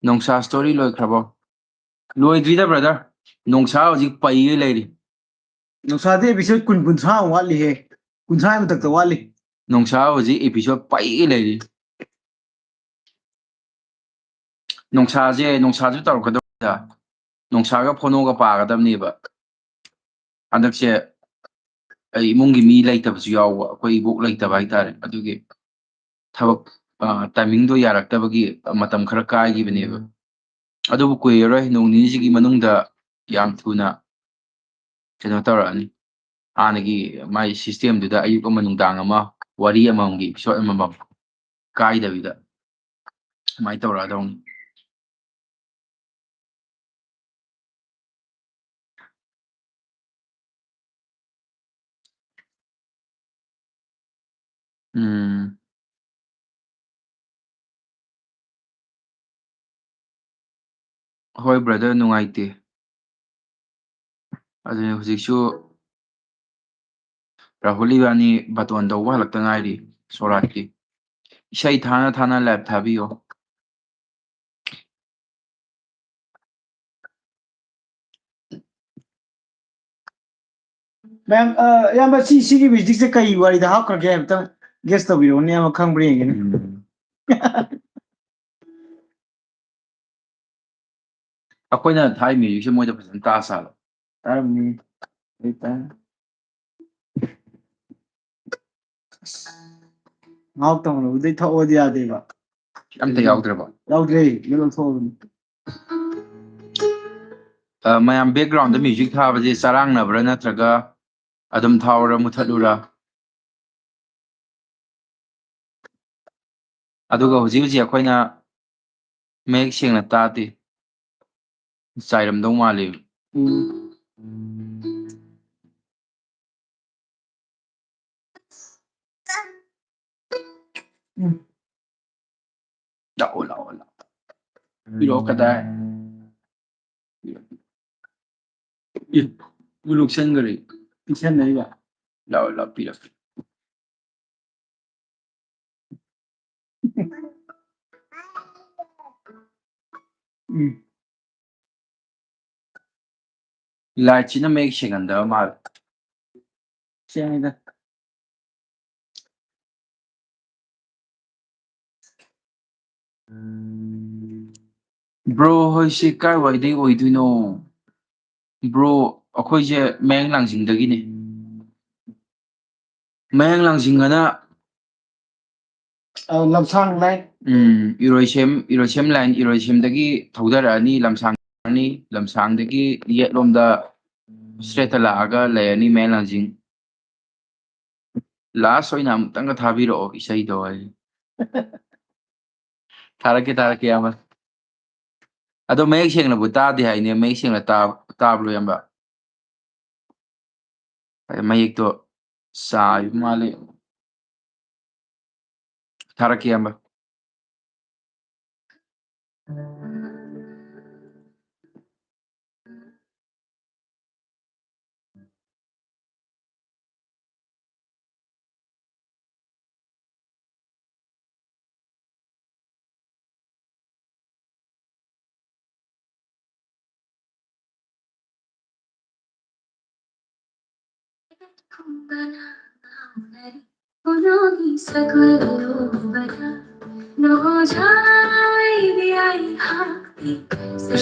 ꯅꯣꯡꯁꯥ ꯁ꯭ꯇꯣꯔꯤ ꯂꯣꯏꯈ꯭ꯔꯕꯣ ꯂꯣꯏꯗ꯭ꯔꯤꯗ ꯕ꯭ꯔꯗꯔ ꯅꯣꯡꯁꯥ ꯍꯧꯖꯤꯛ ꯄꯩꯒꯩ ꯂꯩꯔꯤ ꯅꯨꯡꯁꯥꯗꯤ ꯑꯦꯄꯤꯁꯣꯠ ꯀꯨꯟꯊ꯭ꯔꯥ ꯋꯥꯠꯂꯤꯍꯦ 30 ꯃꯊꯛꯇ ꯋꯥꯠꯂꯤ ꯅꯣꯡꯁꯥ ꯍꯧꯖꯤꯛ ꯏꯄꯤꯁꯣꯠ ꯄꯩꯒꯩ ꯂꯩꯔꯤ ꯅꯣꯡꯁꯥꯁꯨ ꯇꯧꯔꯛꯀꯗꯧꯕꯗ ꯅꯣꯡꯁꯥꯒ ꯐꯣꯅꯣꯒ ꯄꯥꯒꯗꯕꯅꯦꯕ ꯍꯟꯗꯛꯁꯦ ꯑꯩ ꯏꯃꯨꯡꯒꯤ ꯃꯤ ꯂꯩꯇꯕꯁꯨ ꯌꯥꯎꯕ ꯑꯩꯈꯣꯏ ꯏꯕꯣꯛ ꯂꯩꯇꯕ ꯍꯥꯏꯇꯥꯔꯦ ꯑꯗꯨꯒꯤ ꯊꯕꯛ ꯇꯥꯏꯃꯤꯡꯗꯣ ꯌꯥꯔꯛꯇꯕꯒꯤ ꯃꯇꯝ ꯈꯔ ꯀꯥꯏꯈꯤꯕꯅꯦꯕ ꯑꯗꯨꯕꯨ ꯀꯨꯏꯔꯔꯣꯏ ꯅꯣꯡ ꯅꯤನಿꯁꯤꯒꯤ ꯃꯅꯨꯡꯗ ꯌꯥꯝ ꯊꯨꯅ ꯀꯩꯅꯣ ꯇꯧꯔꯛꯑꯅꯤ ꯍꯥꯟꯅꯒꯤ ꯃꯥꯏ ꯁꯤꯁꯇꯦꯝꯗꯨꯗ ꯑꯌꯨꯛ ꯑꯃ ꯅꯨꯡꯗꯥꯡ ꯑꯃ ꯋꯥꯔꯤ ꯑꯃꯃꯝꯒꯤ ꯏꯄꯤꯁꯣꯠ ꯑꯃꯃꯝ ꯀꯥꯏꯗꯕꯤꯗ ꯁꯨꯃꯥꯏꯅ ꯇꯧꯔꯛꯑꯗꯧꯅꯤ ꯍꯣꯏ ꯕ꯭ꯔꯗꯔ ꯅꯨꯡꯉꯥꯏꯇꯦ ꯑꯗꯨꯅꯤ ꯍꯧꯖꯤꯛꯁꯨ ꯔꯥꯍꯨꯜ ꯏꯕꯥꯅꯤ ꯕꯇꯣꯟ ꯇꯧꯕ ꯍꯜꯂꯛꯇ ꯉꯥꯏꯔꯤ ꯁꯣꯔꯥꯠꯀꯤ ꯏꯁꯩ ꯊꯥꯅ ꯂꯥꯏꯚ ꯊꯥꯕꯤꯌꯣ ꯃꯌꯥꯝ ꯏꯌꯥꯝꯕ ꯁꯤꯒꯤ ꯃ꯭ꯌꯨꯖꯤꯛꯁꯦ ꯀꯩ ꯋꯥꯔꯤꯗ ꯍꯥꯞꯈ꯭ꯔꯒꯦ ꯑꯝꯇꯪ ꯒꯦꯁ ꯇꯧꯕꯤꯔꯛꯎꯅꯦ ꯑꯃ ꯈꯪꯕ꯭ꯔꯥ ꯌꯦꯡꯒꯦꯅꯦ ꯑꯩꯈꯣꯏꯅ ꯊꯥꯏ ꯃ꯭ꯌꯨꯖꯤꯛꯁꯦ ꯃꯣꯏꯗ ꯐꯖꯅ ꯇꯥ ꯁꯥꯂꯣ ꯇꯥꯔꯝꯅꯤ ꯉꯥꯎ ꯇꯝꯅꯕꯨꯗꯩ ꯊꯛꯑꯣꯗꯤ ꯌꯥꯗꯦꯕ ꯑꯝꯇ ꯌꯥꯎꯗ꯭ꯔꯕꯣ ꯌꯥꯎꯗ꯭ꯔꯦ ꯂꯧꯊꯣꯛꯑꯕꯅꯤ ꯃꯌꯥꯝ ꯕꯦꯛꯒ꯭ꯔꯥꯎꯟꯗ ꯃ꯭ꯌꯨꯖꯤꯛ ꯊꯥꯕꯁꯦ ꯆꯔꯥꯡꯅꯕ꯭ꯔꯥ ꯅꯠꯇ꯭ꯔꯒ ꯑꯗꯨꯝ ꯊꯥꯎꯔ ꯃꯨꯊꯠꯂꯨꯔꯥ ꯑꯗꯨꯒ ꯍꯧꯖꯤꯛ ꯑꯩꯈꯣꯏꯅ ꯃꯌꯦꯛ ꯁꯦꯡꯅ ꯇꯥꯗꯦ ꯆꯥꯏꯔꯝꯗꯧ ꯃꯥꯜꯂꯤ ꯂꯥꯛꯑꯣ ꯄꯤꯔꯛꯑꯣ ꯀꯗꯥꯏ ꯂꯨꯛꯁꯟꯈꯔꯦ ꯄꯤꯁꯟꯅꯩꯕ ꯂꯥꯛꯑꯣ ꯄꯤꯔꯛꯀꯦ ꯂꯥꯏꯠꯁꯤꯅ ꯃꯌꯦꯛ ꯁꯦꯡꯍꯟꯗꯕ ꯃꯥꯜꯂꯦ. ꯁꯦꯡꯉꯤꯗ. ꯕ꯭ꯔꯣ ꯍꯣꯏꯁꯦ ꯀꯥꯏꯋꯥꯏꯗꯩ ꯑꯣꯏꯗꯣꯏꯅꯣ? ꯕ꯭ꯔꯣ ꯑꯩꯈꯣꯏꯁꯦ ꯃꯌꯥꯡ ꯂꯥꯡꯖꯤꯡꯗꯒꯤꯅꯦ. ꯃꯌꯥꯡ ꯂꯥꯡꯖꯤꯡ ꯑꯅ ꯂꯝꯁꯥꯡ ꯂꯥꯏꯟ. ꯏꯔꯣꯏꯁꯦꯝ ꯂꯥꯏꯟ, ꯏꯔꯣꯏꯁꯦꯝꯗꯒꯤ ꯊꯧꯙꯔꯛꯑꯅꯤ, ꯂꯝꯁꯥꯡ ꯌꯧꯔꯅꯤ, ꯂꯝꯁꯥꯡꯗꯒꯤ ꯌꯦꯠꯂꯣꯝꯗ ꯁꯇ꯭ꯔꯦꯠꯇ ꯂꯥꯛꯑꯒ ꯂꯩꯔꯅꯤ ꯃꯌꯥꯡ ꯂꯥꯡꯖꯤꯡ. ꯂꯥꯁ ꯑꯣꯏꯅ ꯑꯃꯨꯛꯇꯪꯒ ꯊꯥꯕꯤꯔꯛꯑꯣ ꯏꯁꯩꯗꯣ ꯍꯥꯏ. ꯊꯥꯔꯛꯀꯦ ꯏꯌꯥꯝꯕ. ꯑꯗꯣ ꯃꯌꯦꯛ ꯁꯦꯡꯅꯕꯨ ꯇꯥꯗꯦ ꯍꯥꯏꯅꯦ. ꯃꯌꯦꯛ ꯁꯦꯡꯅ ꯇꯥꯕ꯭ꯔꯣ ꯏꯌꯥꯝꯕ? ꯃꯌꯦꯛꯇꯣ ꯆꯥꯏꯕ ꯃꯥꯜꯂꯦ. ꯊꯥꯔꯛꯀꯦ ꯏꯌꯥꯝꯕ.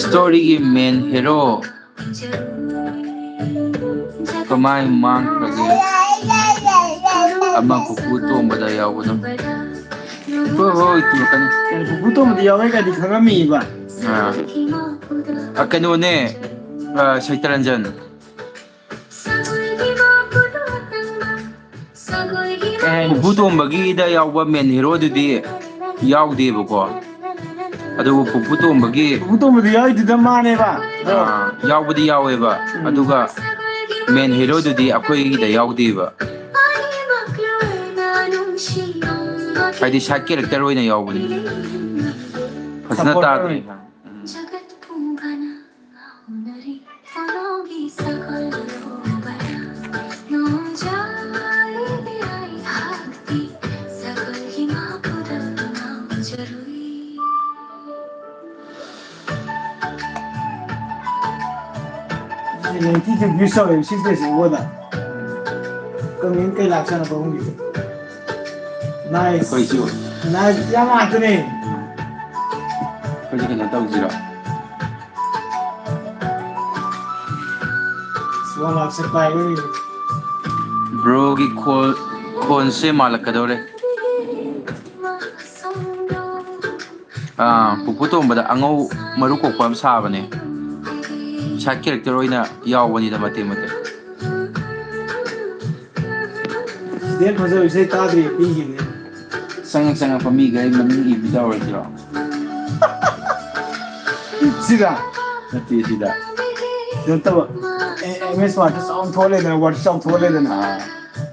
ꯁ꯭ꯇꯣꯔꯤꯒꯤ ꯃꯦꯟ ꯍꯦꯔꯣ ꯀꯃꯥꯏ ꯃꯥꯡꯈ꯭ꯔꯒꯦ? ꯑꯃ ꯄꯨꯄꯨ ꯇꯣꯝꯕꯗ ꯌꯥꯎꯕꯗꯣ. ꯍꯣꯏ ꯇꯨꯔꯛꯀꯅꯤ. ꯄꯨꯄꯨ ꯇꯣꯝꯕꯗ ꯌꯥꯎꯋꯦ ꯀꯥꯏꯗꯤ ꯈꯪꯉꯝꯃꯤꯕ. ꯀꯩꯅꯣꯅꯦ, ꯁꯩꯇꯔꯟꯖꯟ. ꯄꯨꯄꯨ ꯇꯣꯝꯕꯒꯤꯗ ꯌꯥꯎꯕ ꯃꯦꯟ ꯍꯦꯔꯣꯗꯨꯗꯤ ꯌꯥꯎꯗꯦꯕꯀꯣ. ꯑꯗꯨꯕꯨ ꯄꯨꯄꯨ ꯇꯣꯝꯕꯒꯤ ꯄꯨꯄꯨ ꯇꯣꯝꯕꯗ ꯌꯥꯎꯔꯤꯗꯨꯗ ꯃꯥꯅꯦꯕ. ꯌꯥꯎꯕꯗꯤ ꯌꯥꯎꯋꯦꯕ. ꯑꯗꯨꯒ ꯃꯦꯟ ꯍꯦꯔꯣꯗꯨꯗꯤ ꯑꯩꯈꯣꯏꯒꯤꯗ ꯌꯥꯎꯗꯦꯕ. ꯍꯥꯏꯗꯤ ꯁꯥꯏꯠ ꯀꯦꯔꯦꯛꯇꯔ ꯑꯣꯏꯅ ꯌꯥꯎꯕꯅꯤ. ꯐꯖꯅ ꯇꯥꯗ꯭ꯔꯦ. ꯚ꯭ꯌꯨꯁ ꯇꯧꯋꯦꯕ ꯁꯤꯛꯁ ꯎꯕꯗ. ꯀꯃꯦꯟ ꯀꯩ ꯂꯥꯛꯆꯥꯅꯣ ꯄꯥꯕꯨꯡꯒꯤ? ꯅꯥꯏꯁ. ꯑꯩꯈꯣꯏꯁꯨ ꯅꯥꯏꯁ ꯌꯥꯝ ꯉꯥꯛꯇꯅꯦ. ꯑꯩꯈꯣꯏꯁꯨ ꯀꯩꯅꯣ ꯇꯧꯁꯤꯔꯣ? 1 lakh subscriber. ꯕ꯭ꯔꯣꯒꯤ ꯈꯣꯟꯁꯦ ꯃꯥꯜꯂꯛꯀꯗꯧꯔꯦ. ꯄꯨꯄꯨ ꯇꯣꯝꯕꯗ ꯑꯉꯧ ꯃꯔꯨ ꯀꯣꯛꯄ ꯑꯃ ꯁꯥꯕꯅꯦ. ꯁꯥꯏꯠ ꯀꯦꯔꯦꯛꯇꯔ ꯑꯣꯏꯅ ꯌꯥꯎꯕꯅꯤꯗ ꯃꯇꯦꯛ ꯃꯇꯦꯛ. ꯗꯦꯟ ꯐꯖꯕ ꯏꯁꯩ ꯇꯥꯗ꯭ꯔꯤ ꯄꯤꯈꯤꯕꯅꯦ. ꯆꯪꯉꯛꯄ ꯃꯤꯈꯩ ꯃꯃꯤꯡ ꯏꯕꯤ ꯇꯧꯔꯁꯤꯔꯣ? ꯁꯤꯗ ꯅꯠꯇꯦ ꯁꯤꯗ. ꯅꯠꯇꯕ MS ꯋꯥꯔꯗꯇ ꯆꯥꯎꯅ ꯊꯣꯛꯍꯜꯂꯦꯗꯅ, ꯋꯥꯔꯗ ꯆꯥꯎꯅ ꯊꯣꯛꯍꯜꯂꯦꯗꯅ.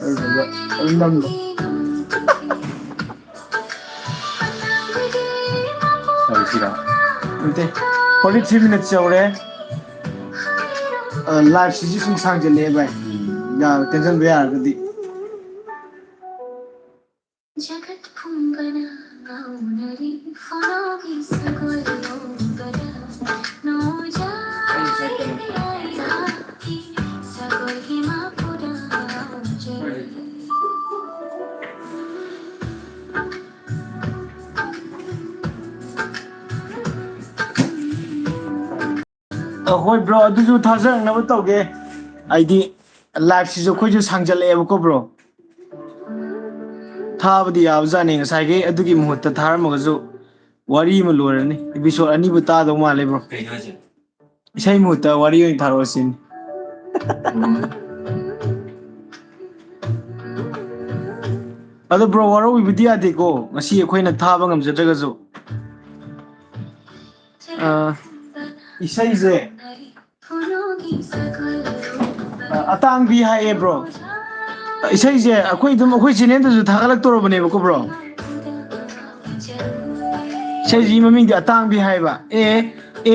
ꯑꯗꯨꯗꯨꯒ ꯑꯗꯨꯝ ꯅꯝꯕ. ꯇꯧꯁꯤꯔꯣ? ꯅꯠꯇꯦ. 43 minutes ꯌꯧꯔꯦ. ꯂꯥꯏꯐꯁꯤꯁꯨ ꯁꯨꯝ ꯁꯥꯡꯖꯜꯂꯛꯑꯦ ꯚꯥꯏ. ꯇꯦꯟꯁꯤꯟꯕ ꯌꯥꯔꯒꯗꯤ. ꯍꯣꯏ ꯕ꯭ꯔꯣ, ꯑꯗꯨꯁꯨ ꯊꯥꯖꯔꯛꯅꯕ ꯇꯧꯒꯦ. ꯍꯥꯏꯗꯤ ꯂꯥꯏꯐꯁꯤꯁꯨ ꯑꯩꯈꯣꯏꯁꯨ ꯁꯥꯡꯖꯜꯂꯛꯑꯦꯕꯀꯣ ꯕ꯭ꯔꯣ. ꯊꯥꯕꯗꯤ ꯌꯥꯕꯖꯥꯠꯅꯤ ꯉꯁꯥꯏꯒꯤ ꯑꯗꯨꯒꯤ ꯃꯍꯨꯠꯇ ꯊꯥꯔꯝꯃꯒꯁꯨ ꯋꯥꯔꯤ ꯑꯃ ꯂꯣꯏꯔꯅꯤ. ꯏꯄꯤꯁꯣꯠ 2ꯕꯨ ꯇꯥꯗꯧ ꯃꯥꯜꯂꯦ ꯕ꯭ꯔꯣ. ꯏꯁꯩ ꯃꯍꯨꯠꯇ ꯋꯥꯔꯤ ꯑꯣꯏꯅ ꯊꯥꯔꯛꯑꯣ ꯁꯤꯅꯤ. ꯑꯗꯣ ꯕ꯭ꯔో, ꯋꯥꯔꯧꯕꯤꯕꯗꯤ ꯌꯥꯗꯦꯀꯣ ꯉꯁꯤ ꯑꯩꯈꯣꯏꯅ ꯊꯥꯕ ꯉꯝꯖꯗ꯭ꯔꯒꯁꯨ. ꯏꯁꯩꯁꯦ ꯑꯇꯥꯡꯕꯤ ꯍꯥꯏꯌꯦ ꯕ꯭ꯔꯣ. ꯏꯁꯩꯁꯦ ꯑꯩꯈꯣꯏ ꯆꯦꯅꯦꯜꯗꯁꯨ ꯊꯥꯒꯠꯂꯛꯇꯧꯔꯕꯅꯦꯕꯀꯣ ꯕ꯭ꯔꯣ. ꯏꯁꯩꯁꯤ ꯃꯃꯤꯡꯗꯤ ꯑꯇꯥꯡꯕꯤ ꯍꯥꯏꯕ.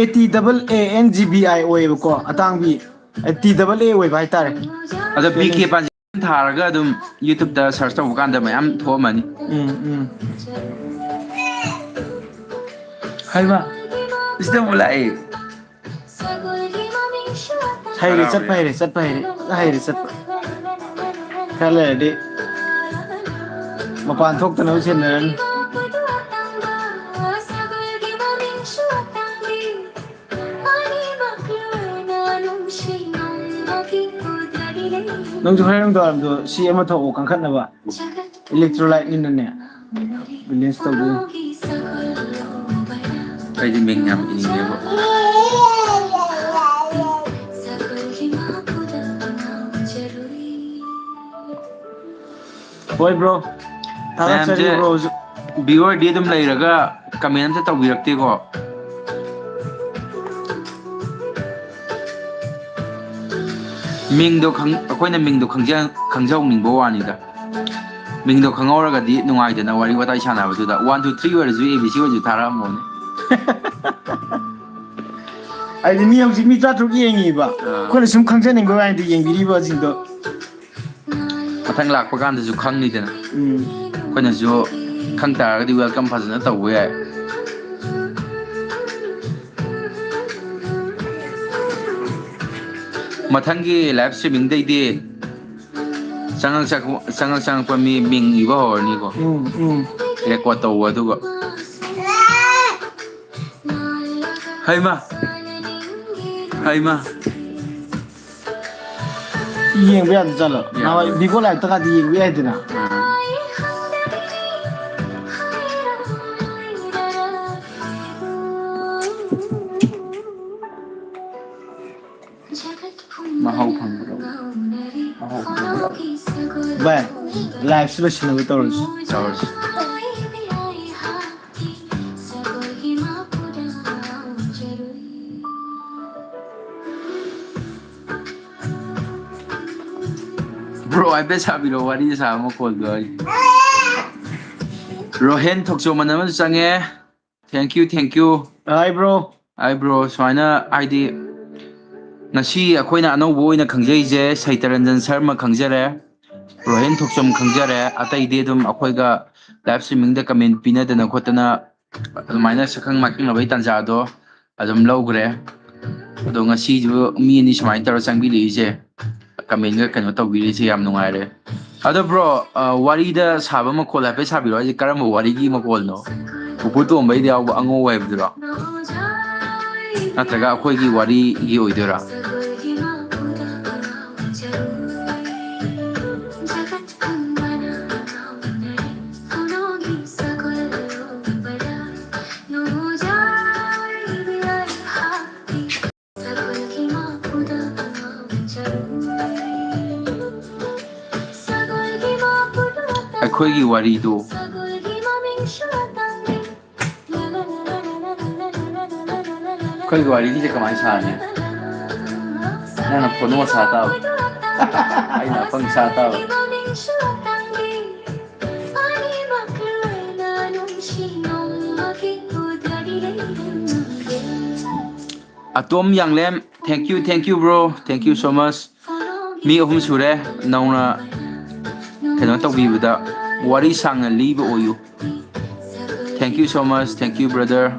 ATAANGBI ꯑꯣꯏꯌꯦꯕꯀꯣ. ꯑꯇꯥꯡꯕꯤ TAA ꯑꯣꯏꯕ ꯍꯥꯏꯇꯥꯔꯦ. ꯑꯗꯣ BK ꯄꯥꯟꯖꯤ ꯊꯥꯔꯒ ꯑꯗꯨꯝ ꯌꯨꯇꯨꯕꯇ ꯁꯔꯁ ꯇꯧꯕ ꯀꯥꯟꯗ ꯃꯌꯥꯝ ꯊꯣꯛꯑꯝꯃꯅꯤ. ꯍꯥꯏꯕ ꯁꯤꯗ ꯑꯃꯨꯛ ꯂꯥꯛꯑꯦ. Hayre chатpa hayre chатpa hayre chатpa khara lerdi mapan thokta na usen nang ju hayang do am do si ama tho kan khat na ba electrolyte ni na ne balance to do ꯑꯩꯗꯤ ꯃꯤꯡ ꯌꯥꯝ ꯏꯅꯤꯡꯉꯦꯕ boy bro tarak sari ꯃꯌꯥꯝꯁꯦ bro ꯚꯤꯌꯨꯋꯔꯗꯤ ꯑꯗꯨꯝ ꯂꯩꯔꯒ ꯀꯃꯦꯟ ꯑꯝꯇ ꯇꯧꯕꯤꯔꯛꯇꯦꯀꯣ ꯃꯤꯡꯗꯣ ꯑꯩꯈꯣꯏꯅ ꯃꯤꯡꯗꯣ ꯈꯪꯖꯍꯧꯅꯤꯡꯕ ꯋꯥꯅꯤꯗ ꯃꯤꯡꯗꯣ ꯈꯪꯍꯧꯔꯒꯗꯤ ꯅꯨꯡꯉꯥꯏꯗꯅ ꯋꯥꯔꯤ ꯋꯥꯇꯥꯏ ꯁꯥꯟꯅꯕꯗꯨꯗ 1 2 3 ꯑꯣꯏꯔꯁꯨ ABC ꯑꯣꯏꯔꯁꯨ ꯊꯥꯔꯛꯑꯝꯃꯣꯅꯦ ꯑꯩꯗꯤ ꯃꯤ ꯍꯧꯖꯤꯛ ꯃꯤ 3 ꯌꯦꯡꯉꯤꯕ ꯑꯩꯈꯣꯏꯅ ꯁꯨꯝ ꯈꯪꯖꯅꯤꯡꯕ ꯋꯥꯅꯤ ꯌꯦꯡꯕꯤꯔꯤꯕꯁꯤꯡꯗꯣ ꯃꯊꯪ ꯂꯥꯛꯄ ꯀꯥꯟꯗꯁꯨ ꯈꯪꯅꯤꯗꯅ ꯑꯩꯈꯣꯏꯅꯁꯨ ꯈꯪ ꯇꯥꯔꯒꯗꯤ ꯋꯦꯜꯀꯝ ꯐꯖꯅ ꯇꯧꯕ ꯌꯥꯏ ꯃꯊꯪꯒꯤ ꯂꯥꯏꯚ ꯁ꯭ꯇ꯭ꯔꯤꯃꯤꯡꯗꯩꯗꯤ ꯆꯪꯉꯛꯄ ꯃꯤ ꯃꯤꯡ ꯏꯕ ꯍꯧꯔꯅꯤꯀꯣ ꯔꯦꯀꯣꯔꯗ ꯇꯧꯕ ꯑꯗꯨꯒ ꯍꯩꯃ yeng be jalo na bigo la ta di yeng be dina mahau phangro ba live se sinu be torus bro I bet sabiro wari sa mo call do Rohen thokso manama change thank you hi bro suaina ID ngasi akoina anoubo oina khangjaize Saitaranjan Sharma khangjare Rohen thoksom khangjare ataide dum akoiga live streaming da comment pinadana khotana adumaina sakhang making labai tanja do adum logre ado ngasi ju mi ni sumain taro changbi leise comment ga kano tawbiri se yam nungaire ado bro wari da saba makol hape sabiro ai karamba wari gi makol no upu to mbai da ango waibdura natraga akoigi wari gi oidura ꯑꯩꯈꯣꯏꯒꯤ ꯋꯥꯔꯤꯗꯣ ꯑꯩꯈꯣꯏꯒꯤ ꯋꯥꯔꯤꯁꯦ ꯀꯃꯥꯏꯅ ꯁꯥꯅꯤ ꯅꯪꯅ phone ꯁꯥ ꯇꯥꯕ ꯑꯩꯅ ꯑꯄꯪ ꯁꯥ ꯇꯥꯕ Atom Yanglem, thank you bro, thank you so much. Mi ahum sure nauna kano tawbibada wari sangna liba oyu. Thank you so much, thank you brother.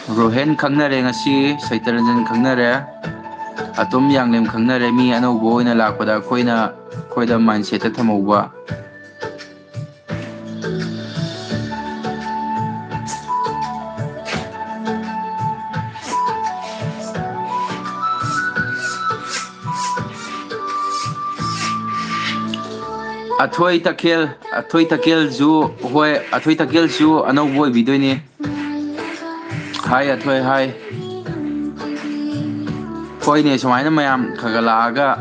Rohen khangnare ngasi Saitaranjan khangnare Atom Yanglem khangnare mi anoubo oina lakpada koida mindset ta thamauba Athoi Takel zu hoi Athoi Takel zu anoubo bidoini Hi Athoi hi Koi ne sumaina mayam khagalaga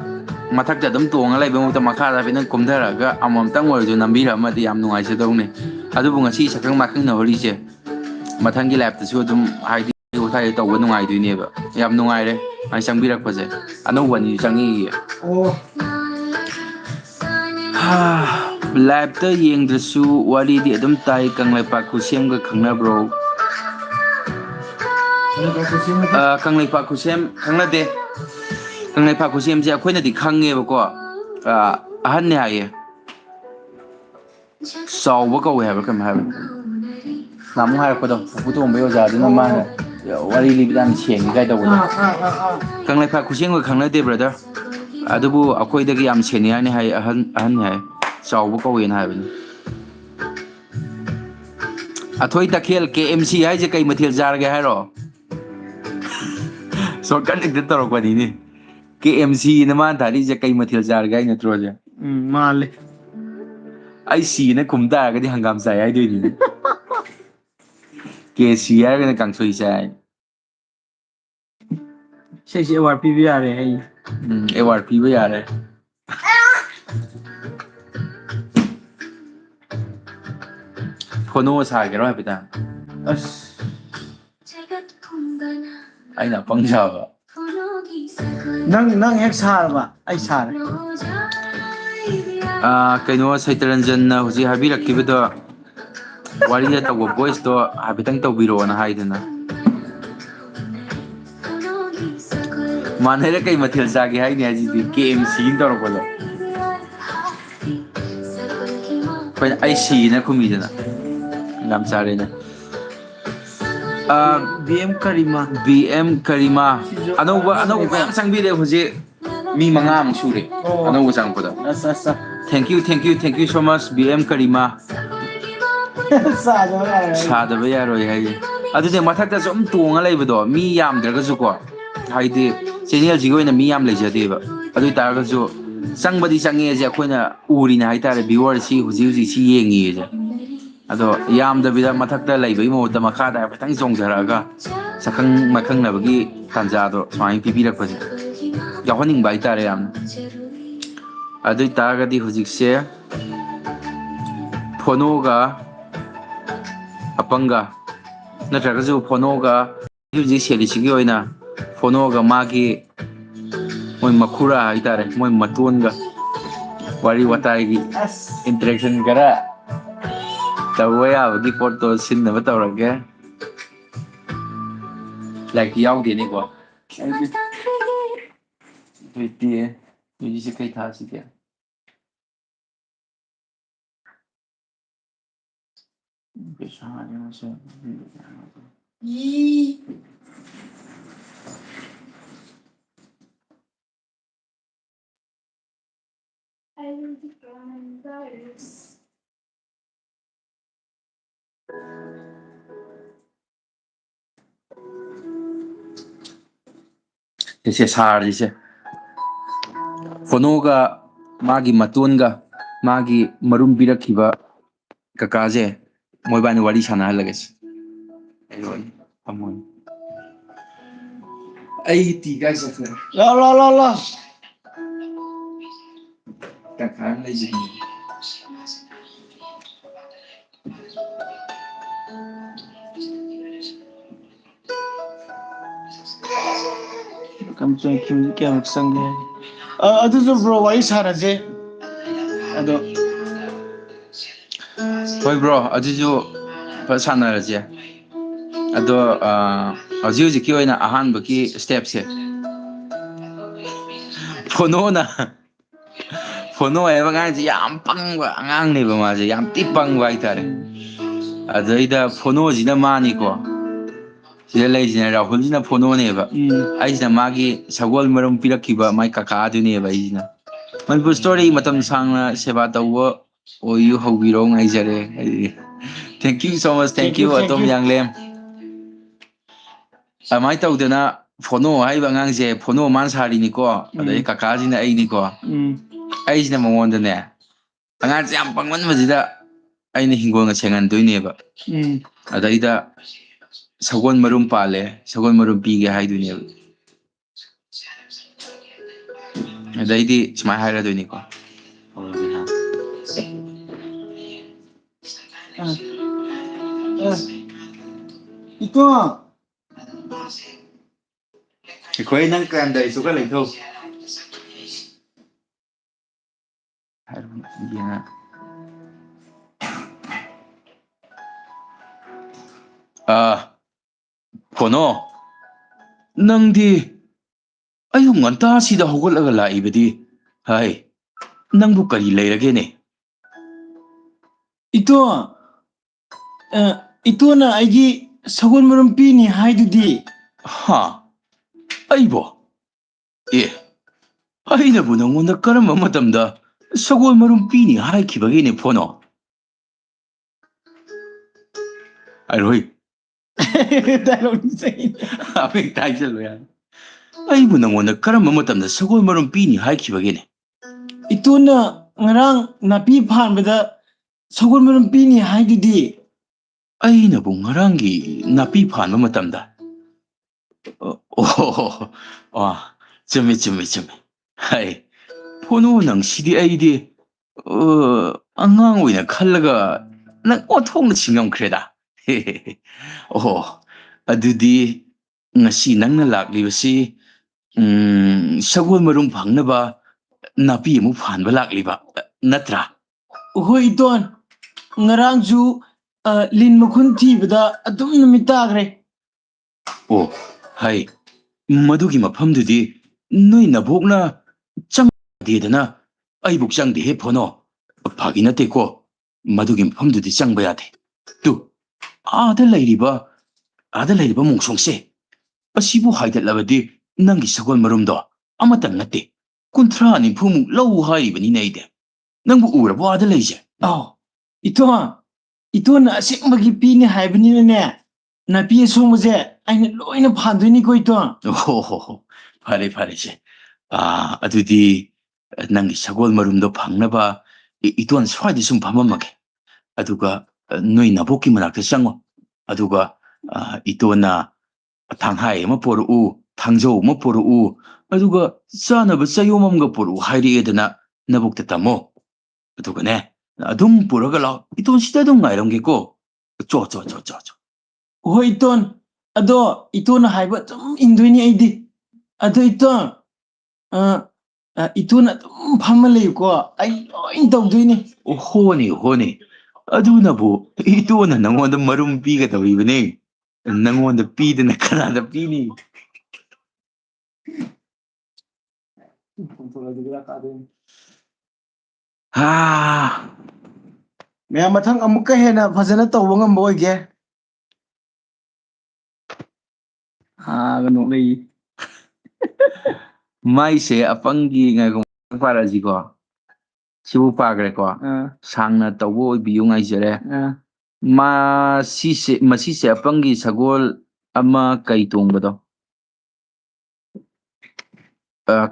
mathakta dum tonga laiba mutta makhada binan kumdaraga amamtang oidu nambira amadi yam nungaijadawne adubu ngasi sakang makhang na horise mathangi live ta su dum haidi uthai tawba nungaiduineba yam nungaire ai changbirakpaje anowani changi live ta yengdrasu wari di adum tai kanglaipa khusemga khangnabro Kanglaipa khusem khangnade Kanglaipa khusem je akoina di khangeba ko ahan ne haye sawba ko heba kam haba namu hayra ko do putu ombe oja dina ma wari libidang sieng kai tawdo kanglaifa kuseng ko khangna de brother adubu akoi dagi am senior ni hai ahan hai chawbu ko wen hai bani athoi takhel KMC hai je kai mathil jar ge hai ro so kan ek de taro ko ni KMC na man thari je kai mathil jar ge na tro je Male. ai si na kumda ga di hangam sai ai de ni KC hai ga na kangsoi sai Sei award PV are hai. award piba yare phono sa ge ro ha bita As aina pangja nang hek sarba ai sar. kaino Saitaranjan na huji habirakibado wari da tawo voice to habitang tawbiro na haidana manere kai mathil jage haini aji di KMC indoro kodo pen IC na kumidana nam sare na BM Karima anouba yang sangbire huji mi manga am sure anouba sangpoda As thank you so much BM Karima sadaba yaroi hai adude mathakta som tonga leibado mi yamdraga su ko haide channel ji goina mi yam leijade ba adu taraga su sangbadi sange je akoina uri na haitare viewer si huji si yengi je ado yamda bida mathakta leibai mo da makada patang jongzaraga sakang makang nabagi tanja do swai pipirak pasi yahoning bai tare yam adu taraga di huji se phono ga apanga natraga ju phono ga huji seli sigi oina phono ga magi moi makura haitare moi matun ga wari watai gi interaction gara tawaya bagi photo sin na batawrage like yaw de ni ko tuiti tuji se kai tha si ke besane mo se ese sar dise phono ga magi matun ga magi marum birakhiba kakaje moibani wari sana halage ayoi amon ai ti ga sa La. kakan leji Kam so kim kya sang le. Adu jo bro wai sara je. Ado hoi bro ajuju fa sana raje ado ajuju ki oina ahan baki step se phono ai ba ngai yam pangwa angang ne ba ma je yam ti pangwa itare adaida phono jina mani ko sida leijina Rahul jina phono ne ba aisina magi sagol marum pirakhiba mai kaka adu ne ba aisina manpur story matam sangna seba tawo oyu hobiro ngai jare thank you so much thank you atom yanglem amai tawdana phono ai ba ngang je phono man sari ni ko adai kaka jina ai ni ko aisina mongonda ne angan jam pangman majida aina hingol nga sengan doine ba adaida sagon marum pale sagon marum pige hai duine ba adaidi smai haira doine ko ito koi nang kram dai su ka lai thau phono nangdi ayu nganta sida hogolaga laibadi hai nangbu kari leirage ne ito na aigi ꯁꯒꯣꯜ ꯃꯔꯨꯝ ꯄꯤꯅꯤ ꯍꯥꯏꯗꯨꯗꯤ ꯍꯥ ꯑꯩꯕꯣ ꯑꯦ ꯑꯩꯅꯕꯨ ꯅꯪꯉꯣꯟꯗ ꯀꯔꯝꯕ ꯃꯇꯝꯗ ꯁꯒꯣꯜ ꯃꯔꯨꯝ ꯄꯤꯅꯤ ꯍꯥꯏꯈꯤꯕꯒꯦꯅꯦ ꯐꯣꯅꯣ ꯍꯥꯏꯔꯣꯏ ꯑꯃꯦꯛ ꯇꯥꯏꯁꯜꯂꯣ ꯌꯥꯔꯦ ꯑꯩꯕꯨ ꯅꯪꯉꯣꯟꯗ ꯀꯔꯝꯕ ꯃꯇꯝꯗ ꯁꯒꯣꯜ ꯃꯔꯨꯝ ꯄꯤꯅꯤ ꯍꯥꯏꯈꯤꯕꯒꯦꯅꯦ ꯏꯇꯣꯟꯅ ꯉꯔꯥꯡ ꯅꯥꯄꯤ ꯐꯥꯟꯕꯗ ꯁꯒꯣꯜ ꯃꯔꯨꯝ ꯄꯤꯅꯤ ꯍꯥꯏꯗꯨꯗꯤ ꯑꯩꯅꯕꯨ ꯉꯔꯥꯡꯒꯤ ꯅꯥꯄꯤ ꯐꯥꯟꯕ ꯃꯇꯝꯗ ꯑꯣ ꯆꯨꯝꯃꯤ ꯆꯨꯝꯃꯤ ꯆꯨꯝꯃꯤ ꯍꯥꯏ ꯐꯣꯅꯣ ꯅꯪ ꯁꯤꯗꯤ ꯑꯩꯗꯤ ꯑꯉꯥꯡ ꯑꯣꯏꯅ ꯈꯜꯂꯒ ꯅꯪ ꯑꯣꯟꯊꯣꯛꯅ ꯁꯤꯡꯉꯝꯈ꯭ꯔꯦꯗ ꯑꯣꯍꯣ ꯑꯗꯨꯗꯤ ꯉꯁꯤ ꯅꯪꯅ ꯂꯥꯛꯂꯤꯕꯁꯤ ꯁꯒꯣꯜ ꯃꯔꯨꯝ ꯐꯪꯅꯕ ꯅꯥꯄꯤ ꯑꯃꯨꯛ ꯐꯥꯟꯕ ꯂꯥꯛꯂꯤꯕ ꯅꯠꯇ꯭ꯔꯥ ꯍꯣꯏ ꯏꯇꯣꯟ ꯉꯔꯥꯡꯁꯨ ꯂꯤꯟ ꯃꯈꯨꯟ ꯊꯤꯕꯗ ꯑꯗꯨꯝ ꯅꯨꯃꯤꯠ ꯇꯥꯈ꯭ꯔꯦ ꯑꯣ ꯍꯥꯏ ꯃꯗꯨꯒꯤ ꯃꯐꯝꯗꯨꯗꯤ ꯅꯣꯏ ꯅꯕꯣꯛꯅ ꯆꯪꯗꯦꯗꯅ ꯑꯩꯕꯨꯛ ꯆꯪꯗꯦꯍꯦ ꯐꯣꯅꯣ ꯐꯥꯒꯤ ꯅꯠꯇꯦꯀꯣ ꯃꯗꯨꯒꯤ ꯃꯐꯝꯗꯨꯗꯤ ꯆꯪꯕ ꯌꯥꯗꯦ ꯇꯨ ꯑꯥꯗ ꯂꯩꯔꯤꯕ ꯃꯣꯡꯁꯣꯡꯁꯦ ꯑꯁꯤꯕꯨ ꯍꯥꯏꯒꯠꯂꯕꯗꯤ ꯅꯪꯒꯤ ꯁꯒꯣꯜ ꯃꯔꯨꯝꯗꯣ ꯑꯃꯇꯪ ꯅꯠꯇꯦ 30-40 ꯂꯧ ꯍꯥꯏꯔꯤꯕꯅꯤꯅꯦ ꯑꯩꯗꯤ ꯅꯪꯕꯨ ꯎꯔꯕꯣ ꯑꯥꯗ ꯂꯩꯁꯦ ꯑꯥꯎ ꯏꯇꯣꯟꯅ ꯑꯁꯦꯡꯕꯒꯤ ꯄꯤꯅꯤ ꯍꯥꯏꯕꯅꯤꯅꯅꯦ ꯅꯥꯄꯤ ꯑꯁꯣꯡꯕꯁꯦ ꯑꯩꯅ ꯂꯣꯏꯅ ꯐꯥꯟꯗꯣꯏꯅꯤꯀꯣ ꯏꯇꯣꯟ ꯍꯣ ꯐꯔꯦ ꯐꯔꯦꯁꯦ ꯑꯗꯨꯗꯤ ꯅꯪꯒꯤ ꯁꯒꯣꯜ ꯃꯔꯨꯝꯗꯣ ꯐꯪꯅꯕ ꯏꯇꯣꯟ ꯁ꯭ꯋꯥꯏꯗ ꯁꯨꯝ ꯐꯝꯃꯝꯃꯒꯦ ꯑꯗꯨꯒ ꯅꯣꯏ ꯅꯕꯣꯛꯀꯤ ꯃꯅꯥꯛꯇ ꯆꯪꯉꯣ ꯑꯗꯨꯒ ꯏꯇꯣꯟꯅ ꯊꯥꯡꯍꯥꯏ ꯑꯃ ꯄꯣꯔꯛꯎ ꯊꯥꯡꯖꯧ ꯑꯃ ꯄꯣꯔꯛꯎ ꯑꯗꯨꯒ ꯆꯥꯅꯕ ꯆꯌꯣꯝ ꯑꯃꯒ ꯄꯣꯔꯛꯎ ꯍꯥꯏꯔꯛꯑꯦꯗꯅ ꯅꯕꯣꯛꯇ ꯇꯝꯃꯣ ꯑꯗꯨꯒꯅꯦ ꯑꯗꯨꯝ ꯄꯨꯔꯒ ꯂꯥꯛꯑꯣ ꯏꯇꯣꯟ ꯁꯤꯗ ꯑꯗꯨꯝ ꯉꯥꯏꯔꯝꯒꯦꯀꯣ ꯆꯣ ꯍꯣꯏ ꯏꯇꯣꯟ ꯑꯗꯣ ꯏꯇꯣꯟꯅ ꯍꯥꯏꯕ ꯑꯗꯨꯝ ꯏꯟꯗꯣꯏꯅꯤ ꯑꯩꯗꯤ ꯑꯗꯣ ꯏꯇꯣꯟ ꯏꯇꯣꯟ ꯑꯗꯨꯝ ꯐꯝꯃ ꯂꯩꯌꯨꯀꯣ ꯑꯩ ꯂꯣꯏ ꯇꯧꯗꯣꯏꯅꯤ ꯍꯣꯅꯦ ꯑꯗꯨꯅꯕꯨ ꯏꯇꯣꯟꯅ ꯅꯪꯉꯣꯟꯗ ꯃꯔꯨꯝ ꯄꯤꯒꯗꯧꯔꯤꯕꯅꯦ ꯅꯪꯉꯣꯟꯗ ꯄꯤꯗꯅ ꯀꯅꯥꯗ ꯄꯤꯅꯤ ꯃꯌꯥꯝ ꯃꯊꯪ ꯑꯃꯨꯛꯀ ꯍꯦꯟꯅ ꯐꯖꯅ ꯇꯧꯕ ꯉꯝꯕ ꯑꯣꯏꯒꯦ ꯍꯥꯒ ꯅꯣꯛꯂꯛꯏ ꯃꯥꯏꯁꯦ ꯑꯄꯪꯒꯤ ꯉꯥꯏꯈꯣ ꯄꯥꯔꯛꯑꯁꯤꯀꯣ ꯁꯤꯕꯨ ꯄꯥꯈ꯭ꯔꯦꯀꯣ ꯁꯥꯡꯅ ꯇꯧꯕ ꯑꯣꯏꯕꯤꯌꯨ ꯉꯥꯏꯖꯔꯦ ꯃꯁꯤꯁꯦ ꯑꯄꯪꯒꯤ ꯁꯒꯣꯜ ꯑꯃ ꯀꯩ ꯇꯣꯡꯕꯗꯣ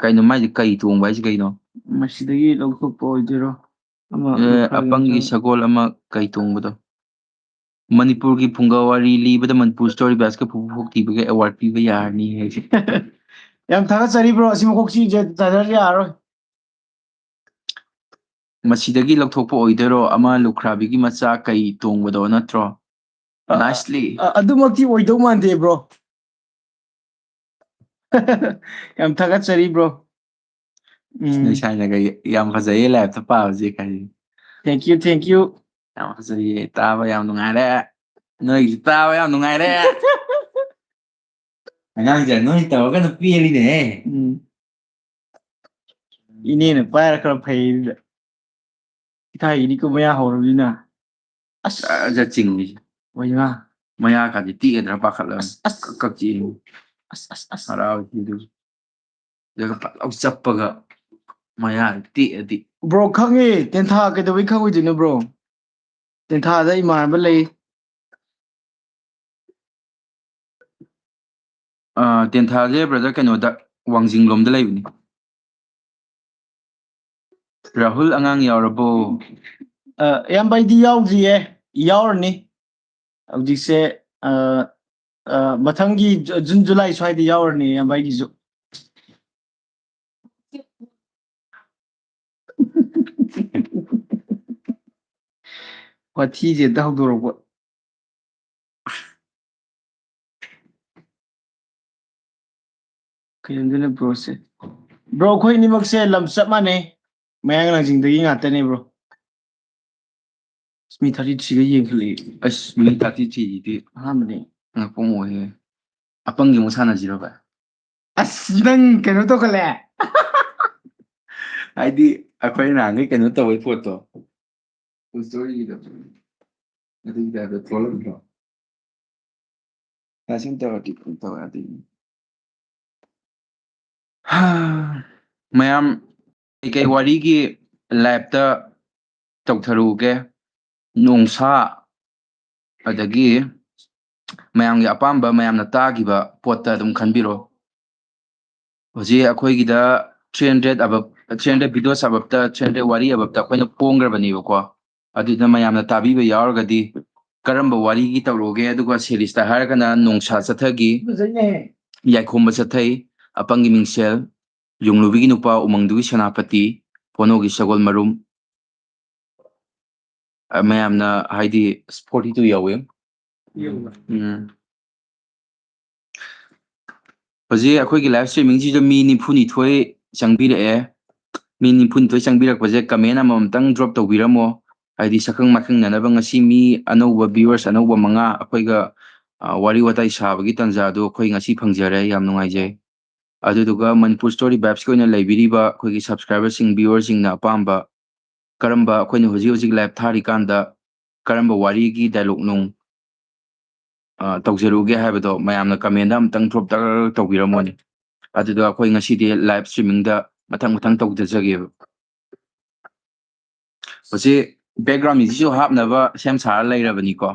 ꯀꯩꯅꯣ ꯃꯥꯏꯁꯦ ꯀꯩ ꯇꯣꯡꯕ ꯍꯥꯏꯁꯦ ꯀꯩꯅꯣ ꯃꯁꯤꯗꯒꯤ ꯂꯧꯊꯣꯛꯄ ꯑꯣꯏꯗꯣꯏꯔꯣ ꯑꯄꯪꯒꯤ ꯁꯒꯣꯜ ꯑꯃ ꯀꯩ ꯇꯣꯡꯕꯗꯣ ꯃꯅꯤꯄꯨꯔꯒꯤ ꯐꯨꯡꯒꯥꯋꯥꯔꯤ ꯂꯤꯕꯗ ꯃꯅꯤꯄꯨꯔ ꯁ꯭ꯇꯣꯔꯤ ꯕꯦꯁꯀ ꯄꯨꯊꯣꯛ ꯊꯤꯕꯒꯤ ꯑꯦꯋꯥꯔꯗ ꯄꯤꯕ ꯌꯥꯔꯅꯤ ꯍꯥꯏꯁꯦ ꯌꯥꯝ ꯊꯥꯒꯠꯆꯔꯤꯕ꯭ꯔꯣ ꯑꯁꯤ ꯃꯀꯣꯛꯁꯤꯁꯦ ꯇꯥꯗꯔ ꯌꯥꯔꯔꯣꯏ ꯃꯁꯤꯗꯒꯤ ꯂꯧꯊꯣꯛꯄ ꯑꯣꯏꯗꯣꯏꯔꯣ ꯑꯃ ꯂꯨꯈ꯭ꯔꯥꯕꯤꯒꯤ ꯃꯆꯥ ꯀꯩ ꯇꯣꯡꯕꯗꯣ ꯅꯠꯇ꯭ꯔꯣ ꯅꯥꯏꯁꯂꯤ ꯑꯗꯨꯃꯛꯇꯤ ꯑꯣꯏꯗꯧ ꯃꯥꯟꯗꯦ ꯕ꯭ꯔꯣ ꯌꯥꯝ ꯊꯥꯒꯠꯆꯔꯤ ꯕ꯭ꯔꯣ ꯅꯣꯏ ꯁꯥꯏꯅꯒ ꯌꯥꯝ ꯐꯖꯩꯌꯦ ꯂꯥꯏꯞꯇ ꯄꯥꯕꯁꯦ ꯀꯔꯤ ꯊꯦꯡꯀ꯭ꯌꯨ ꯌꯥꯝ ꯐꯖꯩꯌꯦ ꯇꯥꯕ ꯌꯥꯝ ꯅꯨꯡꯉꯥꯏꯔꯦ ꯅꯣꯏꯒꯤꯁꯨ ꯇꯥꯕ ꯌꯥꯝ ꯅꯨꯡꯉꯥꯏꯔꯦ ꯑꯉꯥꯡꯁꯦ ꯅꯣꯏ ꯇꯧꯔꯒꯅ ꯄꯦꯜꯂꯤꯅꯦꯍꯦ ꯏꯅꯦꯅ ꯄꯥꯏꯔ ꯈꯔ ꯐꯩ ꯏꯊꯥꯏꯒꯤꯗꯤꯀꯣ ꯃꯌꯥ ꯍꯧꯔꯕꯅꯤꯅ ꯑꯁ ꯆꯤꯡꯉꯤꯁꯦ ꯃꯌꯥꯀꯗꯤ ꯇꯦꯛꯑꯗ꯭ꯔꯥ ꯄꯥꯈꯠꯂꯒ ꯀꯛ ꯆꯤꯡꯉꯤ ꯍꯔꯥꯎꯏꯗꯨ ꯑꯗꯨꯒ ꯄꯠꯂꯥꯎ ꯆꯞꯄꯒ ꯃꯌꯥ ꯇꯦꯛꯑꯗꯤ ꯕ꯭ꯔꯣ ꯈꯪꯉꯦ ꯇꯦꯟꯊꯥ ꯀꯩꯗꯧꯕꯩ ꯈꯪꯉꯣꯏꯗꯣꯏꯅꯣ ꯕ꯭ꯔꯣ ꯇꯦꯟꯊꯥꯗ ꯏꯃꯥꯟꯅꯕ ꯂꯩ ꯇꯦꯟꯊꯥꯁꯦ ꯕ꯭ꯔꯗꯔ ꯀꯩꯅꯣꯗ ꯋꯥꯡꯖꯤꯡ ꯂꯣꯝꯗ ꯂꯩꯕꯅꯤ ꯔꯥꯍꯨꯜ ꯑꯉꯥꯡ ꯌꯥꯎꯔꯕꯣ ꯏꯌꯥꯝꯕ ꯑꯩꯗꯤ ꯌꯥꯎꯗ꯭ꯔꯤꯌꯦ ꯌꯥꯎꯔꯅꯤ ꯍꯧꯖꯤꯛꯁꯦ ꯃꯊꯪꯒꯤ ꯖꯨꯟ ꯖꯨꯂꯥꯏ ꯁ꯭ꯋꯥꯏꯗ ꯌꯥꯎꯔꯅꯤ ꯏꯌꯥꯝꯕ ꯑꯩꯒꯤꯁꯨ ꯋꯥꯊꯤꯁꯦ ꯍꯦꯛꯇ ꯍꯧꯗꯣꯔꯛꯄ ꯀꯩꯅꯣꯗꯨꯅ ꯕ꯭ꯔꯣꯁꯦ ꯕ꯭ꯔꯣ ꯑꯩꯈꯣꯏ ꯑꯅꯤꯃꯛꯁꯦ ꯂꯝ ꯆꯞ ꯃꯥꯟꯅꯩ ꯃꯌꯥꯡ ꯂꯥꯡꯖꯤꯡꯗꯒꯤ ꯉꯥꯛꯇꯅꯦ ꯕ꯭ꯔꯣ ꯃꯤ 33ꯒ ꯌꯦꯡꯈꯠꯂꯛꯏ ꯑꯁ ꯃꯤ 33ꯁꯤꯗꯤ ꯑꯍꯥꯟꯕꯅꯦ ꯉꯛꯄ ꯑꯃ ꯑꯣꯏꯌꯦ ꯑꯄꯪꯒꯤ ꯑꯃꯨꯛ ꯁꯥꯟꯅꯁꯤꯔꯣ ꯚꯥꯏ ꯑꯁ ꯅꯪ ꯀꯩꯅꯣ ꯇꯧꯈꯠꯂꯦ ꯍꯥꯏꯗꯤ ꯑꯩꯈꯣꯏ ꯅꯍꯥꯟꯒꯩ ꯀꯩꯅꯣ ꯇꯧꯕꯩ ꯄꯣꯠꯇꯣ ꯁ꯭ꯇꯣꯔꯤꯒꯤꯗꯣ ꯑꯗꯨꯒꯤ ꯇꯥꯏꯞꯇ ꯊꯣꯛꯂꯛꯇ꯭ꯔꯣ ꯂꯥꯏꯁꯤꯡ ꯇꯧꯔꯗꯤ ꯇꯧ ꯌꯥꯗꯦ ꯃꯌꯥꯝ ꯀꯩꯀꯩ ꯋꯥꯔꯤꯒꯤ ꯂꯥꯏꯞꯇ ꯇꯧꯊꯔꯨꯒꯦ ꯅꯣꯡꯁꯥ ꯑꯗꯒꯤ ꯃꯌꯥꯝꯒꯤ ꯑꯄꯥꯝꯕ ꯃꯌꯥꯝꯅ ꯇꯥꯈꯤꯕ ꯄꯣꯠꯇ ꯑꯗꯨꯝ ꯈꯟꯕꯤꯔꯣ ꯍꯧꯖꯤꯛ ꯑꯩꯈꯣꯏꯒꯤꯗ 300 ꯑꯕꯞ 300 ꯚꯤꯗꯤꯑꯣꯁ ꯑꯕꯞꯇ 300 ꯋꯥꯔꯤ ꯑꯕꯞꯇ ꯑꯩꯈꯣꯏꯅ ꯄꯣꯡꯈ꯭ꯔꯕꯅꯦꯕꯀꯣ ꯑꯗꯨꯗ ꯃꯌꯥꯝꯅ ꯇꯥꯕꯤꯕ ꯌꯥꯎꯔꯒꯗꯤ ꯀꯔꯝꯕ ꯋꯥꯔꯤꯒꯤ ꯇꯧꯔꯣꯒꯦ ꯑꯗꯨꯒ ꯁꯦꯔꯤꯁꯇ ꯍꯥꯏꯔꯒꯅ ꯅꯣꯡꯁꯥ ꯆꯠꯊꯒꯤ ꯌꯥꯏꯈꯣꯝꯕ ꯆꯠꯊꯩ ꯑꯄꯪꯒꯤ ꯃꯤꯡꯁꯦꯜ ꯌꯨꯡꯂꯨꯕꯤꯒꯤ ꯅꯨꯄꯥ ꯎꯃꯪꯗꯨꯒꯤ ꯁꯦꯅꯥꯄꯇꯤ ꯄꯣꯅꯣꯒꯤ ꯁꯒꯣꯜ ꯃꯔꯨꯝ ꯃꯌꯥꯝꯅ ꯍꯥꯏꯗꯤ 42 ꯌꯥꯎꯋꯦ ꯍꯧꯖꯤꯛ ꯑꯩꯈꯣꯏꯒꯤ ꯂꯥꯏꯚ ꯁ꯭ꯇ꯭ꯔꯤꯃꯤꯡꯁꯤꯗ ꯃꯤ 92 ꯆꯪꯕꯤꯔꯛꯑꯦ ꯃꯤ 92 ꯆꯪꯕꯤꯔꯛꯄꯁꯦ ꯀꯃꯦꯟ ꯑꯃꯃꯝꯇꯪ ꯗ꯭ꯔꯣꯞ ꯇꯧꯕꯤꯔꯝꯃꯣ ꯍꯥꯏꯗꯤ ꯁꯛꯈꯪ ꯃꯥꯏꯈꯪꯅꯅꯕ ꯉꯁꯤ ꯃꯤ ꯑꯅꯧꯕ ꯚ꯭ꯌꯨꯋꯔꯁ ꯑꯅꯧꯕ 5 ꯑꯩꯈꯣꯏꯒ ꯋꯥꯔꯤ ꯋꯥꯇꯥꯏ ꯁꯥꯕꯒꯤ ꯇꯥꯟꯖꯥꯗꯣ ꯑꯩꯈꯣꯏ ꯉꯁꯤ ꯐꯪꯖꯔꯦ ꯌꯥꯝ ꯅꯨꯡꯉꯥꯏꯖꯩ ꯑꯗꯨꯗꯨꯒ ꯃꯅꯤꯄꯨꯔ ꯁ꯭ꯇꯣꯔꯤ ꯚꯥꯏബ്ꯁꯀꯤ ꯑꯣꯏꯅ ꯂꯩꯕꯤꯔꯤꯕ ꯑꯩꯈꯣꯏꯒꯤ ꯁꯕꯁꯀ꯭राꯏꯕꯔꯁꯤꯡ ꯚ꯭ꯌꯨꯋꯔꯁꯤꯡꯅ ꯑꯄꯥꯝꯕ ꯀꯔꯝꯕ ꯑꯩꯈꯣꯏꯅ ꯍꯧꯖꯤꯛ ꯍꯧꯖꯤꯛ ꯂꯥꯏꯚ ꯊꯥꯔꯤꯀꯥꯟꯗ ꯀꯔꯝꯕ ꯋꯥꯔꯤꯒꯤ ꯗꯥꯏꯂꯣꯛ ꯅꯨꯡ ꯇꯧꯖꯔꯨꯒꯦ ꯍꯥꯏꯕꯗꯣ ꯃꯌꯥꯝꯅ ꯀꯃꯦꯟꯗ ꯑꯝꯇꯪ ꯗ꯭ꯔꯣꯞ ꯇꯧꯕꯤꯔꯝꯃꯣꯅꯦ ꯑꯗꯨꯗ ꯑꯩꯈꯣꯏ ꯉꯁꯤꯗꯤ ꯂꯥꯏꯚ ꯁ꯭ꯇ꯭ꯔꯤꯃꯤꯡꯗ ꯃꯊꯪ ꯃꯊꯪ ꯇꯧꯖꯒꯦꯕ ꯍꯧꯖꯤꯛ ꯕꯦꯛꯒ꯭ꯔꯥꯎꯟ ꯃ꯭ꯌꯨꯖꯤꯛꯁꯨ ꯍꯥꯞꯅꯕ ꯁꯦꯝ ꯁꯥꯔ ꯂꯩꯔꯕꯅꯤꯀꯣ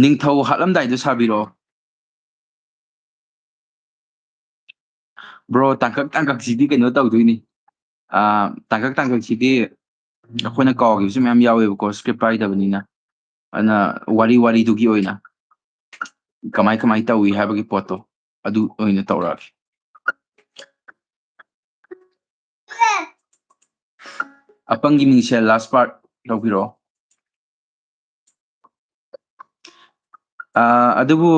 ꯅꯤꯡꯊꯧ ꯍꯥꯠꯂꯝꯗꯥꯏꯗꯣ ꯁꯥꯕꯤꯔꯛꯑꯣ ꯕ꯭ꯔꯣ ꯇꯥꯡꯀꯛꯁꯤꯗꯤ ꯀꯩꯅꯣ ꯇꯧꯗꯣꯏꯅꯤ ꯇꯥꯡꯀꯛꯁꯤꯗꯤ ꯑꯩꯈꯣꯏꯅ ꯀꯥꯎꯈꯤꯕꯁꯨ ꯃꯌꯥꯝ ꯌꯥꯎꯋꯦꯕꯀꯣ ꯁꯀ꯭ꯔꯤꯞ ꯄꯥꯏꯗꯕꯅꯤꯅ ꯑꯗꯨꯅ ꯋꯥꯔꯤꯗꯨꯒꯤ ꯑꯣꯏꯅ ꯀꯃꯥꯏ ꯇꯧꯏ ꯍꯥꯏꯕꯒꯤ ꯄꯣꯠꯇꯣ ꯑꯗꯨ ꯑꯣꯏꯅ ꯇꯧꯔꯛꯑꯒꯦ ꯑꯄꯪꯒꯤ ꯃꯤꯡꯁꯦꯜ ꯂꯥꯁ ꯄꯥꯔꯠ ꯂꯧꯕꯤꯔꯛꯑꯣ ꯑꯗꯨꯕꯨ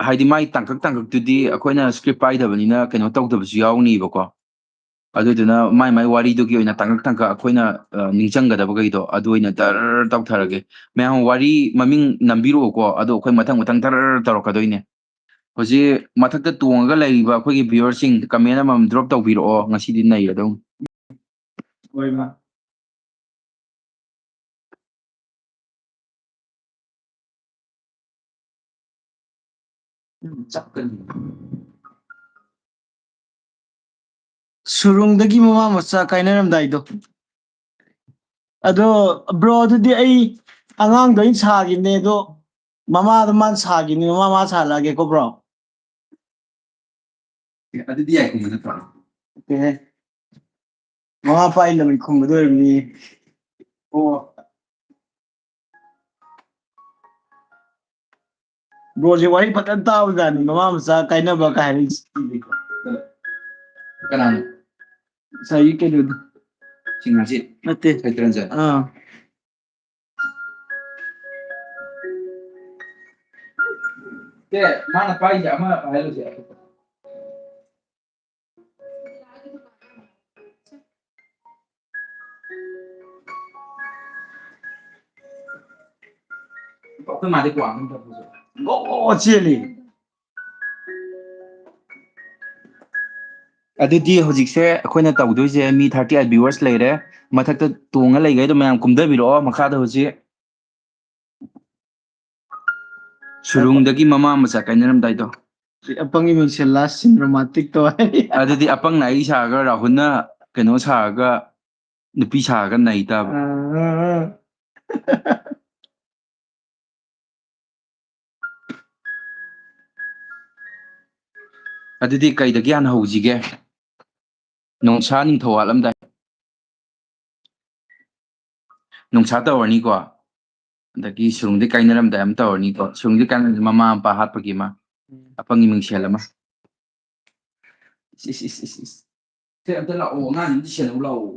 ꯍꯥꯏꯗꯤ ꯃꯥꯏ ꯇꯥꯡꯀꯛꯇꯨꯗꯤ ꯑꯩꯈꯣꯏꯅ ꯁꯀ꯭ꯔꯤꯞ ꯄꯥꯏꯗꯕꯅꯤꯅ ꯀꯩꯅꯣ ꯇꯧꯗꯕꯁꯨ ꯌꯥꯎꯅꯤꯕꯀꯣ ꯑꯗꯨꯗꯨꯅ ꯃꯥꯏ ꯋꯥꯔꯤꯗꯨꯒꯤ ꯑꯣꯏꯅ ꯇꯥꯡꯀꯛ ꯑꯩꯈꯣꯏꯅ ꯅꯤꯡꯁꯤꯡꯒꯗꯕꯈꯩꯗꯣ ꯑꯗꯨ ꯑꯣꯏꯅ ꯇꯔ ꯇꯧꯊꯔꯒꯦ ꯃꯌꯥꯝ ꯋꯥꯔꯤ ꯃꯃꯤꯡ ꯅꯝꯕꯤꯔꯛꯑꯣꯀꯣ ꯑꯗꯣ ꯑꯩꯈꯣꯏ ꯃꯊꯪ ꯃꯊꯪ ꯇꯔ ꯇꯧꯔꯛꯀꯗꯣꯏꯅꯦ ꯍꯧꯖꯤꯛ ꯃꯊꯛꯇ ꯇꯣꯡꯉꯒ ꯂꯩꯔꯤꯕ ꯑꯩꯈꯣꯏꯒꯤ ꯚ꯭ꯌꯨꯋꯔꯁꯤꯡ ꯀꯃꯦꯟ ꯑꯃꯃꯝ ꯗ꯭ꯔꯣꯞ ꯇꯧꯕꯤꯔꯛꯑꯣ ꯉꯁꯤꯗꯤ ꯅꯩꯔꯗꯧꯅꯤ ꯍꯣꯏꯃ ꯆꯞꯀꯅꯤ ꯁꯨꯔꯨꯡꯗꯒꯤ ꯃꯃꯥ ꯃꯆꯥ ꯀꯥꯏꯅꯔꯝꯗꯥꯏꯗꯣ ꯑꯗꯣ ꯕ꯭ꯔꯣ ꯑꯗꯨꯗꯤ ꯑꯩ ꯑꯉꯥꯡꯗꯣ ꯑꯩꯅ ꯁꯥꯈꯤꯕꯅꯦ ꯑꯗꯣ ꯃꯃꯥꯗꯣ ꯃꯥꯅ ꯁꯥꯈꯤꯕꯅꯤ ꯃꯥ ꯁꯥꯍꯜꯂꯛꯑꯒꯦꯀꯣ ꯕ꯭ꯔꯣ ꯑꯗꯨꯗꯤ ꯌꯥꯏꯈꯣꯝꯕ ꯅꯠꯇ꯭ꯔꯣ ꯑꯦ ꯃꯃꯥ ꯃꯄꯥ ꯂꯃꯟ ꯈꯨꯝꯕꯗꯣ ꯑꯣꯏꯔꯝꯅꯤ ꯑꯣ ꯕ꯭ꯔꯣꯁꯦ ꯋꯥꯔꯤ ꯐꯖꯅ ꯇꯥꯕꯖꯥꯠꯅꯤ ꯃꯃꯥ ꯃꯆꯥ ꯀꯥꯏꯅꯕ ꯀꯥꯏ ꯍꯥꯏꯔꯛꯏ ꯀꯅꯥꯅꯣ ꯉꯁꯥꯏꯒꯤ ꯀꯩꯅꯣꯗꯣ ꯁꯤꯡꯍꯥꯖꯤꯠ ꯅꯠꯇꯦ ꯆꯩꯇꯔꯟꯖꯟ ꯃꯥꯅ ꯄꯥꯏꯁꯦ ꯑꯃ ꯍꯥꯏꯔꯨꯁꯦ ꯑꯩꯈꯣꯏ ꯃꯥꯗꯤ ꯀ꯭ꯋꯥ ꯑꯃ ꯊꯛꯄꯁꯨ ꯒꯣ ꯆꯦꯜꯂꯤ ꯑꯗꯨꯗꯤ ꯍꯧꯖꯤꯛꯁꯦ ꯑꯩꯈꯣꯏꯅ ꯇꯧꯗꯣꯏꯁꯦ ꯃꯤ 38 ꯚ꯭ꯌꯨꯋꯔꯁ ꯂꯩꯔꯦ ꯃꯊꯛꯇ ꯇꯣꯡꯉ ꯂꯩꯒꯩꯗꯣ ꯃꯌꯥꯝ ꯀꯨꯝꯊꯕꯤꯔꯛꯑꯣ ꯃꯈꯥꯗ ꯍꯧꯖꯤꯛ ꯁꯨꯔꯨꯡꯗꯒꯤ ꯃꯃꯥ ꯃꯆꯥ ꯀꯥꯏꯅꯔꯝꯗꯥꯏꯗꯣ ꯑꯄꯪꯒꯤ ꯃꯤꯡꯁꯦꯜ ꯂꯥꯁ ꯁꯤꯟ ꯔꯣꯃꯥꯟꯇꯤꯛꯇꯣ ꯑꯗꯨꯗꯤ ꯑꯄꯪꯅ ꯑꯩ ꯁꯥꯔꯒ ꯔꯥꯍꯨꯜꯅ ꯀꯩꯅꯣ ꯁꯥꯔꯒ ꯅꯨꯄꯤ ꯁꯥꯔꯒ ꯅꯩ ꯇꯥꯕ ꯑꯗꯨꯗꯤ ꯀꯩꯗꯒꯤ ꯍꯥꯟꯅ ꯍꯧꯁꯤꯒꯦ ꯅꯣꯡꯁꯥ ꯅꯤꯡꯊꯧ ꯍꯥꯠꯂꯝꯗꯥꯏ ꯅꯣꯡꯁꯥ ꯇꯧꯔꯅꯤꯀꯣ ꯑꯗꯒꯤ ꯁꯨꯔꯨꯡꯗꯩ ꯀꯥꯏꯅꯔꯝꯗꯥꯏ ꯑꯃ ꯇꯧꯔꯅꯤꯀꯣ ꯁꯨꯔꯨꯡꯗꯩ ꯀꯥꯏꯅꯔꯝꯗꯥꯏ ꯃꯃꯥ ꯃꯄꯥ ꯍꯥꯠꯄꯒꯤ ꯑꯃ ꯑꯄꯪꯒꯤ ꯃꯤꯡꯁꯦꯜ ꯑꯃ ꯁꯦ ꯑꯝꯇ ꯂꯥꯛꯑꯣ ꯑꯉꯥꯡ ꯑꯝꯇ ꯁꯦꯟꯅꯧ ꯂꯥꯛꯑꯣ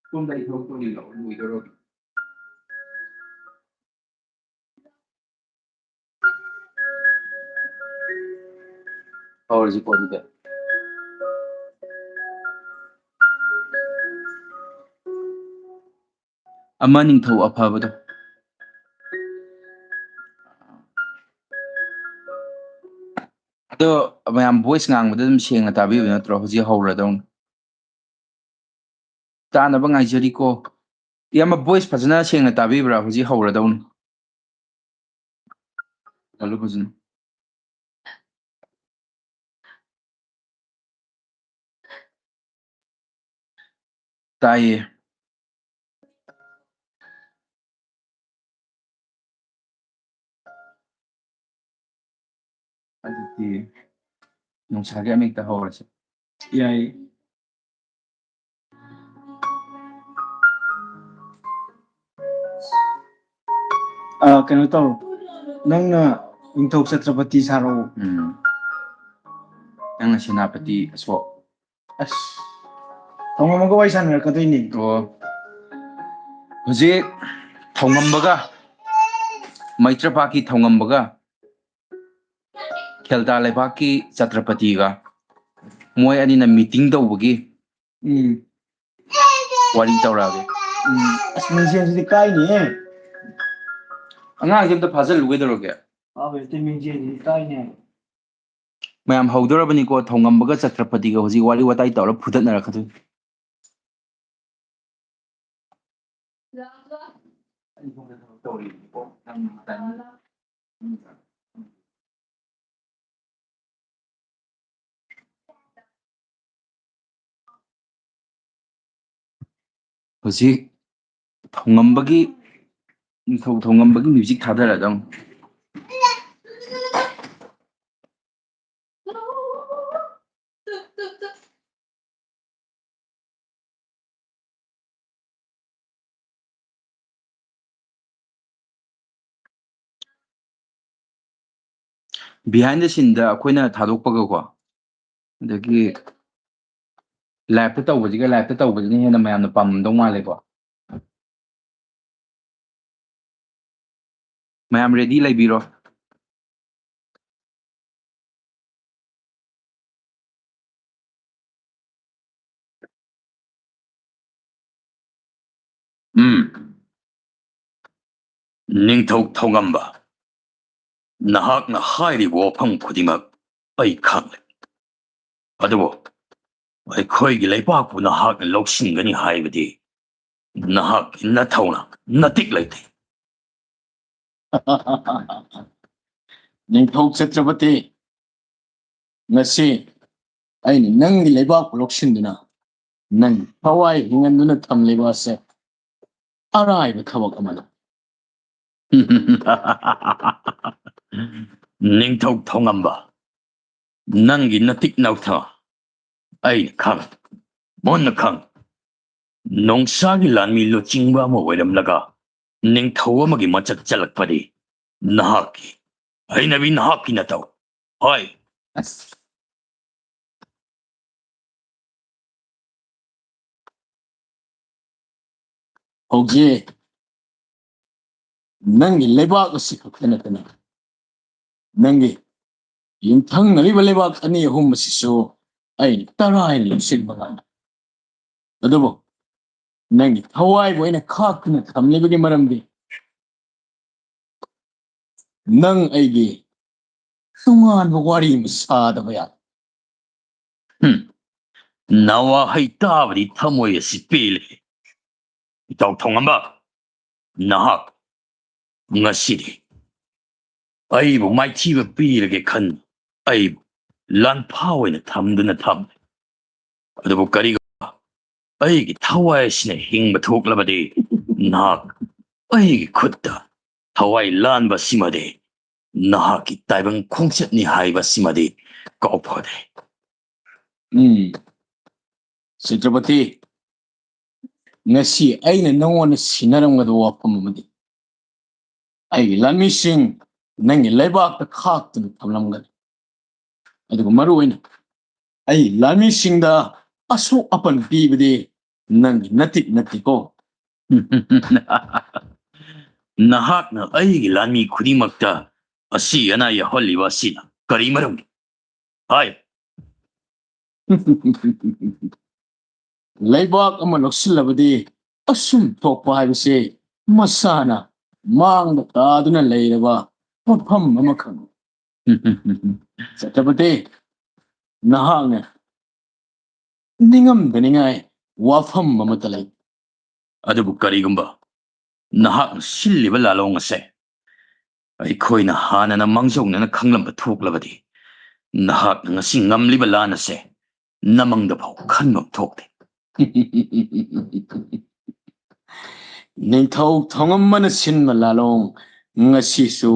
ꯁꯣꯝꯗ ꯑꯩ ꯊꯕꯛ ꯇꯧꯔꯤ ꯂꯥꯛꯑꯣ ꯂꯣꯏꯗꯧꯔꯕꯅꯤ ꯍꯧꯔꯁꯤꯀꯣ ꯑꯗꯨꯗꯤ ꯑꯃ ꯅꯤꯡꯊꯧ ꯑꯐꯕꯗꯣ ꯑꯗꯣ ꯃꯌꯥꯝ ꯚꯣꯏꯁ ꯉꯥꯡꯕꯗ ꯑꯗꯨꯝ ꯁꯦꯡꯅ ꯇꯥꯕꯤꯕ ꯅꯠꯇ꯭ꯔꯣ ꯍꯧꯖꯤꯛ ꯍꯧꯔꯗꯧꯅꯤ ꯇꯥꯅꯕ ꯉꯥꯏꯖꯔꯤꯀꯣ ꯏꯌꯥꯝꯕ ꯚꯣꯏꯁ ꯐꯖꯅ ꯁꯦꯡꯅ ꯇꯥꯕꯤꯕ꯭ꯔꯥ ꯍꯧꯖꯤꯛ ꯍꯧꯔꯗꯧꯅꯤ Hello, Buzin. Taye. Aditi. Nung sagi amig tahor. ꯌꯥꯏ ꯀꯩꯅꯣ ꯇꯧꯔꯣ ꯅꯪꯅ ꯅꯤꯡꯊꯧ ꯆꯇ꯭ꯔꯄꯇꯤ ꯁꯥꯔꯛꯑꯣ Nang Senapati Aswak. ꯑꯁ ꯊꯧꯉꯝꯃꯒ ꯋꯥꯔꯤ ꯁꯥꯟꯅꯔꯛꯀꯗꯣꯏꯅꯤ Oh. Hujik Thongambaga. Maitrapaki Thongambaga. Khelda Lebaki Chatrapatiga. Moy anina meeting tawbagi ꯎꯝ wari tawrage. ꯑꯁ ꯃꯤꯡꯁꯦꯟꯁꯤꯗꯤ ꯀꯥꯏꯅꯤꯍꯦ Angang amta phajalugedoroge. ꯍꯧꯖꯤꯛꯇꯤ ꯃꯤꯡꯁꯦꯟꯁꯤꯗꯤ ꯀꯥꯏꯅꯦ Mayam haudorabaniko Thongambaga Chatrapatiga hujik wari watai tawra phudatnarakadu. Hujik Thongambagi Nithau Thongambagi music thadaradang. Behind the scene da akoina thadokpaga ko adagi live ta tawbajini hena mayamna pamdong male ko mayam ready laibiro Ningthau Thongamba Nahakna hairiba wafam khudimak ai khangle adubo ꯑꯩꯈꯣꯏꯒꯤ ꯂꯩꯕꯥꯛꯄꯨ ꯅꯍꯥꯛꯅ ꯂꯧꯁꯤꯟꯒꯅꯤ ꯍꯥꯏꯕꯗꯤ ꯅꯍꯥꯛꯀꯤ ꯅꯊꯧꯅ ꯅꯇꯤꯛ ꯂꯩꯇꯦ. ꯅꯤꯡꯊꯧ ꯆꯇ꯭ꯔꯄꯇꯤ ꯉꯁꯤ ꯑꯩꯅ ꯅꯪꯒꯤ ꯂꯩꯕꯥꯛꯄꯨ ꯂꯧꯁꯤꯟꯗꯨꯅ ꯅꯪ ꯊꯋꯥꯏ ꯍꯤꯡꯍꯟꯗꯨꯅ ꯊꯝꯂꯤꯕ ꯑꯁꯦ ꯑꯔꯥꯏꯕ ꯊꯕꯛ ꯑꯃꯅꯤ. ꯅꯤꯡꯊꯧ ꯊꯣꯉꯝꯕ ꯅꯪꯒꯤ ꯅꯇꯤꯛ ꯅꯧꯊ ꯑꯩꯅ ꯈꯪ ꯃꯨꯟꯅ ꯈꯪ ꯅꯣꯡꯁꯥꯒꯤ ꯂꯥꯟꯃꯤ ꯂꯨꯆꯤꯡꯕ ꯑꯃ ꯑꯣꯏꯔꯝꯂꯒ ꯅꯤꯡꯊꯧ ꯑꯃꯒꯤ ꯃꯆꯠ ꯆꯠꯂꯛꯄꯗꯤ ꯅꯍꯥꯛꯀꯤ ꯍꯩꯅꯕꯤ ꯅꯍꯥꯛꯀꯤ ꯅꯇꯧ ꯍꯣꯏ ꯑꯁ ꯍꯧꯖꯤꯛ ꯅꯪꯒꯤ ꯂꯩꯕꯥꯛ ꯑꯁꯤ ꯈꯛꯇ ꯅꯠꯇꯅ ꯅꯪꯒꯤ ꯌꯨꯝꯊꯪꯅꯔꯤꯕ ꯂꯩꯕꯥꯛ ꯑꯅꯤ ꯑꯍꯨꯝ ꯑꯁꯤꯁꯨ ꯑꯩꯅ ꯇꯔꯥꯏꯅ ꯂꯧꯁꯤꯟꯕ ꯉꯝꯃꯤ. ꯑꯗꯨꯕꯨ ꯅꯪꯒꯤ ꯊꯋꯥꯏꯕꯨ ꯑꯩꯅ ꯈꯥꯛꯇꯨꯅ ꯊꯝꯂꯤꯕꯒꯤ ꯃꯔꯝꯗꯤ ꯅꯪ ꯑꯩꯒꯤ ꯇꯣꯉꯥꯟꯕ ꯋꯥꯔꯤ ꯑꯃ ꯁꯥꯗꯕ ꯌꯥꯏ. ꯅꯋꯥꯍꯩ ꯇꯥꯕꯗꯤ ꯊꯃꯣꯏ ꯑꯁꯤ ꯄꯦꯜꯂꯦ. ꯏꯇꯥꯎ ꯊꯣꯉꯝꯕ ꯅꯍꯥꯛ ꯉꯁꯤꯗꯤ ꯑꯩꯕꯨ ꯃꯥꯏꯊꯤꯕ ꯄꯤꯔꯒꯦ ꯈꯟ ꯑꯩꯕꯨ ꯂꯥꯟꯐꯥ ꯑꯣꯏꯅ ꯊꯝꯗꯨꯅ ꯊꯝꯃꯦ. ꯑꯗꯨꯕꯨ ꯀꯔꯤꯒꯨꯝꯕ ꯑꯩꯒꯤ ꯊꯋꯥꯏ ꯑꯁꯤꯅ ꯍꯤꯡꯕ ꯊꯣꯛꯂꯕꯗꯤ ꯅꯍꯥꯛ ꯑꯩꯒꯤ ꯈꯨꯠꯇ ꯊꯋꯥꯏ ꯂꯥꯟꯕ ꯁꯤꯃꯗꯤ ꯅꯍꯥꯛꯀꯤ ꯇꯥꯏꯕꯪ ꯈꯣꯡꯆꯠꯅꯤ ꯍꯥꯏꯕ ꯁꯤꯃꯗꯤ ꯀꯥꯎꯐꯗꯦ. ꯆꯇ꯭ꯔꯄꯇꯤ ꯉꯁꯤ ꯑꯩꯅ ꯅꯉꯣꯟꯗ ꯁꯤꯟꯅꯔꯝꯒꯗꯕ ꯋꯥꯐꯝ ꯑꯃꯗꯤ ꯑꯩꯒꯤ ꯂꯥꯟꯃꯤꯁꯤꯡ ꯅꯪꯒꯤ ꯂꯩꯕꯥꯛꯇ ꯈꯥꯛꯇꯨꯅ ꯊꯝꯂꯝꯒꯅꯤ. ꯑꯗꯨꯒ ꯃꯔꯨꯑꯣꯏꯅ ꯑꯩ ꯂꯥꯟꯃꯤꯁꯤꯡꯗ ꯑꯁꯣꯛ ꯑꯄꯟ ꯄꯤꯕꯗꯤ ꯅꯪꯒꯤ ꯅꯇꯤꯛ ꯅꯠꯇꯦꯀꯣ. ꯅꯍꯥꯛꯅ ꯑꯩꯒꯤ ꯂꯥꯟꯃꯤ ꯈꯨꯗꯤꯡꯃꯛꯇ ꯑꯁꯤ ꯑꯅꯥ ꯌꯥꯎꯍꯜꯂꯤꯕ ꯑꯁꯤꯅ ꯀꯔꯤ ꯃꯔꯝꯒꯤ ꯍꯥꯏ. ꯂꯩꯕꯥꯛ ꯑꯃ ꯂꯧꯁꯤꯜꯂꯕꯗꯤ ꯑꯁꯨꯝ ꯊꯣꯛꯄ ꯍꯥꯏꯕꯁꯤ ꯃꯁꯥꯅ ꯃꯥꯡꯗ ꯇꯥꯗꯨꯅ ꯂꯩꯔꯕ ꯃꯐꯝ ꯑꯃꯈꯛꯅꯤ. ꯆꯇ꯭ꯔꯄꯇꯤ ꯅꯍꯥꯛꯅ ꯅꯤꯡꯉꯝꯗꯅꯤꯡꯉꯥꯏ ꯋꯥꯐꯝ ꯑꯃꯠꯇ ꯂꯩ. ꯑꯗꯨꯕꯨ ꯀꯔꯤꯒꯨꯝꯕ ꯅꯍꯥꯛꯅ ꯁꯤꯜꯂꯤꯕ ꯂꯥꯂꯣꯡ ꯑꯁꯦ ꯑꯩꯈꯣꯏꯅ ꯍꯥꯟꯅꯅ ꯃꯥꯡꯖꯧꯅꯅ ꯈꯪꯂꯝꯕ ꯊꯣꯛꯂꯕꯗꯤ ꯅꯍꯥꯛꯅ ꯉꯁꯤ ꯉꯝꯂꯤꯕ ꯂꯥꯟ ꯑꯁꯦ ꯅꯃꯪꯗ ꯐꯥꯎ ꯈꯟꯕ ꯊꯣꯛꯇꯦ ꯅꯤꯡꯊꯧ ꯊꯣꯉꯝꯕꯅ ꯁꯤꯟꯕ ꯂꯥꯂꯣꯡ ꯉꯁꯤꯁꯨ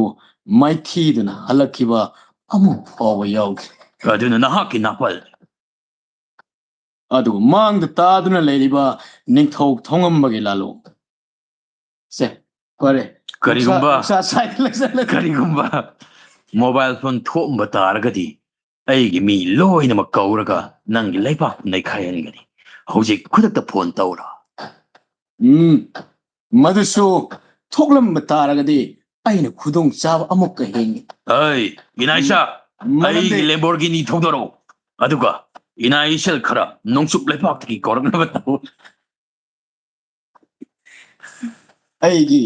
ꯃꯥꯏꯊꯤꯗꯨꯅ ꯍꯜꯂꯛꯈꯤꯕ ꯑꯃꯨꯛ ꯐꯥꯎꯕ ꯌꯥꯎꯈꯤ ꯑꯗꯨꯅ ꯅꯍꯥꯛꯀꯤ ꯅꯥꯄꯜ ꯑꯗꯨꯒ ꯃꯥꯡꯗ ꯇꯥꯗꯨꯅ ꯂꯩꯔꯤꯕ ꯅꯤꯡꯊꯧ ꯊꯣꯉꯝꯕꯒꯤ ꯂꯥꯂꯣꯡ ꯁꯦ ꯐꯔꯦ ꯀꯔꯤꯒꯨꯝꯕ ꯃꯣꯕꯥꯏꯜ ꯐꯣꯟ ꯊꯣꯛꯑꯝꯕ ꯇꯥꯔꯒꯗꯤ ꯑꯩꯒꯤ ꯃꯤ ꯂꯣꯏꯅꯃꯛ ꯀꯧꯔꯒ ꯅꯪꯒꯤ ꯂꯩꯕꯥꯛ ꯅꯩꯈꯥꯏꯍꯟꯒꯅꯤ ꯍꯧꯖꯤꯛ ꯈꯨꯗꯛꯇ ꯐꯣꯟ ꯇꯧꯔꯣ ꯃꯗꯨꯁꯨ ꯊꯣꯛꯂꯝꯕ ꯇꯥꯔꯒꯗꯤ ꯑꯩꯅ ꯈꯨꯗꯣꯡꯆꯥꯕ ꯑꯃꯨꯛꯀ ꯍꯦꯟꯒꯤ ꯑꯩ ꯏꯅꯥꯏꯆꯥ ꯃꯔꯝꯗꯤ ꯑꯩꯒꯤ ꯂꯦꯝꯕꯣꯔꯒꯤꯅꯤ ꯊꯧꯗꯣꯔꯛꯎ ꯑꯗꯨꯒ ꯏꯅꯥꯏ ꯏꯁꯦꯜ ꯈꯔ ꯅꯣꯡꯆꯨꯞ ꯂꯩꯄꯥꯛꯇꯒꯤ ꯀꯧꯔꯛꯅꯕ ꯇꯧ ꯑꯩꯒꯤ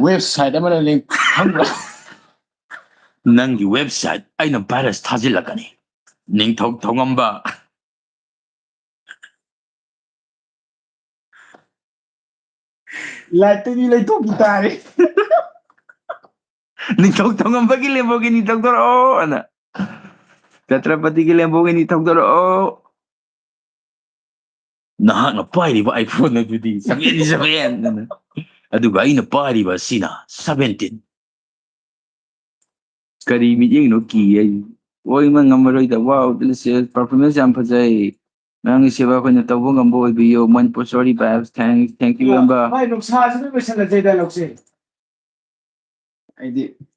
ꯋꯦꯕꯁꯥꯏꯠ ꯑꯃꯗ ꯂꯤꯡ ꯐꯪꯕ꯭ꯔꯥ ꯅꯪꯒꯤ ꯋꯦꯕꯁꯥꯏꯠ ꯑꯩꯅ ꯚꯥꯏꯔꯁ ꯊꯥꯖꯤꯜꯂꯛꯀꯅꯤ ꯅꯤꯡꯊꯧ ꯊꯣꯉꯝꯕ ꯂꯥꯏꯠꯇꯒꯤ ꯂꯩꯊꯣꯛꯈꯤ ꯇꯥꯔꯦ ꯅꯤꯡꯊꯧ ꯊꯣꯉꯝꯕꯒꯤ ꯂꯦꯝꯕꯣꯔꯒꯤꯅꯤ ꯊꯧꯗꯣꯔꯛꯑꯣ ꯑꯅ ꯆꯇ꯭ꯔꯄꯇꯤꯒꯤ ꯂꯦꯝꯕꯣꯔꯒꯤꯅꯤ ꯊꯧꯗꯣꯔꯛꯑꯣ ꯅꯍꯥꯛꯅ ꯄꯥꯏꯔꯤꯕ ꯑꯥꯏꯐꯣꯟ ꯑꯗꯨꯗꯤ 77 ꯑꯗꯨꯒ ꯑꯩꯅ ꯄꯥꯏꯔꯤꯕ ꯑꯁꯤꯅ 17 ꯀꯔꯤ ꯃꯤꯠꯌꯦꯡꯅꯣ ꯀꯤ ꯑꯩ ꯑꯣꯏꯃ ꯉꯝꯃꯔꯣꯏꯗ ꯋꯥꯎ ꯗꯤꯂꯤꯁꯤꯌꯁ ꯄꯔꯐꯣꯔꯃꯦꯟꯁ ꯌꯥꯝ ꯐꯖꯩ ꯅꯪꯒꯤ ꯁꯦꯕꯥ ꯑꯩꯈꯣꯏꯅ ꯇꯧꯕ ꯉꯝꯕ ꯑꯣꯏꯕꯤꯌꯨ ꯃꯅꯤꯄꯨꯔ ꯁꯣꯔꯤ ꯚꯥꯏꯕꯁ ꯊꯦꯡꯛ ꯌꯨ ꯏꯌꯥꯝꯕ ꯚꯥꯏ ꯅꯨꯡꯁꯥꯁꯤꯗ ꯂꯣꯏꯁꯜꯂꯁꯦ ꯗꯥꯏꯂꯣꯒꯁꯦ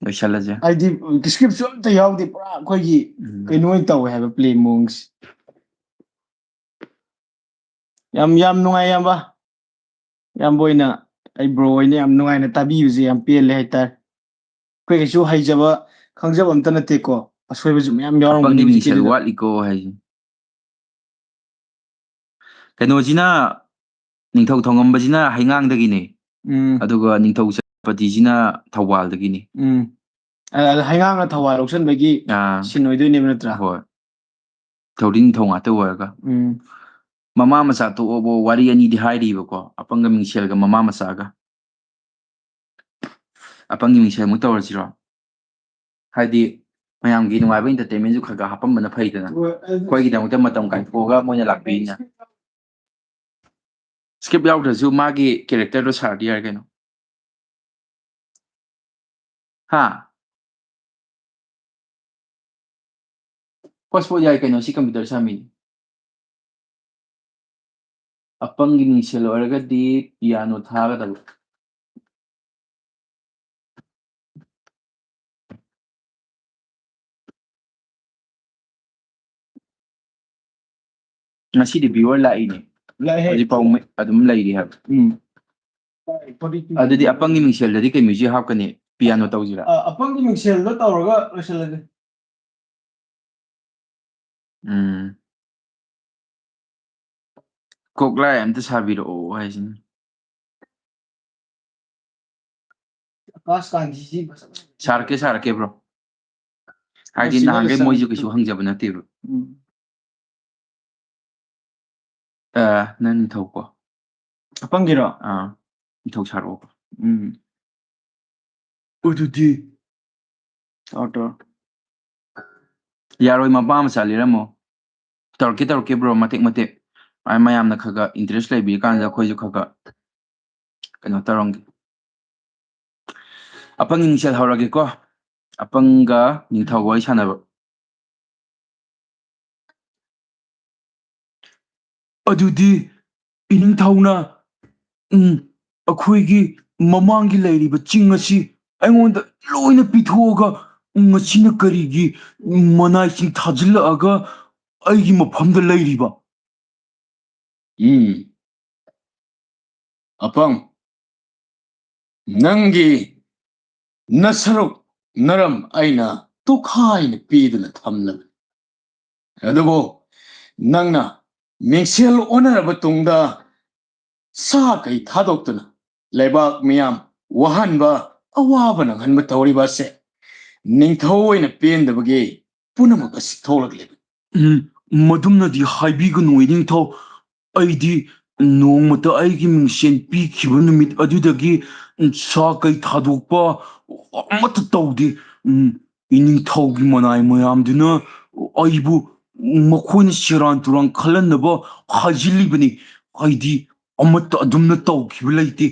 ꯂꯣꯏꯁꯜꯂꯁꯦ ꯍꯥꯏꯗꯤ ꯁꯀ꯭ꯔꯤꯞꯁꯨ ꯑꯝꯇ ꯌꯥꯎꯗꯦ ꯄꯨꯔꯥ ꯑꯩꯈꯣꯏꯒꯤ ꯀꯩꯅꯣ ꯑꯣꯏꯅ ꯇꯧꯋꯦ ꯍꯥꯏꯕ ꯄ꯭ꯂꯦ ꯃꯑꯣꯡꯁꯦ ꯌꯥꯝ ꯅꯨꯡꯉꯥꯏ ꯏꯌꯥꯝꯕ ꯏꯌꯥꯝꯕ ꯑꯣꯏꯅ ꯑꯩ ꯕ꯭ꯔꯣ ꯑꯣꯏꯅ ꯌꯥꯝ ꯅꯨꯡꯉꯥꯏꯅ ꯇꯥꯕꯤꯕꯁꯦ ꯌꯥꯝ ꯄꯦꯜꯂꯦ ꯍꯥꯏꯇꯥꯔꯦ ꯑꯩꯈꯣꯏ ꯀꯩꯁꯨ ꯍꯩꯖꯕ ꯈꯪꯖꯕ ꯑꯝꯇ ꯅꯠꯇꯦꯀꯣ ꯑꯁꯣꯏꯕꯁꯨ ꯃꯌꯥꯝ ꯌꯥꯎꯔꯝꯒꯅꯤ ꯑꯄꯪꯒꯤ ꯃꯤꯡꯁꯦꯜ ꯍꯧꯖꯤꯛꯀꯤꯗꯨꯗ ꯋꯥꯠꯂꯤꯀꯣ ꯍꯥꯏꯁꯦ ꯀꯩꯅꯣꯁꯤꯅ ꯅꯤꯡꯊꯧ ꯊꯣꯉꯝꯕꯁꯤꯅ ꯍꯩꯉꯥꯡꯗꯒꯤꯅꯦ ꯑꯗꯨꯒ ꯅꯤꯡꯊꯧ ꯆꯇ꯭ꯔꯄꯇꯤꯁꯤꯅ ꯊꯧꯕꯥꯜꯗꯒꯤꯅꯤ ꯍꯩꯉꯥꯡꯅ ꯊꯧꯕꯥꯜ ꯂꯧꯁꯤꯟꯕꯒꯤ ꯁꯤꯟ ꯑꯣꯏꯗꯣꯏꯅꯦꯕ ꯅꯠꯇ꯭ꯔꯥ ꯍꯣꯏ ꯊꯧꯔꯤ ꯅꯤꯡꯊꯧ ꯉꯥꯛꯇ ꯑꯣꯏꯔꯒ ꯃꯃꯥ ꯃꯆꯥ ꯇꯣꯛꯑꯣꯕꯣ ꯋꯥꯔꯤ ꯑꯅꯤꯗꯤ ꯍꯥꯏꯔꯤꯕꯀꯣ ꯑꯄꯪꯒ ꯃꯤꯡꯁꯦꯜꯒ ꯃꯃꯥ ꯃꯆꯥꯒ ꯑꯄꯪꯒꯤ ꯃꯤꯡꯁꯦꯜꯃꯨꯛ ꯇꯧꯔꯁꯤꯔꯣ ꯍꯥꯏꯗꯤ ꯃꯌꯥꯝꯒꯤ ꯅꯨꯡꯉꯥꯏꯕ ꯏꯟꯇꯔꯇꯦꯟꯃꯦꯟꯁꯨ ꯈꯔ ꯈꯔ ꯍꯥꯞꯄꯝꯕꯅ ꯐꯩꯗꯅ ꯑꯩꯈꯣꯏꯒꯤꯗꯃꯛꯇ ꯃꯇꯝ ꯀꯥꯏꯊꯣꯛꯑꯒ ꯃꯣꯏꯅ ꯂꯥꯛꯄꯤꯔꯤꯅ ꯁꯀ꯭ꯔꯤꯞ ꯌꯥꯎꯗ꯭ꯔꯁꯨ ꯃꯥꯒꯤ ꯀꯦꯔꯦꯛꯇꯔꯗꯣ ꯁꯥꯔꯗꯤ ꯌꯥꯔꯦ ꯀꯩꯅꯣ ꯍꯥ ꯍꯣꯠꯁꯄꯣꯠ ꯌꯥꯏ ꯀꯩꯅꯣ ꯁꯤ ꯀꯝꯄ꯭ꯌꯨꯇꯔ ꯁꯥꯃꯤꯅꯤ ꯑꯄꯪꯒꯤ ꯃꯤꯡꯁꯦꯜ ꯑꯣꯏꯔꯒꯗꯤ ꯄꯤꯌꯥꯅꯣ ꯊꯥꯒꯗꯕ ꯉꯁꯤꯗꯤ ꯚꯤꯌꯨꯋꯔ ꯂꯥꯛꯏꯅꯦ ꯍꯧꯖꯤꯛꯐꯥꯎ ꯑꯗꯨꯝ ꯂꯩꯔꯤ ꯍꯥꯏꯕ ꯑꯗꯨꯗꯤ ꯑꯄꯪꯒꯤ ꯃꯤꯡꯁꯦꯜꯗꯗꯤ ꯀꯩ ꯃ꯭ꯌꯨꯖꯤꯛ ꯍꯥꯞꯀꯅꯤ ꯄꯤꯌꯥꯅꯣ ꯇꯧꯁꯤꯔꯥ ꯑꯄꯪꯒꯤ ꯃꯤꯡꯁꯦꯜꯗ ꯇꯧꯔꯒ ꯂꯣꯏꯁꯤꯜꯂꯁꯦ ꯀꯣꯛꯂꯥꯏ ꯑꯝꯇ ꯁꯥꯕꯤꯔꯛꯑꯣ ꯍꯥꯏꯁꯤꯅꯤ ꯁꯥꯔꯛꯀꯦ ꯕ꯭ꯔꯣ ꯍꯥꯏꯗꯤ ꯅꯍꯥꯟꯈꯩ ꯃꯣꯏꯁꯨ ꯀꯩꯁꯨ ꯍꯪꯖꯕ ꯅꯠꯇꯦꯕ ꯅꯪ ꯅꯤꯡꯊꯧꯀꯣ ꯑꯄꯪꯒꯤꯔꯣ ꯅꯤꯡꯊꯧ ꯁꯥꯔꯛꯑꯣ ꯑꯗꯨꯗꯤ ꯇꯧꯔꯣ ꯌꯥꯔꯣꯏ ꯃꯄꯥ ꯃꯆꯥ ꯂꯤꯔꯝꯃꯣ ꯇꯧꯔꯛꯀꯦ ꯕ꯭ꯔꯣ ꯃꯇꯦꯛ ꯃꯌꯥꯝꯅ ꯈꯔ ꯏꯟꯇꯔꯦꯁ ꯂꯩꯕꯤꯔ ꯀꯥꯟꯗ ꯑꯩꯈꯣꯏꯁꯨ ꯈꯔ ꯀꯩꯅꯣ ꯇꯧꯔꯝꯒꯦ ꯑꯄꯪꯒꯤ ꯃꯤꯡꯁꯦꯜ ꯍꯧꯔꯒꯦꯀꯣ ꯑꯄꯪꯒ ꯅꯤꯡꯊꯧ ꯋꯥꯔꯤ ꯁꯥꯟꯅꯕ ꯑꯗꯨꯗꯤ ꯏꯅꯤꯡꯊꯧꯅ ꯑꯩꯈꯣꯏꯒꯤ ꯃꯃꯥꯡꯒꯤ ꯂꯩꯔꯤꯕ ꯆꯤꯡ ꯑꯁꯤ ꯑꯩꯉꯣꯟꯗ ꯂꯣꯏꯅ ꯄꯤꯊꯣꯛꯑꯒ ꯃꯁꯤꯅ ꯀꯔꯤꯒꯤ ꯃꯅꯥꯏꯁꯤꯡ ꯊꯥꯖꯤꯜꯂꯛꯑꯒ ꯑꯩꯒꯤ ꯃꯐꯝꯗ ꯂꯩꯔꯤꯕ ꯑꯄꯪ ꯅꯪꯒꯤ ꯅꯁꯔꯨꯛ ꯅꯔꯝ ꯑꯩꯅ ꯇꯣꯈꯥꯏꯅ ꯄꯤꯗꯨꯅ ꯊꯝꯂꯕꯅꯤ ꯑꯗꯨꯕꯨ ꯅꯪꯅ ꯃꯤꯡꯁꯦꯜ ꯑꯣꯟꯅꯔꯕ ꯇꯨꯡꯗ ꯁꯥ ꯀꯩ ꯊꯥꯗꯣꯛꯇꯨꯅ ꯂꯩꯕꯥꯛ ꯃꯤꯌꯥꯝ ꯋꯥꯍꯟꯕ ꯑꯋꯥꯕ ꯅꯪꯍꯟꯕ ꯇꯧꯔꯤꯕ ꯑꯁꯦ ꯅꯤꯡꯊꯧ ꯑꯣꯏꯅ ꯄꯦꯟꯗꯕꯒꯤ ꯄꯨꯝꯅꯃꯛ ꯑꯁꯤ ꯊꯣꯛꯂꯛꯂꯤꯕꯅꯤ ꯃꯗꯨꯝꯅꯗꯤ ꯍꯥꯏꯕꯤꯒꯅꯨ ꯏꯅꯤꯡꯊꯧ ꯑꯩꯗꯤ ꯅꯣꯡꯃꯇ ꯑꯩꯒꯤ ꯃꯤꯡꯁꯦꯟ ꯄꯤꯈꯤꯕ ꯅꯨꯃꯤꯠ ꯑꯗꯨꯗꯒꯤ ꯁꯥ ꯀꯩ ꯊꯥꯗꯣꯛꯄ ꯑꯃꯠꯇ ꯇꯧꯗꯦ. ꯏꯅꯤꯡꯊꯧꯒꯤ ꯃꯅꯥꯏ ꯃꯌꯥꯝꯗꯨꯅ ꯑꯩꯕꯨ ꯃꯈꯣꯏꯅ ꯁꯦꯔꯥꯟ ꯇꯨꯔꯥꯟ ꯈꯜꯍꯟꯅꯕ ꯍꯥꯏꯖꯤꯜꯂꯤꯕꯅꯤ. ꯑꯩꯗꯤ ꯑꯃꯠꯇ ꯑꯗꯨꯝꯅ ꯇꯧꯈꯤꯕ ꯂꯩꯇꯦ.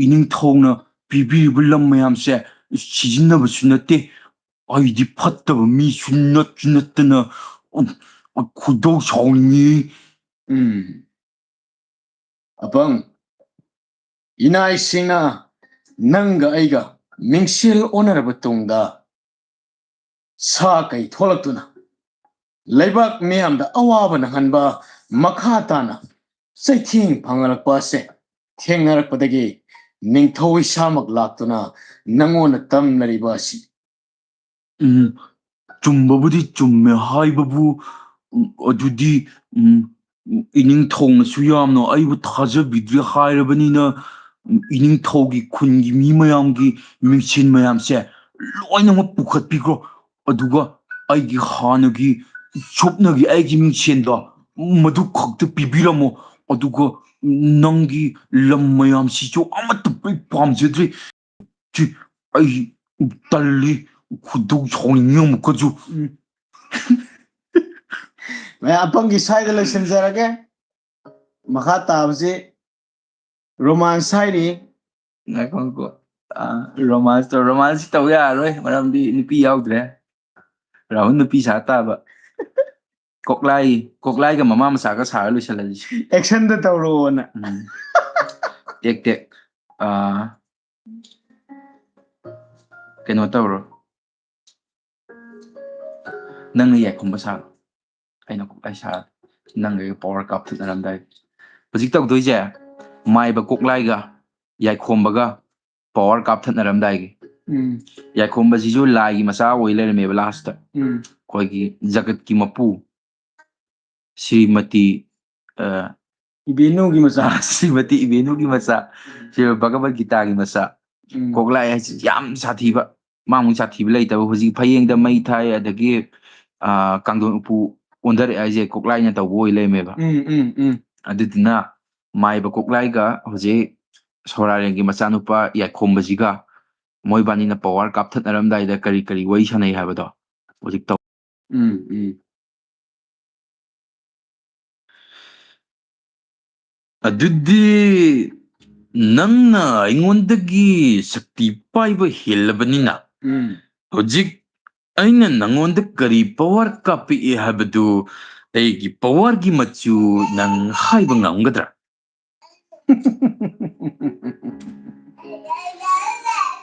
ꯏꯅꯤꯡꯊꯧꯅ ꯄꯤꯕꯤꯔꯤꯕ ꯂꯝ ꯃꯌꯥꯝꯁꯦ ꯁꯤꯖꯤꯟꯅꯕꯁꯨ ꯅꯠꯇꯦ. ꯑꯩꯗꯤ ꯐꯠꯇꯕ ꯃꯤꯁꯨ ꯅꯠꯇꯅ ꯈꯣꯏꯗꯧ ꯁꯥꯎꯅꯤꯡꯉꯤ. ꯑꯄꯪ, ꯏꯅꯥꯏꯁꯤꯡꯅ ꯅꯪꯒ ꯑꯩꯒ ꯃꯤꯡꯁꯦꯜ ꯑꯣꯟꯅꯔꯕ ꯇꯨꯡꯗ ꯁꯥ ꯀꯩ ꯊꯣꯛꯂꯛꯇꯨꯅ ꯂꯩꯕꯥꯛ ꯃꯤꯌꯥꯝꯗ ꯑꯋꯥꯕ ꯅꯪꯍꯟꯕ, ꯃꯈꯥ ꯇꯥꯅ ꯆꯩꯊꯦꯡ ꯐꯪꯍꯜꯂꯛꯄ ꯑꯁꯦ ꯊꯦꯡꯅꯔꯛꯄꯗꯒꯤ ꯅꯤꯡꯊꯧ ꯏꯁꯥꯃꯛ ꯂꯥꯛꯇꯨꯅ ꯅꯪꯉꯣꯟꯗ ꯇꯝꯅꯔꯤꯕ ꯑꯁꯤ. ꯆꯨꯝꯕꯕꯨꯗꯤ ꯆꯨꯝꯃꯦ ꯍꯥꯏꯕꯕꯨ ꯑꯗꯨꯗꯤ ꯏꯅꯤꯡꯊꯧꯅꯁꯨ ꯌꯥꯝꯅ ꯑꯩꯕꯨ ꯊꯥꯖꯕꯤꯗ꯭ꯔꯦ ꯍꯥꯏꯔꯕꯅꯤꯅ ꯏꯅꯤꯡꯊꯧꯒꯤ ꯈꯨꯟꯒꯤ ꯃꯤ ꯃꯌꯥꯝꯒꯤ ꯃꯤꯡꯁꯦꯟ ꯃꯌꯥꯝꯁꯦ ꯂꯣꯏꯅꯃꯛ ꯄꯨꯈꯠꯄꯤꯈ꯭ꯔꯣ. ꯑꯗꯨꯒ ꯑꯩꯒꯤ ꯍꯥꯟꯅꯒꯤ ꯁꯨꯞꯅꯒꯤ ꯑꯩꯒꯤ ꯃꯤꯡꯁꯦꯟꯗꯣ ꯃꯗꯨ ꯈꯛꯇ ꯄꯤꯕꯤꯔꯝꯃꯣ. ꯑꯗꯨꯒ ꯅꯪꯒꯤ ꯂꯝ ꯃꯌꯥꯝꯁꯤꯁꯨ ꯑꯃꯠꯇ ꯄꯥꯝꯖꯗ꯭ꯔꯦ. ꯑꯩ ꯇꯜꯂꯤ. ꯈꯣꯏꯗꯧ ꯁꯥꯎꯅꯤꯡꯉꯤ ꯑꯃꯨꯛꯀꯁꯨ. ꯑꯄꯪꯒꯤ ꯁ꯭ꯋꯥꯏꯗ ꯂꯣꯏꯁꯤꯟꯖꯔꯒꯦ. ꯃꯈꯥ ꯇꯥꯕꯁꯤ ꯔꯣꯃꯥꯟꯁ ꯍꯥꯏꯔꯤ. ꯉꯥꯏꯈꯣꯀꯣ. ꯔꯣꯃꯥꯟꯁ ꯇꯧ ꯌꯥꯔꯔꯣꯏ ꯃꯔꯝꯗꯤ ꯅꯨꯄꯤ ꯌꯥꯎꯗ꯭ꯔꯦ. ꯔꯥꯍꯨꯜ ꯅꯨꯄꯤ ꯁꯥ ꯇꯥꯕ. ꯀꯣꯛꯂꯥꯏꯒ ꯃꯃꯥ ꯃꯆꯥꯒ ꯁꯥꯔ ꯂꯣꯏꯁꯤꯜꯂꯁꯤ. ꯑꯦꯛꯁꯟꯗ ꯇꯧꯔꯣꯅ. ꯇꯦꯛ ꯀꯩꯅꯣ ꯇꯧꯔꯣ. ꯅꯪꯅ ꯌꯥꯏꯈꯨꯝꯕ ꯁꯥꯔꯣ, ꯑꯩꯅ ꯀꯣꯛꯂꯥꯏ ꯁꯥꯔ ꯅꯪꯒ ꯄꯋꯥꯔ ꯀꯥꯞꯊꯠꯅꯔꯝꯗꯥꯏ. ꯍꯧꯖꯤꯛ ꯇꯧꯗꯣꯏꯁꯦ ꯃꯥꯏꯕ ꯀꯣꯛꯂꯥꯏꯒ ꯌꯥꯏꯈꯣꯝꯕꯒ ꯄꯋꯥꯔ ꯀꯥꯞꯊꯠꯅꯔꯝꯗꯥꯏꯒꯤ. ꯌꯥꯏꯈꯣꯝꯕꯁꯤꯁꯨ ꯂꯥꯏꯒꯤ ꯃꯆꯥ ꯑꯣꯏ ꯂꯩꯔꯝꯃꯦꯕ ꯂꯥꯁꯇ. ꯑꯩꯈꯣꯏꯒꯤ ꯖꯒꯠꯀꯤ ꯃꯄꯨ ꯁ꯭ꯔꯤꯃꯇꯤ ꯏꯕꯦꯅꯨꯒꯤ ꯃꯆꯥ. ꯁ꯭ꯔꯤꯃꯇꯤ ꯏꯕꯦꯅꯨꯒꯤ ꯃꯆꯥ, ꯁ꯭ꯔꯤ ꯚꯒꯕꯠ ꯒꯤꯇꯥꯒꯤ ꯃꯆꯥ. ꯀꯣꯛꯂꯥꯏ ꯍꯥꯏꯁꯤ ꯌꯥꯝ ꯁꯥꯊꯤꯕ. ꯃꯥꯃꯨꯛ ꯁꯥꯊꯤꯕ ꯂꯩꯇꯕ. ꯍꯧꯖꯤꯛ ꯐꯌꯦꯡꯗ ꯃꯩ ꯊꯥꯏ ꯑꯗꯒꯤ ꯀꯥꯡꯊꯣꯟ ꯎꯄꯨ ꯑꯣꯟꯊꯔꯛꯑꯦ ꯍꯥꯏꯁꯦ ꯀꯣꯛꯂꯥꯏꯅ ꯇꯧꯕ ꯑꯣꯏ ꯂꯩꯔꯝꯃꯦꯕ. ꯑꯗꯨꯗꯨꯅ ꯃꯥꯏꯕ ꯀꯣꯛꯂꯥꯏꯒ ꯍꯧꯖꯤꯛ ꯁꯣꯔꯥꯔꯦꯟꯒꯤ ꯃꯆꯥꯅꯨꯄꯥ ꯌꯥꯏꯈꯣꯝꯕꯁꯤꯒ ꯃꯣꯏꯕꯥꯅꯤꯅ ꯄꯋꯥꯔ ꯀꯥꯞꯊꯠꯅꯔꯝꯗꯥꯏꯗ ꯀꯔꯤ ꯀꯔꯤ ꯋꯥꯔꯤ ꯁꯥꯟꯅꯩ ꯍꯥꯏꯕꯗꯣ ꯍꯧꯖꯤꯛ ꯇꯧ. ꯑꯗꯨꯗꯤ ꯅꯪꯅ ꯑꯩꯉꯣꯟꯗꯒꯤ ꯁꯛꯇꯤ ꯄꯥꯏꯕ ꯍꯦꯜꯂꯕꯅꯤꯅ ꯍꯧꯖꯤꯛ ꯑꯩꯅ ꯅꯪꯉꯣꯟꯗ ꯀꯔꯤ ꯄꯋꯥꯔ ꯀꯥꯞꯄꯛꯏ ꯍꯥꯏꯕꯗꯨ ꯑꯩꯒꯤ ꯄꯋꯥꯔꯒꯤ ꯃꯆꯨ ꯅꯪ ꯍꯥꯏꯕ ꯉꯝꯒꯗ꯭ꯔꯥ?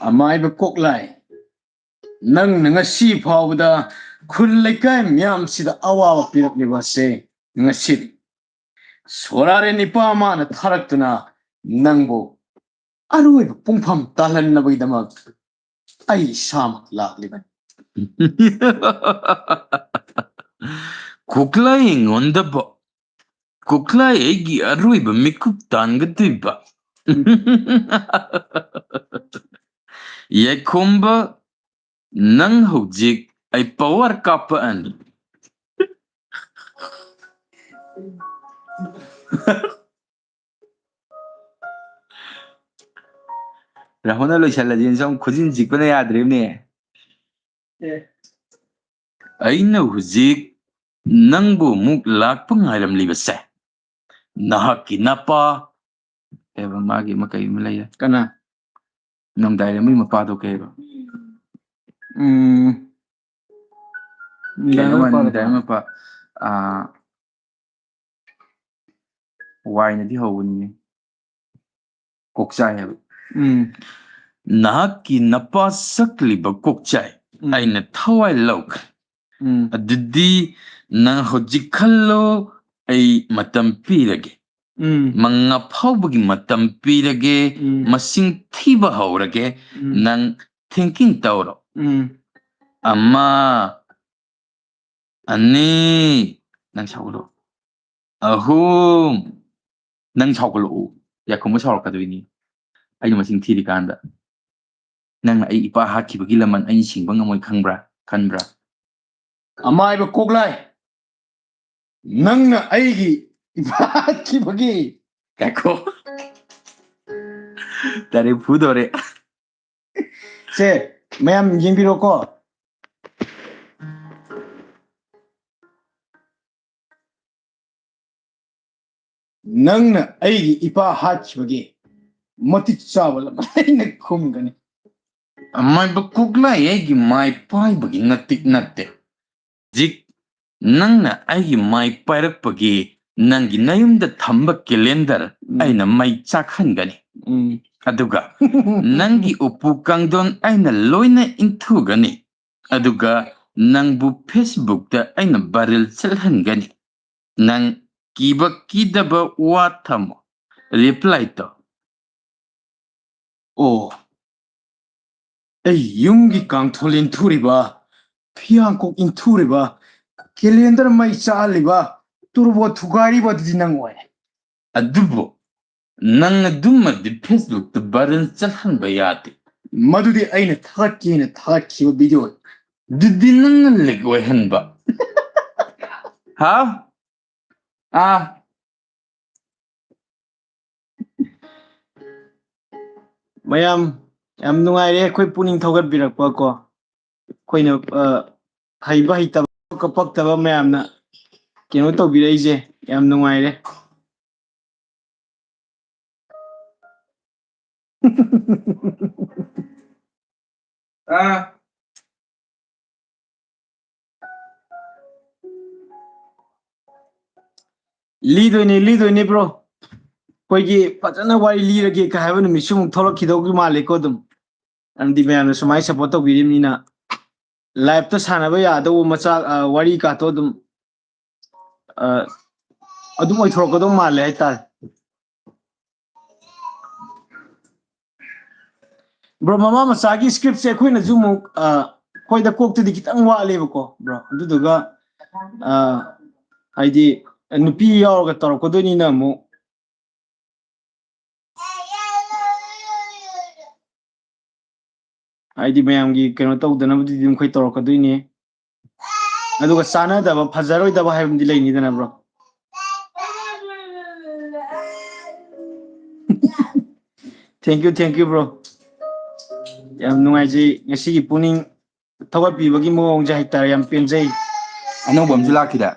ꯑꯃꯥꯏꯕ ꯀꯣꯛꯂꯥꯏ, ꯅꯪꯅ ꯉꯁꯤ ꯐꯥꯎꯕꯗ ꯈꯨꯜ ꯂꯩꯀꯥꯏ ꯃꯌꯥꯝꯁꯤꯗ ꯑꯋꯥꯕ ꯄꯤꯔꯛꯂꯤꯕꯁꯦ ꯉꯁꯤꯗꯤ ꯁꯣꯔꯥꯔꯦꯟ ꯅꯤꯄꯥ ꯃꯥꯅ ꯊꯥꯔꯛꯇꯨꯅ ꯅꯪꯕꯨ ꯑꯔꯣꯏꯕ ꯄꯨꯡꯐꯝ ꯇꯥꯜꯍꯟꯅꯕꯒꯤꯗꯃꯛ ꯑꯩ ꯏꯁꯥꯃꯛ ꯂꯥꯛꯂꯤꯕꯅꯤ. ꯀꯣꯛꯂꯥꯏ ꯑꯩꯉꯣꯟꯗꯕ ꯀꯣꯛꯂꯥꯏ ꯑꯩꯒꯤ ꯑꯔꯣꯏꯕ ꯃꯤꯀꯨꯞ ꯇꯥꯟꯒꯗꯣꯏꯕ. ꯌꯥꯏꯈꯣꯝꯕ, ꯅꯪ ꯍꯧꯖꯤꯛ ꯑꯩ ꯄꯋꯥꯔ ꯀꯥꯞꯄꯛꯑꯅꯤ. ꯔꯥꯍꯨꯜꯅ ꯂꯣꯏꯁꯤꯜꯂꯁꯤ ꯁꯨꯝ ꯈꯨꯖꯤꯟ ꯆꯤꯛꯄꯅ ꯌꯥꯗ꯭ꯔꯤꯕꯅꯦ. ꯑꯩꯅ ꯍꯧꯖꯤꯛ ꯅꯪꯕꯨ ꯑꯃꯨꯛ ꯂꯥꯛꯄ ꯉꯥꯏꯔꯝꯂꯤꯕꯁꯦ ꯅꯍꯥꯛꯀꯤ ꯅꯄꯥ ꯀꯩꯕ ꯃꯥꯒꯤ ꯑꯃ ꯀꯩ ꯑꯃ ꯂꯩꯌꯦ. ꯀꯅꯥ? ꯅꯣꯡꯗꯥꯏꯔꯦꯝꯕꯒꯤ ꯃꯄꯥꯗꯣ ꯀꯩꯕ? ꯀꯩꯅꯣꯃ ꯅꯣꯡꯗꯥꯏꯔꯦꯝꯕꯒꯤ ꯃꯄꯥ ꯋꯥꯏꯅꯗꯤ ꯍꯧꯕꯅꯤꯅꯦ. ꯀꯣꯛꯆꯥꯏ ꯍꯥꯏꯕ. ꯅꯍꯥꯛꯀꯤ ꯅꯄꯥ ꯁꯛꯂꯤꯕ ꯀꯣꯛꯆꯥꯏ ꯑꯩꯅ ꯊꯋꯥꯏ ꯂꯧꯈ꯭ꯔꯦ. ꯑꯗꯨꯗꯤ ꯅꯪ ꯍꯧꯖꯤꯛ ꯈꯜꯂꯣ, ꯑꯩ ꯃꯇꯝ ꯄꯤꯔꯒꯦ. ꯃꯉꯥ ꯐꯥꯎꯕꯒꯤ ꯃꯇꯝ ꯄꯤꯔꯒꯦ. ꯃꯁꯤꯡ ꯊꯤꯕ ꯍꯧꯔꯒꯦ. ꯅꯪ ꯊꯤꯡꯀꯤꯡ ꯇꯧꯔꯣ. 1, 2, ꯅꯪ ꯁꯥꯎꯒꯠꯂꯛꯑꯣ. 3, ꯅꯪ ꯁꯥꯎꯒꯠꯂꯛꯑꯣ. ꯌꯥꯏꯈꯣꯝꯕ ꯁꯥꯎꯔꯛꯀꯗꯣꯏꯅꯤ ꯑꯩꯅ ꯃꯁꯤꯡ ꯊꯤꯔꯤꯀꯥꯟꯗ. ꯅꯪꯅ ꯑꯩ ꯏꯄꯥ ꯍꯥꯠꯈꯤꯕꯒꯤ ꯂꯃꯟ ꯑꯩꯅ ꯁꯤꯡꯕ ꯉꯝꯃꯣꯏ ꯈꯟꯕ꯭ꯔꯥ? ꯑꯃꯥꯏꯕ ꯀꯣꯛꯂꯥꯏ, ꯅꯪꯅ ꯑꯩꯒꯤ ꯏꯄꯥ ꯍꯥꯠꯈꯤꯕꯒꯤ Kako. Dari Pudore. ꯁꯦ ꯃꯌꯥꯝ ꯌꯦꯡꯕꯤꯔꯣꯀꯣ ꯅꯪꯅ ꯑꯩꯒꯤ ꯏꯄꯥ ꯍꯥꯠꯈꯤꯕꯒꯤ ꯃꯇꯤꯛ ꯆꯥꯕ ꯑꯩꯅ ꯈꯨꯝꯒꯅꯤ Maiba kugla yegi mai pai bagi natik natte. Jik nangna aigi mai pairak bagi nangi nayumda thamba calendar aina mai chakhan gani. Aduga nangi upu kangdon aina loina inthu gani. Aduga nangbu Facebook da aina baril chalhan gani. Nang kiba kidaba watamo. Reply to. ꯑꯣ ꯑꯩ ꯌꯨꯝꯒꯤ ꯀꯥꯡꯊꯣꯜ ꯏꯟꯊꯨꯔꯤꯕ ꯐꯤꯌꯥꯡꯀꯣꯛ ꯏꯟꯊꯨꯔꯤꯕ calendar ꯃꯩ ꯆꯥꯍꯜꯂꯤꯕ ꯇꯨꯔꯕꯣ ꯊꯨꯒꯥꯏꯔꯤꯕ ꯑꯗꯨꯗꯤ ꯅꯪ ꯑꯣꯏ Adubo nang dumadi Facebook da baril chalhan bayati. ꯃꯗꯨꯗꯤ ꯑꯩꯅ ꯊꯥꯒꯠꯀꯦꯅ ꯊꯥꯒꯠꯈꯤꯕ video Didi nang legwe hanba. Ha? Ah. ꯃꯌꯥꯝ ꯌꯥꯝ ꯅꯨꯡꯉꯥꯏꯔꯦ ꯑꯩꯈꯣꯏ ꯄꯨꯛꯅꯤꯡ ꯊꯧꯒꯠꯄꯤꯔꯛꯄ ꯀꯣ ꯑꯩꯈꯣꯏꯅ ꯍꯩꯕ ꯍꯩꯇꯕ ꯄꯛꯇꯕ ꯃꯌꯥꯝꯅ ꯀꯩꯅꯣ ꯇꯧꯕꯤꯔꯛꯏꯁꯦ ꯌꯥꯝ ꯅꯨꯡꯉꯥꯏꯔꯦ Ah. ꯂꯤꯗꯣꯏꯅꯦ ꯕ꯭ꯔꯣ ꯑꯩꯈꯣꯏꯒꯤ ꯐꯖꯅ ꯋꯥꯔꯤ ꯂꯤꯔꯒꯦ ꯀ ꯍꯥꯏꯕ ꯅꯨꯃꯤꯠꯁꯨ ꯑꯃꯨꯛ ꯊꯣꯛꯂꯛꯈꯤꯗꯧꯒꯤ ꯃꯥꯜꯂꯦꯀꯣ ꯑꯗꯨꯝ ꯃꯔꯝꯗꯤ ꯃꯌꯥꯝꯅ ꯁꯨꯃꯥꯏꯅ ꯁꯞꯄꯣꯔꯠ ꯇꯧꯕꯤꯔꯤꯕꯅꯤꯅ ꯂꯥꯏꯞꯇ ꯁꯥꯟꯅꯕ ꯌꯥꯗꯧꯕ ꯃꯆꯥꯛ ꯋꯥꯔꯤ ꯀꯥꯇꯣ ꯑꯗꯨꯝ ꯑꯣꯏꯊꯣꯔꯛꯀꯗꯧ ꯃꯥꯜꯂꯦ ꯍꯥꯏꯇꯥꯔꯦ ꯕ꯭ꯔꯣ ꯃꯃꯥ ꯃꯆꯥꯒꯤ ꯁꯀ꯭ꯔꯤꯞꯁꯦ ꯑꯩꯈꯣꯏꯅꯁꯨ ꯑꯃꯨꯛ ꯑꯩꯈꯣꯏꯗ ꯀꯣꯛꯇꯗꯤ ꯈꯤꯇꯪ ꯋꯥꯠꯂꯦꯕꯀꯣ ꯕ꯭ꯔꯣ ꯑꯗꯨꯗꯨꯒ ꯍꯥꯏꯗꯤ ꯅꯨꯄꯤ ꯌꯥꯎꯔꯒ ꯇꯧꯔꯛꯀꯗꯣꯏꯅꯤꯅ ꯑꯃꯨꯛ ꯍꯥꯏꯗꯤ ꯃꯌꯥꯝꯒꯤ ꯀꯩꯅꯣ ꯇꯧꯗꯅꯕꯗꯤ ꯑꯗꯨꯝ ꯑꯩꯈꯣꯏ ꯇꯧꯔꯛꯀꯗꯣꯏꯅꯤ ꯑꯗꯨꯒ ꯆꯥꯟꯅꯗꯕ ꯐꯖꯔꯣꯏꯗꯕ ꯍꯥꯏꯕꯗꯤ ꯂꯩꯅꯤꯗꯅ ꯕ꯭ꯔꯣ ꯊꯦꯡꯛ ꯌꯨ ꯕ꯭ꯔꯣ ꯌꯥꯝ ꯅꯨꯡꯉꯥꯏꯖꯩ ꯉꯁꯤꯒꯤ ꯄꯨꯛꯅꯤꯡ ꯊꯧꯒꯠꯄꯤꯕꯒꯤ ꯃꯑꯣꯡꯁꯦ ꯍꯥꯏꯇꯥꯔꯦ ꯌꯥꯝ ꯄꯦꯟꯖꯩ Anong bam sila kita?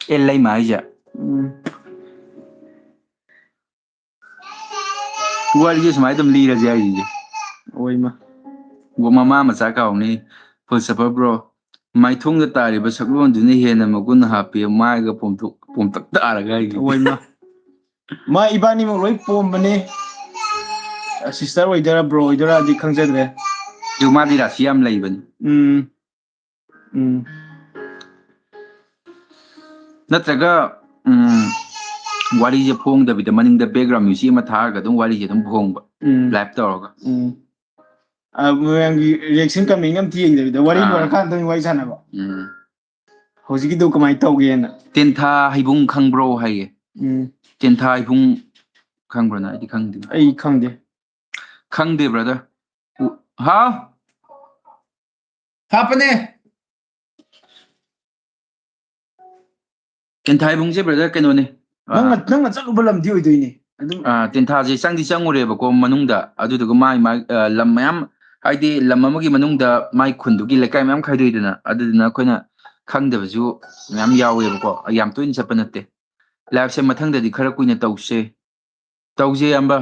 Elay maija. Wali je sumai tum lira jai je. ꯑꯣꯏꯃ Go mama macha ka ni phulsapa bro. Mai thong da tari ba saklon duni hena magun happy mai ga pomtak taraga gi. ꯑꯣꯏꯃ ꯃꯥ ꯏꯕꯥꯅꯤꯃꯛ ꯂꯣꯏ ꯄꯣꯝꯕꯅꯦ sister ꯑꯣꯏꯗꯣꯏꯔꯥ bro ꯑꯣꯏꯗꯣꯏꯔꯥꯗꯤ ꯈꯪꯖꯗ꯭ꯔꯦ Jumadi rasi am laibani. Natraga wari je phong da bida maning da background music ama thaga dum wari je dum phong ba. Live tawga. ꯃꯌꯥꯝꯒꯤ reaction ꯀꯃꯦꯟ ꯑꯝꯇ ꯌꯦꯡꯗꯕꯤꯗ ꯋꯥꯔꯤ ꯂꯣꯏꯔꯀꯥꯟꯗ ꯋꯥꯔꯤ ꯁꯥꯟꯅꯕ ꯍꯧꯖꯤꯛꯀꯤꯗꯨ ꯀꯃꯥꯏꯅ ꯇꯧꯒꯦꯅ Tentha haibung khangbro haye. Tentha haibung khangbro na idi khangdi. ꯑꯩ ꯈꯪꯗꯦ Khangde brother. Ha? Hapane. Tentha haibung je brother kenone. ꯅꯪꯅ ꯆꯠꯂꯨꯕ ꯂꯝꯗꯤ ꯑꯣꯏꯗꯣꯏꯅꯦ ꯑꯗꯨꯝ Tentha je changdi changureba ko manungda adudugo mai lam mayam haidi lam amagi manungda mai khundugi lekai mayam khaidoidana aduduna akoina khangdabasu mayam yawebako yam toin chapa natte live se mathangdadi khara kuina tause amba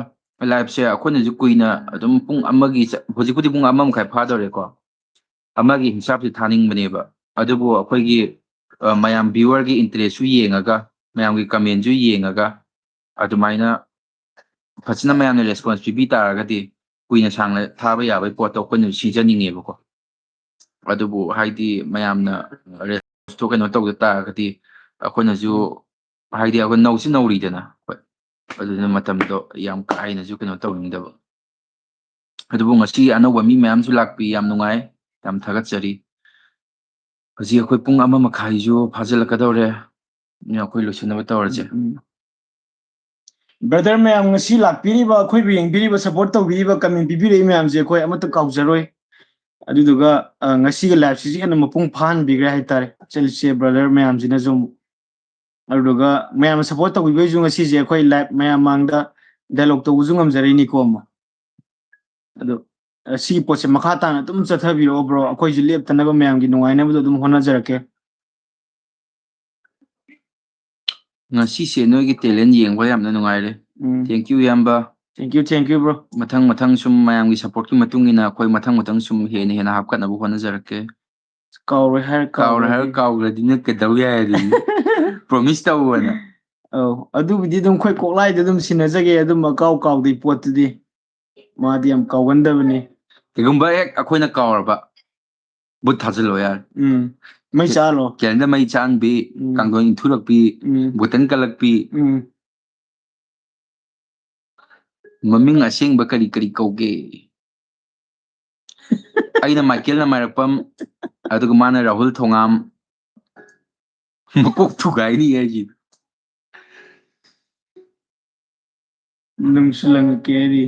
live se akoina ju kuina adum pung amagi hojikudi pung amam khai phadore ko amagi hisab se thaning baneba adubu akoigi mayam viewer gi interest su yengaga mayam gi comment ju yengaga adumaina fachina mayam response pibi taragadi kuina sangla thaba yabai pot to koina sijaningeba ko adubu haidi mayamna response to keno tawda taragadi akoina ju haidi akon nausi nauridana aduna matamdo yam kaina ju keno tawningdaba adubu ngasi anawba mi mayam su lakpi yam nungai yam thagatchari haji akoi pung ama makhai ju phajalakadore ni akoi losinaba tawraje brother ꯃꯌꯥꯝ ꯉꯁꯤ ꯂꯥꯛꯄꯤꯔꯤꯕ ꯑꯩꯈꯣꯏꯕꯨ ꯌꯦꯡꯕꯤꯔꯤꯕ support ꯇꯧꯕꯤꯔꯤꯕ ꯀꯃꯦꯟ ꯄꯤꯕꯤꯔꯛꯏ ꯃꯌꯥꯝꯁꯦ ꯑꯩꯈꯣꯏ ꯑꯃꯠꯇ ꯀꯥꯎꯖꯔꯣꯏ ꯑꯗꯨꯗꯨꯒ ꯉꯁꯤꯒꯤ ꯂꯥꯏꯐꯁꯤꯁꯨ ꯍꯦꯟꯅ ꯃꯄꯨꯡ ꯐꯥꯍꯟꯕꯤꯈ꯭ꯔꯦ ꯍꯥꯏꯇꯥꯔꯦ ꯏꯆꯦ ꯕ꯭ꯔꯗꯔ ꯃꯌꯥꯝꯁꯤꯅꯁꯨ ꯑꯗꯨꯒ ꯃꯌꯥꯝꯅ ꯁꯞꯄꯣꯔꯠ ꯇꯧꯕꯤꯕꯩꯁꯨ ꯉꯁꯤꯁꯦ ꯑꯩꯈꯣꯏ ꯂꯥꯏꯚ ꯃꯌꯥꯝ ꯃꯥꯡꯗ ꯗꯥꯏꯂꯣꯛ ꯇꯧꯕꯁꯨ ꯉꯝꯖꯔꯛꯏꯅꯤꯀꯣ ꯑꯃ ꯑꯗꯣ ꯁꯤꯒꯤ ꯄꯣꯠꯁꯦ ꯃꯈꯥ ꯇꯥꯅ ꯑꯗꯨꯝ ꯆꯠꯊꯕꯤꯔꯛꯑꯣ ꯕ꯭ꯔꯣ ꯑꯩꯈꯣꯏꯁꯨ ꯂꯦꯞꯇꯅꯕ ꯃꯌꯥꯝꯒꯤ ꯅꯨꯡꯉꯥꯏꯅꯕꯗꯣ ꯑꯗꯨꯝ ꯍꯣꯠꯅꯖꯔꯛꯀꯦ ꯉꯁꯤꯁꯦ ꯅꯣꯏꯒꯤ ꯇꯦꯂꯦꯟ ꯌꯦꯡꯕ ꯌꯥꯝꯅ ꯅꯨꯡꯉꯥꯏꯔꯦ ꯊꯦꯡꯀ꯭ꯌꯨ ꯏꯌꯥꯝꯕ ꯊꯦꯡꯛ ꯌꯨ ꯕ꯭ꯔꯣ ꯃꯊꯪ ꯁꯨꯝ ꯃꯌꯥꯝꯒꯤ ꯁꯞꯄꯣꯔꯠꯀꯤ ꯃꯇꯨꯡ ꯏꯟꯅ ꯑꯩꯈꯣꯏ ꯃꯊꯪ ꯁꯨꯝ ꯍꯦꯟꯅ ꯍꯥꯞꯀꯠꯅꯕ ꯍꯣꯠꯅꯖꯔꯛꯀꯦ ꯀꯥꯎꯔꯣꯏ ꯍꯥꯏꯔ ꯀꯥꯎꯔꯦ ꯍꯥꯏꯔ ꯀꯥꯎꯈ꯭ꯔꯗꯤ ꯀꯥꯎꯈ꯭ꯔꯗꯤ ꯅꯪ ꯀꯩꯗꯧ ꯌꯥꯏ ꯑꯗꯨꯗꯤ ꯄ꯭ꯔꯣꯃꯤꯁ ꯇꯧꯑꯣꯅ ꯑꯧ ꯑꯗꯨꯕꯨꯗꯤ ꯑꯗꯨꯝ ꯑꯩꯈꯣꯏ ꯀꯣꯛꯂꯥꯏꯗ ꯑꯗꯨꯝ ꯁꯤꯟꯅꯖꯒꯦ ꯑꯗꯨꯝ ꯀꯥꯎꯗꯦ ꯄꯣꯠꯇꯨꯗꯤ ꯃꯥꯗꯤ ꯌꯥꯝ ꯀꯥꯎꯒꯟꯗꯕꯅꯤ ꯀꯩꯒꯨꯝꯕ ꯍꯦꯛ ꯑꯩꯈꯣꯏꯅ ꯀꯥꯎꯔꯕ ꯕꯨꯠ ꯊꯥꯖꯤꯜꯂꯣ ꯌꯥꯔꯦ ꯃꯩ ꯆꯥꯍꯜꯂꯣ ꯀꯦꯂꯦꯟꯗ ꯃꯩ ꯆꯥꯍꯟꯕꯤ ꯀꯥꯡꯊꯣꯟ ꯏꯟꯊꯨꯔꯛꯄꯤ ꯕꯣꯇꯟ ꯀꯜꯂꯛꯄꯤ ꯃꯃꯤꯡ ꯑꯁꯦꯡꯕ ꯀꯔꯤ ꯀꯧꯒꯦ ꯑꯩꯅ ꯃꯥꯏꯀꯦꯜꯅ ꯃꯥꯏꯔꯛꯄꯝ ꯑꯗꯨꯒ ꯃꯥꯅ ꯔꯥꯍꯨꯜ ꯊꯣꯉꯥꯝ ꯃꯀꯣꯛ ꯊꯨꯒꯥꯏꯅꯤ ꯍꯥꯏꯁꯤ ꯅꯨꯡꯁꯨ ꯂꯪꯉꯛꯀꯦ ꯍꯥꯏꯔꯤ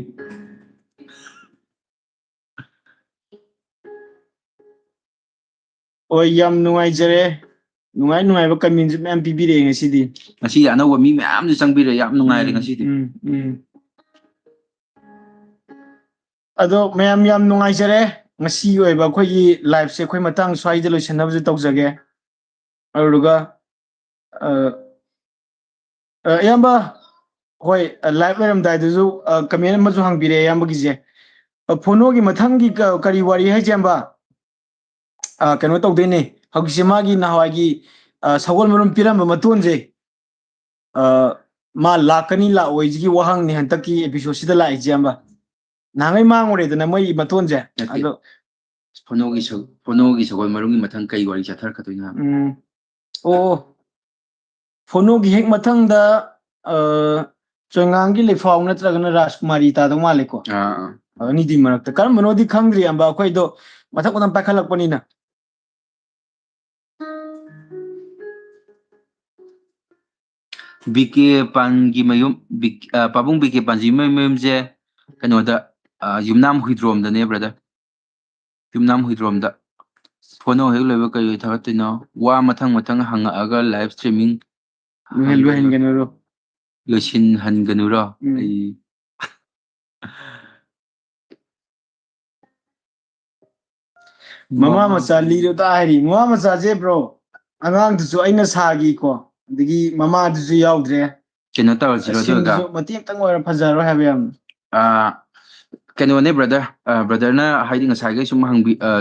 ꯍꯣꯏ ꯌꯥꯝ ꯅꯨꯡꯉꯥꯏꯖꯔꯦ ꯅꯨꯡꯉꯥꯏꯕ ꯀꯃꯦꯟꯁꯨ ꯃꯌꯥꯝ ꯄꯤꯕꯤꯔꯛꯑꯦ ꯉꯁꯤꯗꯤ ꯉꯁꯤ ꯑꯅꯧꯕ ꯃꯤ ꯃꯌꯥꯝꯁꯨ ꯆꯪꯕꯤꯔꯦ ꯌꯥꯝ ꯅꯨꯡꯉꯥꯏꯔꯦ ꯉꯁꯤꯗꯤ ꯑꯗꯣ ꯃꯌꯥꯝ ꯌꯥꯝ ꯅꯨꯡꯉꯥꯏꯖꯔꯦ ꯉꯁꯤꯒꯤ ꯑꯣꯏꯕ ꯑꯩꯈꯣꯏꯒꯤ ꯂꯥꯏꯐꯁꯦ ꯑꯩꯈꯣꯏ ꯃꯇꯥꯡ ꯁ꯭ꯋꯥꯏꯗ ꯂꯣꯏꯁꯟꯅꯕꯁꯨ ꯇꯧꯖꯒꯦ ꯑꯗꯨꯗꯨꯒ ꯏꯌꯥꯝꯕ ꯍꯣꯏ ꯂꯥꯏꯚ ꯂꯩꯔꯝꯗꯥꯏꯗꯁꯨ ꯀꯃꯦꯟ ꯑꯃꯁꯨ ꯍꯪꯕꯤꯔꯛꯑꯦ ꯏꯌꯥꯝꯕꯒꯤꯁꯦ ꯐꯣꯅꯣꯒꯤ ꯃꯊꯪꯒꯤ ꯀꯔꯤ ꯋꯥꯔꯤ ꯍꯥꯏꯁꯦ ꯏꯌꯥꯝꯕ ꯀꯩꯅꯣ ꯇꯧꯗꯣꯏꯅꯦ ꯍꯧꯖꯤꯛꯁꯦ ꯃꯥꯒꯤ ꯅꯍꯥꯟꯋꯥꯏꯒꯤ ꯁꯒꯣꯜ ꯄꯤꯔꯝꯕ ꯃꯇꯣꯟꯁꯦ ꯃꯥ ꯂꯥꯛꯀꯅꯤ ꯂꯥꯛꯑꯣꯏꯁꯤꯒꯤ ꯋꯥꯍꯪꯅꯤ ꯍꯟꯗꯛꯀꯤ ꯑꯦꯄꯤꯁꯣꯗꯁꯤꯗ ꯂꯥꯛꯏꯁꯦ ꯏꯌꯥꯝꯕ ꯅꯍꯥꯟꯒꯩ ꯃꯥꯡꯉꯨꯔꯦꯗꯅ ꯃꯣꯏ ꯃꯇꯣꯟꯁꯦ ꯑꯗꯣ ꯐꯣꯅꯣꯒꯤ ꯁꯒꯣꯜ ꯃꯔꯨꯝꯒꯤ ꯃꯊꯪ ꯀꯩ ꯋꯥꯔꯤ ꯆꯠꯊꯔꯛꯀꯗꯣꯏꯅꯣ ꯍꯥꯏꯕ ꯑꯣ ꯐꯣꯅꯣꯒꯤ ꯍꯦꯛ ꯃꯊꯪꯗ ꯆꯣꯏꯉꯥꯡꯒꯤ ꯂꯩꯐꯥꯎ ꯅꯠꯇ꯭ꯔꯒꯅ ꯔꯥꯖꯀꯨꯃꯥꯔꯤ ꯇꯥꯗꯧ ꯃꯥꯜꯂꯦꯀꯣ ꯑꯅꯤꯗꯤ ꯃꯔꯛꯇ ꯀꯔꯝꯕꯅꯣꯗꯤ ꯈꯪꯗ꯭ꯔꯤ ꯏꯌꯥꯝꯕ ꯑꯩꯈꯣꯏꯗꯣ ꯃꯊꯪ ꯄꯥꯏꯈꯠꯂꯛꯄꯅꯤꯅ ꯕꯤꯀꯦ ꯄꯥꯟꯒꯤ ꯃꯌꯨꯝ ꯄꯥꯕꯨꯡ ꯕꯤꯀꯦ ꯄꯥꯟꯖꯤ ꯃꯌꯨꯝꯁꯦ ꯀꯩꯅꯣꯗ ꯌꯨꯝꯅꯥꯝ ꯍꯨꯏꯗ꯭ꯔꯣꯝꯗꯅꯦ ꯕ꯭ꯔꯗꯔ ꯌꯨꯝꯅꯥꯝ ꯍꯨꯏꯗ꯭ꯔꯣꯝꯗ ꯐꯣꯅꯣ ꯍꯦꯛ ꯂꯣꯏꯕ ꯀꯔꯤ ꯊꯥꯒꯠꯇꯣꯏꯅꯣ ꯋꯥ ꯃꯊꯪ ꯍꯪꯉꯛꯑꯒ ꯂꯥꯏꯚ ꯏꯁꯇ꯭ꯔꯤꯃꯤꯡ ꯂꯣꯏꯍꯟꯒꯅꯨꯔꯣ ꯂꯣꯏꯁꯤꯟꯍꯟꯒꯅꯨꯔꯣ ꯑꯩ ꯃꯃꯥ ꯃꯆꯥ ꯂꯤꯔꯣꯗ ꯍꯥꯏꯔꯤ ꯃꯃꯥ ꯃꯆꯥꯁꯦ ꯕ꯭ꯔꯣ ꯑꯉꯥꯡꯗꯨꯁꯨ ꯑꯩꯅ ꯁꯥꯈꯤꯀꯣ ꯑꯗꯒꯤ ꯃꯃꯥꯗꯨꯁꯨ ꯌꯥꯎꯗ꯭ꯔꯦ ꯀꯩꯅꯣ ꯇꯧꯔꯁꯤꯔꯣ ꯑꯗꯨꯒ ꯁꯤꯟꯗꯨꯁꯨ ꯃꯇꯦꯛꯇꯪ ꯑꯣꯏꯔ ꯐꯖꯔꯣꯏ ꯍꯥꯏꯕ ꯌꯥꯝꯅ ꯀꯩꯅꯣꯅꯦ ꯕ꯭ꯔꯗꯔꯅ ꯍꯥꯏꯗꯤ ꯉꯁꯥꯏꯈꯩ ꯁꯨꯝ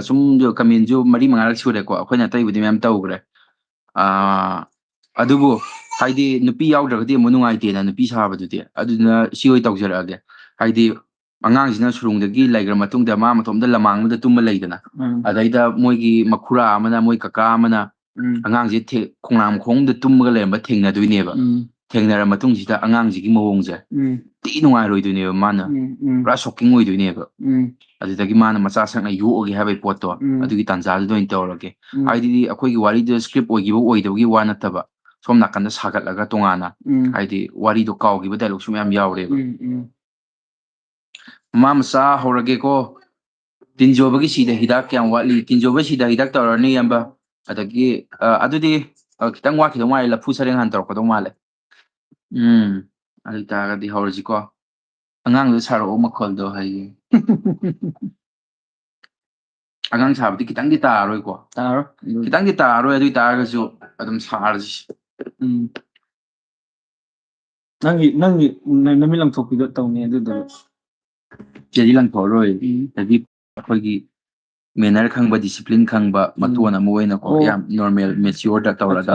ꯁꯨꯝ ꯀꯃꯦꯟꯁꯨ 3-4ꯔꯛ ꯁꯨꯔꯦꯀꯣ ꯑꯩꯈꯣꯏꯅ ꯑꯇꯩꯕꯨꯗꯤ ꯃꯌꯥꯝ ꯇꯧꯈ꯭ꯔꯦ ꯑꯗꯨꯕꯨ ꯍꯥꯏꯗꯤ ꯅꯨꯄꯤ ꯌꯥꯎꯗ꯭ꯔꯒꯗꯤ ꯑꯃꯨꯛ ꯅꯨꯡꯉꯥꯏꯇꯦꯅ ꯅꯨꯄꯤ ꯁꯥꯕꯗꯨꯗꯤ ꯑꯗꯨꯗꯨꯅ ꯁꯤ ꯑꯣꯏ ꯇꯧꯖꯔꯛꯑꯒꯦ ꯍꯥꯏꯗꯤ ꯑꯉꯥꯡꯁꯤꯅ ꯁꯨꯔꯨꯡꯗꯒꯤ ꯂꯩꯈ꯭ꯔ ꯃꯇꯨꯡꯗ ꯃꯥ ꯃꯇꯣꯝꯗ ꯂꯃꯥꯡꯗ ꯇꯨꯝꯕ ꯂꯩꯗꯅ ꯑꯗꯩꯗ ꯃꯣꯏꯒꯤ ꯃꯈꯨꯔꯥ ꯑꯃꯅ ꯃꯣꯏ ꯀꯀꯥ ꯑꯃꯅ ꯑꯉꯥꯡꯁꯦ ꯈꯣꯡꯅꯥꯡꯃꯈꯣꯡꯗ ꯇꯨꯝꯃꯒ ꯂꯩꯔꯝꯕ ꯊꯦꯡꯅꯗꯣꯏꯅꯦꯕ ꯊꯦꯡꯅꯔ ꯃꯇꯨꯡꯁꯤꯗ ꯑꯉꯥꯡꯁꯤꯒꯤ ꯃꯑꯣꯡꯁꯦ ꯊꯤ ꯅꯨꯡꯉꯥꯏꯔꯣꯏꯗꯣꯏꯅꯦꯕ ꯃꯥꯅ ꯄꯨꯔꯥ ꯁꯣꯛꯀꯤꯡ ꯑꯣꯏꯗꯣꯏꯅꯦꯕ ꯑꯗꯨꯗꯒꯤ ꯃꯥꯅ ꯃꯆꯥ ꯁꯛꯅ ꯌꯣꯛꯑꯒꯦ ꯍꯥꯏꯕꯒꯤ ꯄꯣꯠꯇꯣ ꯑꯗꯨꯒꯤ ꯇꯥꯟꯖꯥꯗꯨꯗ ꯑꯣꯏꯅ ꯇꯧꯔꯒꯦ ꯍꯥꯏꯗꯤ ꯑꯩꯈꯣꯏꯒꯤ ꯋꯥꯔꯤꯗꯨ ꯁꯀ꯭ꯔꯤꯞ ꯑꯣꯏꯈꯤꯕ ꯑꯣꯏꯗꯕꯒꯤ ꯋꯥ ꯅꯠꯇꯕ ꯁꯣꯝ ꯅꯥꯀꯟꯗ ꯁꯥꯒꯠꯂꯒ ꯇꯣꯉꯥꯟꯅ ꯍꯥꯏꯗꯤ ꯋꯥꯔꯤꯗꯣ ꯀꯥꯎꯈꯤꯕ ꯗꯥꯏꯂꯣꯛꯁꯨ ꯃꯌꯥꯝ ꯌꯥꯎꯔꯦꯕ ꯃꯃꯥ ꯃꯆꯥ ꯍꯧꯔꯒꯦꯀꯣ ꯇꯤꯟꯖꯣꯕꯒꯤ ꯁꯤꯗ ꯍꯤꯗꯥꯛ ꯀꯌꯥꯝ ꯋꯥꯠꯂꯤ ꯇꯤꯟꯖꯣꯕꯒꯤ ꯁꯤꯗ ꯍꯤꯗꯥꯛ ꯇꯧꯔꯅꯤ ꯏꯌꯥꯝꯕ ꯑꯗꯒꯤ ꯑꯗꯨꯗꯤ ꯈꯤꯇꯪ ꯋꯥꯠꯈꯤꯗꯧ ꯃꯥꯜꯂꯦ ꯂꯐꯨ ꯁꯔꯦꯡ ꯍꯥꯟꯅ ꯇꯧꯔꯛꯀꯗꯧ ꯃꯥꯜꯂꯦ ꯑꯗꯨ ꯇꯥꯔꯒꯗꯤ ꯍꯧꯔꯁꯤꯀꯣ ꯑꯉꯥꯡꯗꯣ ꯁꯥꯔꯛꯑꯣ ꯃꯈꯣꯜꯗꯣ ꯍꯥꯏꯌꯦ ꯑꯉꯥꯡ ꯁꯥꯕꯗꯤ ꯈꯤꯇꯪꯗꯤ ꯇꯥꯔꯔꯣꯏꯀꯣ ꯈꯤꯇꯪꯗꯤ ꯇꯥꯔꯔꯣꯏ ꯑꯗꯨ ꯑꯣꯏꯇꯥꯔꯒꯁꯨ ꯑꯗꯨꯝ ꯁꯥꯔꯁꯤ ꯅꯪꯒꯤ ꯅꯃꯤꯠ ꯂꯪꯊꯣꯛꯄꯤꯗꯣ ꯇꯧꯅꯤ ꯑꯗꯨꯗꯣ ꯆꯦꯗꯤ ꯂꯪꯊꯣꯛꯑꯔꯣꯏ ꯍꯥꯏꯗꯤ ꯑꯩꯈꯣꯏꯒꯤ ꯃꯦꯅꯔ ꯈꯪꯕ ꯗꯤꯁꯤꯄ꯭ꯂꯤꯟ ꯈꯪꯕ ꯃꯇꯣꯟ ꯑꯃ ꯑꯣꯏꯅꯀꯣ ꯌꯥꯝ ꯅꯣꯔꯃꯦꯜ ꯃꯦꯆꯤꯌꯣꯔꯗ ꯇꯧꯔꯒ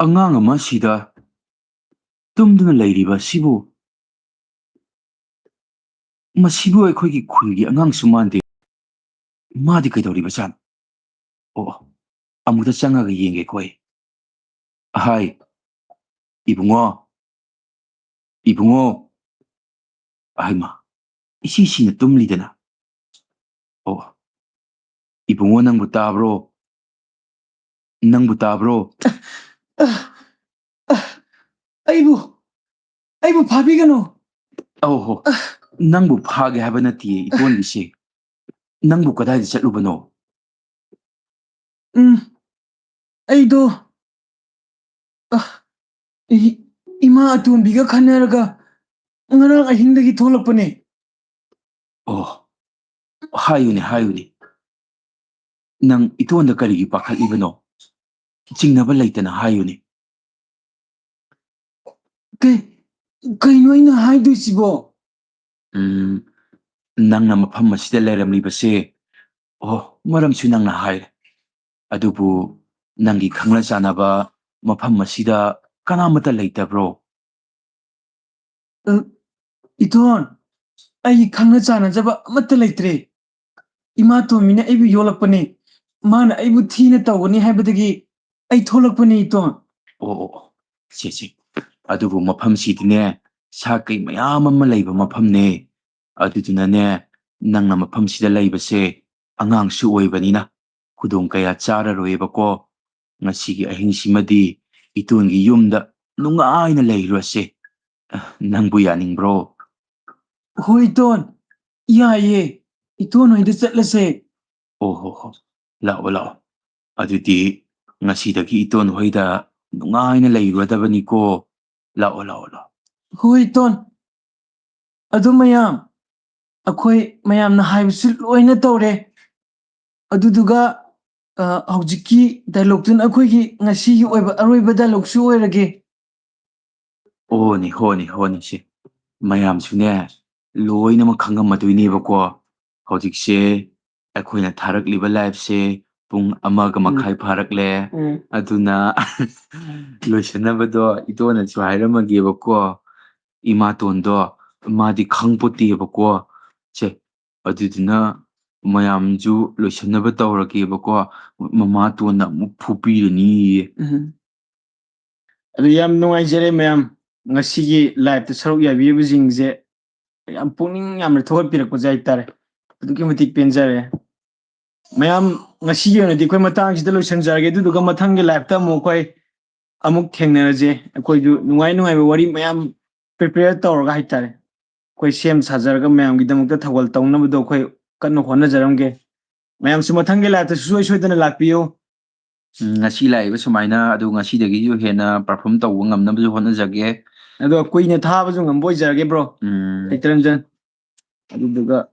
ꯑꯉꯥꯡ ꯑꯃ ꯁꯤꯗ ꯇꯨꯝꯗꯨꯅ ꯂꯩꯔꯤꯕ ꯑꯁꯤꯕꯨ ꯃꯁꯤꯕꯨ ꯑꯩꯈꯣꯏꯒꯤ ꯈꯨꯜꯒꯤ ꯑꯉꯥꯡꯁꯨ ꯃꯥꯟꯗꯦ ꯃꯥꯗꯤ ꯀꯩꯗꯧꯔꯤꯕꯖꯥꯠꯅꯣ ꯑꯣ ꯑꯃꯨꯛꯇ ꯆꯪꯉꯒ ꯌꯦꯡꯒꯦꯀꯣ ꯍꯥꯏ ꯏꯕꯨꯡꯉꯣ ꯍꯩꯃꯥ ꯏꯁꯤꯁꯤꯅ ꯇꯨꯝꯂꯤꯗꯅ ꯑꯣ ꯏꯕꯨꯡꯉꯣ ꯅꯪꯕꯨ ꯇꯥꯕ꯭ꯔꯣ ꯑꯩꯕꯨ ꯐꯥꯕꯤꯒꯅꯨ ꯑꯧ ꯅꯪꯕꯨ ꯐꯥꯒꯦ ꯍꯥꯏꯕ ꯅꯠꯇꯤꯌꯦ ꯏꯇꯣꯟꯒꯤꯁꯦ ꯅꯪꯕꯨ ꯀꯗꯥꯏꯗ ꯆꯠꯂꯨꯕꯅꯣ ꯑꯩꯗꯣ ꯏꯃꯥ ꯑꯇꯣꯝꯕꯤꯒ ꯈꯟꯅꯔꯒ ꯉꯔꯥꯡ ꯑꯍꯤꯡꯗꯒꯤ ꯊꯣꯛꯂꯛꯄꯅꯦ. ꯑꯣ, ꯍꯥꯏꯌꯨꯅꯦ ꯍꯥꯏꯌꯨꯅꯦ. ꯅꯪ ꯏꯇꯣꯟꯗ ꯀꯔꯤꯒꯤ ꯄꯥꯈꯠꯂꯤꯕꯅꯣ? ꯆꯤꯡꯅꯕ ꯂꯩꯇꯅ ꯍꯥꯏꯌꯨꯅꯦ. ꯀꯩꯅꯣ ꯑꯩꯅ ꯍꯥꯏꯗꯣꯏꯁꯤꯕꯣ? ꯅꯪꯅ ꯃꯐꯝ ꯑꯁꯤꯗ ꯂꯩꯔꯝꯂꯤꯕꯁꯦ, ꯃꯔꯝꯁꯨ ꯅꯪꯅ ꯍꯥꯏꯔꯦ. ꯑꯗꯨꯕꯨ ꯅꯪꯒꯤ ꯈꯪꯅ ꯆꯥꯟꯅꯕ ꯃꯐꯝ ꯑꯁꯤꯗ ꯀꯅꯥꯃꯠꯇ ꯂꯩꯇꯕ꯭ꯔꯣ? ꯏꯇꯣꯟ, ꯑꯩ ꯈꯪꯅ ꯆꯥꯟꯅꯖꯕ ꯑꯃꯠꯇ ꯂꯩꯇ꯭ꯔꯦ. ꯏꯃꯥꯇꯣꯝꯕꯤꯅ ꯑꯩꯕꯨ ꯌꯣꯜꯂꯛꯄꯅꯦ. ꯃꯥꯅ ꯑꯩꯕꯨ ꯊꯤꯅ ꯇꯧꯒꯅꯤ ꯍꯥꯏꯕꯗꯒꯤ ꯑꯩ ꯊꯣꯛꯂꯛꯄꯅꯦ ꯏꯇꯣꯟ. ꯑꯣ, ꯁꯦ. ꯑꯗꯨꯕꯨ ꯃꯐꯝꯁꯤꯗꯤꯅꯦ, ꯁꯥ ꯀꯩ ꯃꯌꯥꯝ ꯑꯃ ꯂꯩꯕ ꯃꯐꯝꯅꯦ. ꯑꯗꯨꯗꯨꯅꯅꯦ, ꯅꯪꯅ ꯃꯐꯝꯁꯤꯗ ꯂꯩꯕꯁꯦ ꯑꯉꯥꯡꯁꯨ ꯑꯣꯏꯕꯅꯤꯅ ꯈꯨꯗꯣꯡ ꯀꯌꯥ ꯆꯥꯔꯔꯣꯏꯕꯀꯣ. ꯉꯁꯤꯒꯤ ꯑꯍꯤꯡꯁꯤꯃꯗꯤ ꯏꯇꯣꯟꯒꯤ ꯌꯨꯝꯗ ꯅꯨꯡꯉꯥꯏꯅ ꯂꯩꯔꯨꯔꯁꯦ. ꯅꯪꯕꯨ ꯌꯥꯅꯤꯡꯕ꯭ꯔꯣ? ꯍꯣꯏ ꯏꯇꯣꯟ, ꯌꯥꯏꯌꯦ. ꯏꯇꯣꯟ ꯍꯣꯏꯗ ꯆꯠꯂꯁꯦ. ꯍꯣ. ꯂꯥꯛꯑꯣ. ꯑꯗꯨꯗꯤ ꯉꯁꯤꯗꯒꯤ ꯏꯇꯣꯟ ꯍꯣꯏꯗ ꯅꯨꯡꯉꯥꯏꯅ ꯂꯩꯔꯨꯔꯗꯕꯅꯤꯀꯣ. ꯂꯥꯛꯑꯣ. ꯍꯣꯏ ꯏꯇꯣꯟ. ꯑꯗꯨ ꯃꯌꯥꯝ, ꯑꯩꯈꯣꯏ ꯃꯌꯥꯝꯅ ꯍꯥꯏꯕꯁꯨ ꯂꯣꯏꯅ ꯇꯧꯔꯦ. ꯑꯗꯨꯗꯨꯒ ꯍꯧꯖꯤꯛꯀꯤ ꯗꯥꯏꯂꯣꯛꯇꯨꯅ ꯑꯩꯈꯣꯏꯒꯤ ꯉꯁꯤꯒꯤ ꯑꯣꯏꯕ ꯑꯔꯣꯏꯕ ꯗꯥꯏꯂꯣꯛꯁꯨ ꯑꯣꯏꯔꯒꯦ. ꯍꯣꯅꯤ. ꯃꯌꯥꯝꯁꯨꯅꯦ ꯂꯣꯏꯅꯃꯛ ꯈꯪꯉꯝꯃꯗꯣꯏꯅꯦꯕꯀꯣ. ꯍꯧꯖꯤꯛꯁꯦ ꯑꯩꯈꯣꯏꯅ ꯊꯥꯔꯛꯂꯤꯕ ꯂꯥꯏꯐꯁꯦ ꯄꯨꯡ 1:30 ꯐꯥꯔꯛꯂꯦ. ꯑꯗꯨꯅ ꯂꯣꯏꯁꯟꯅꯕꯗꯣ ꯏꯇꯣꯟꯅꯁꯨ ꯍꯥꯏꯔꯝꯃꯒꯦꯕꯀꯣ. ꯏꯃꯥꯇꯣꯟꯗꯣ ꯃꯥꯗꯤ ꯈꯪꯄꯣꯠꯇꯦꯕꯀꯣ. ꯑꯗꯨꯗꯨꯅ ꯃꯌꯥꯝꯁꯨ ꯂꯣꯏꯁꯟꯅꯕ ꯇꯧꯔꯒꯦꯕꯀꯣ. ꯃꯃꯥꯇꯣꯟꯅ ꯑꯃꯨꯛ ꯐꯨꯕꯤꯔꯅꯤꯌꯦ. ꯑꯗꯨ ꯌꯥꯝ ꯅꯨꯡꯉꯥꯏꯖꯔꯦ ꯃꯌꯥꯝ. ꯉꯁꯤꯒꯤ ꯂꯥꯏꯚꯇ ꯁꯔꯨꯛ ꯌꯥꯕꯤꯔꯤꯕꯁꯤꯡꯁꯦ ꯌꯥꯝ ꯄꯨꯛꯅꯤꯡ ꯌꯥꯝꯅ ꯊꯧꯒꯠꯄꯤꯔꯛꯄꯁꯦ ꯍꯥꯏꯇꯥꯔꯦ. ꯑꯗꯨꯛꯀꯤ ꯃꯇꯤꯛ ꯄꯦꯟꯖꯔꯦ. ꯃꯌꯥꯝ ꯉꯁꯤꯒꯤ ꯑꯣꯏꯅꯗꯤ ꯑꯩꯈꯣꯏ ꯃꯇꯥꯡꯁꯤꯗ ꯂꯣꯏꯁꯤꯟꯖꯔꯒꯦ. ꯑꯗꯨꯗꯨꯒ ꯃꯊꯪꯒꯤ ꯂꯥꯏꯚꯇ ꯑꯃꯨꯛ ꯊꯦꯡꯅꯔꯁꯦ. ꯑꯩꯈꯣꯏꯁꯨ ꯅꯨꯡꯉꯥꯏꯕ ꯋꯥꯔꯤ ꯃꯌꯥꯝ ꯄ꯭ꯔꯤꯄꯦꯌꯔ ꯇꯧꯔꯒ ꯍꯥꯏꯇꯥꯔꯦ. ꯑꯩꯈꯣꯏ ꯁꯦꯝ ꯁꯥꯖꯔꯒ ꯃꯌꯥꯝꯒꯤꯗꯃꯛꯇ ꯊꯧꯒꯜ ꯇꯧꯅꯕꯗꯣ ꯑꯩꯈꯣꯏ ꯀꯟꯅ ꯍꯣꯠꯅꯖꯔꯝꯒꯦ. ꯃꯌꯥꯝꯁꯨ ꯃꯊꯪꯒꯤ ꯂꯥꯏꯚꯇ ꯁꯨꯡꯁꯣꯏ ꯁꯣꯏꯗꯅ ꯂꯥꯛꯄꯤꯌꯨ. ꯉꯁꯤ ꯂꯥꯛꯏꯕ ꯁꯨꯃꯥꯏꯅ, ꯑꯗꯨ ꯉꯁꯤꯗꯒꯤꯁꯨ ꯍꯦꯟꯅ ꯄꯔꯐꯣꯔꯝ ꯇꯧꯕ ꯉꯝꯅꯕꯁꯨ ꯍꯣꯠꯅꯖꯒꯦ. ꯑꯗꯣ ꯀꯨꯏꯅ ꯊꯥꯕꯁꯨ ꯉꯝꯕ ꯑꯣꯏꯖꯔꯒꯦ ꯕ꯭ꯔꯣ. ꯂꯩꯇꯔꯟꯖꯟ. ꯑꯗꯨꯗꯨꯒ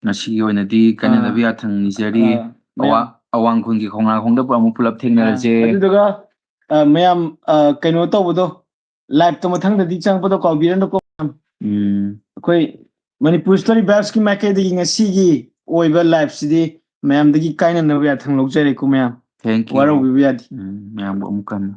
ꯉꯁꯤꯒꯤ ꯑꯣꯏꯅꯗꯤ ꯀꯥꯏꯅꯗꯕ ꯌꯥꯊꯪ ꯅꯤꯖꯔꯤ. ꯃꯌꯥꯝ ꯑꯋꯥꯡ ꯈꯨꯜꯒꯤ ꯈꯣꯡꯅꯥꯡꯈꯣꯡꯗ ꯑꯃꯨꯛ ꯄꯨꯂꯞ ꯊꯦꯡꯅꯔꯁꯦ. ꯑꯗꯨꯗꯨꯒ ꯃꯌꯥꯝ ꯀꯩꯅꯣ ꯇꯧꯕꯗꯣ, ꯂꯥꯏꯚꯇꯣ ꯃꯊꯪꯗꯗꯤ ꯆꯪꯉꯛꯄꯗꯣ ꯀꯥꯎꯕꯤꯔꯅꯨꯀꯣ. ꯑꯩꯈꯣꯏ ꯃꯅꯤꯄꯨꯔ ꯁ꯭ꯇꯣꯔꯤ ꯚꯥꯏꯕꯁꯀꯤ ꯃꯥꯏꯀꯩꯗꯒꯤ ꯉꯁꯤꯒꯤ ꯑꯣꯏꯕ ꯂꯥꯏꯚꯁꯤꯗꯤ ꯃꯌꯥꯝꯗꯒꯤ ꯀꯥꯏꯅꯅꯕ ꯌꯥꯊꯪ ꯂꯧꯖꯔꯦꯀꯣ ꯃꯌꯥꯝ. Thank you. ꯋꯥꯔꯧꯕꯤꯕ ꯌꯥꯗꯦ. ꯃꯌꯥꯝꯕꯨ ꯑꯃꯨꯛ ꯍꯟꯅ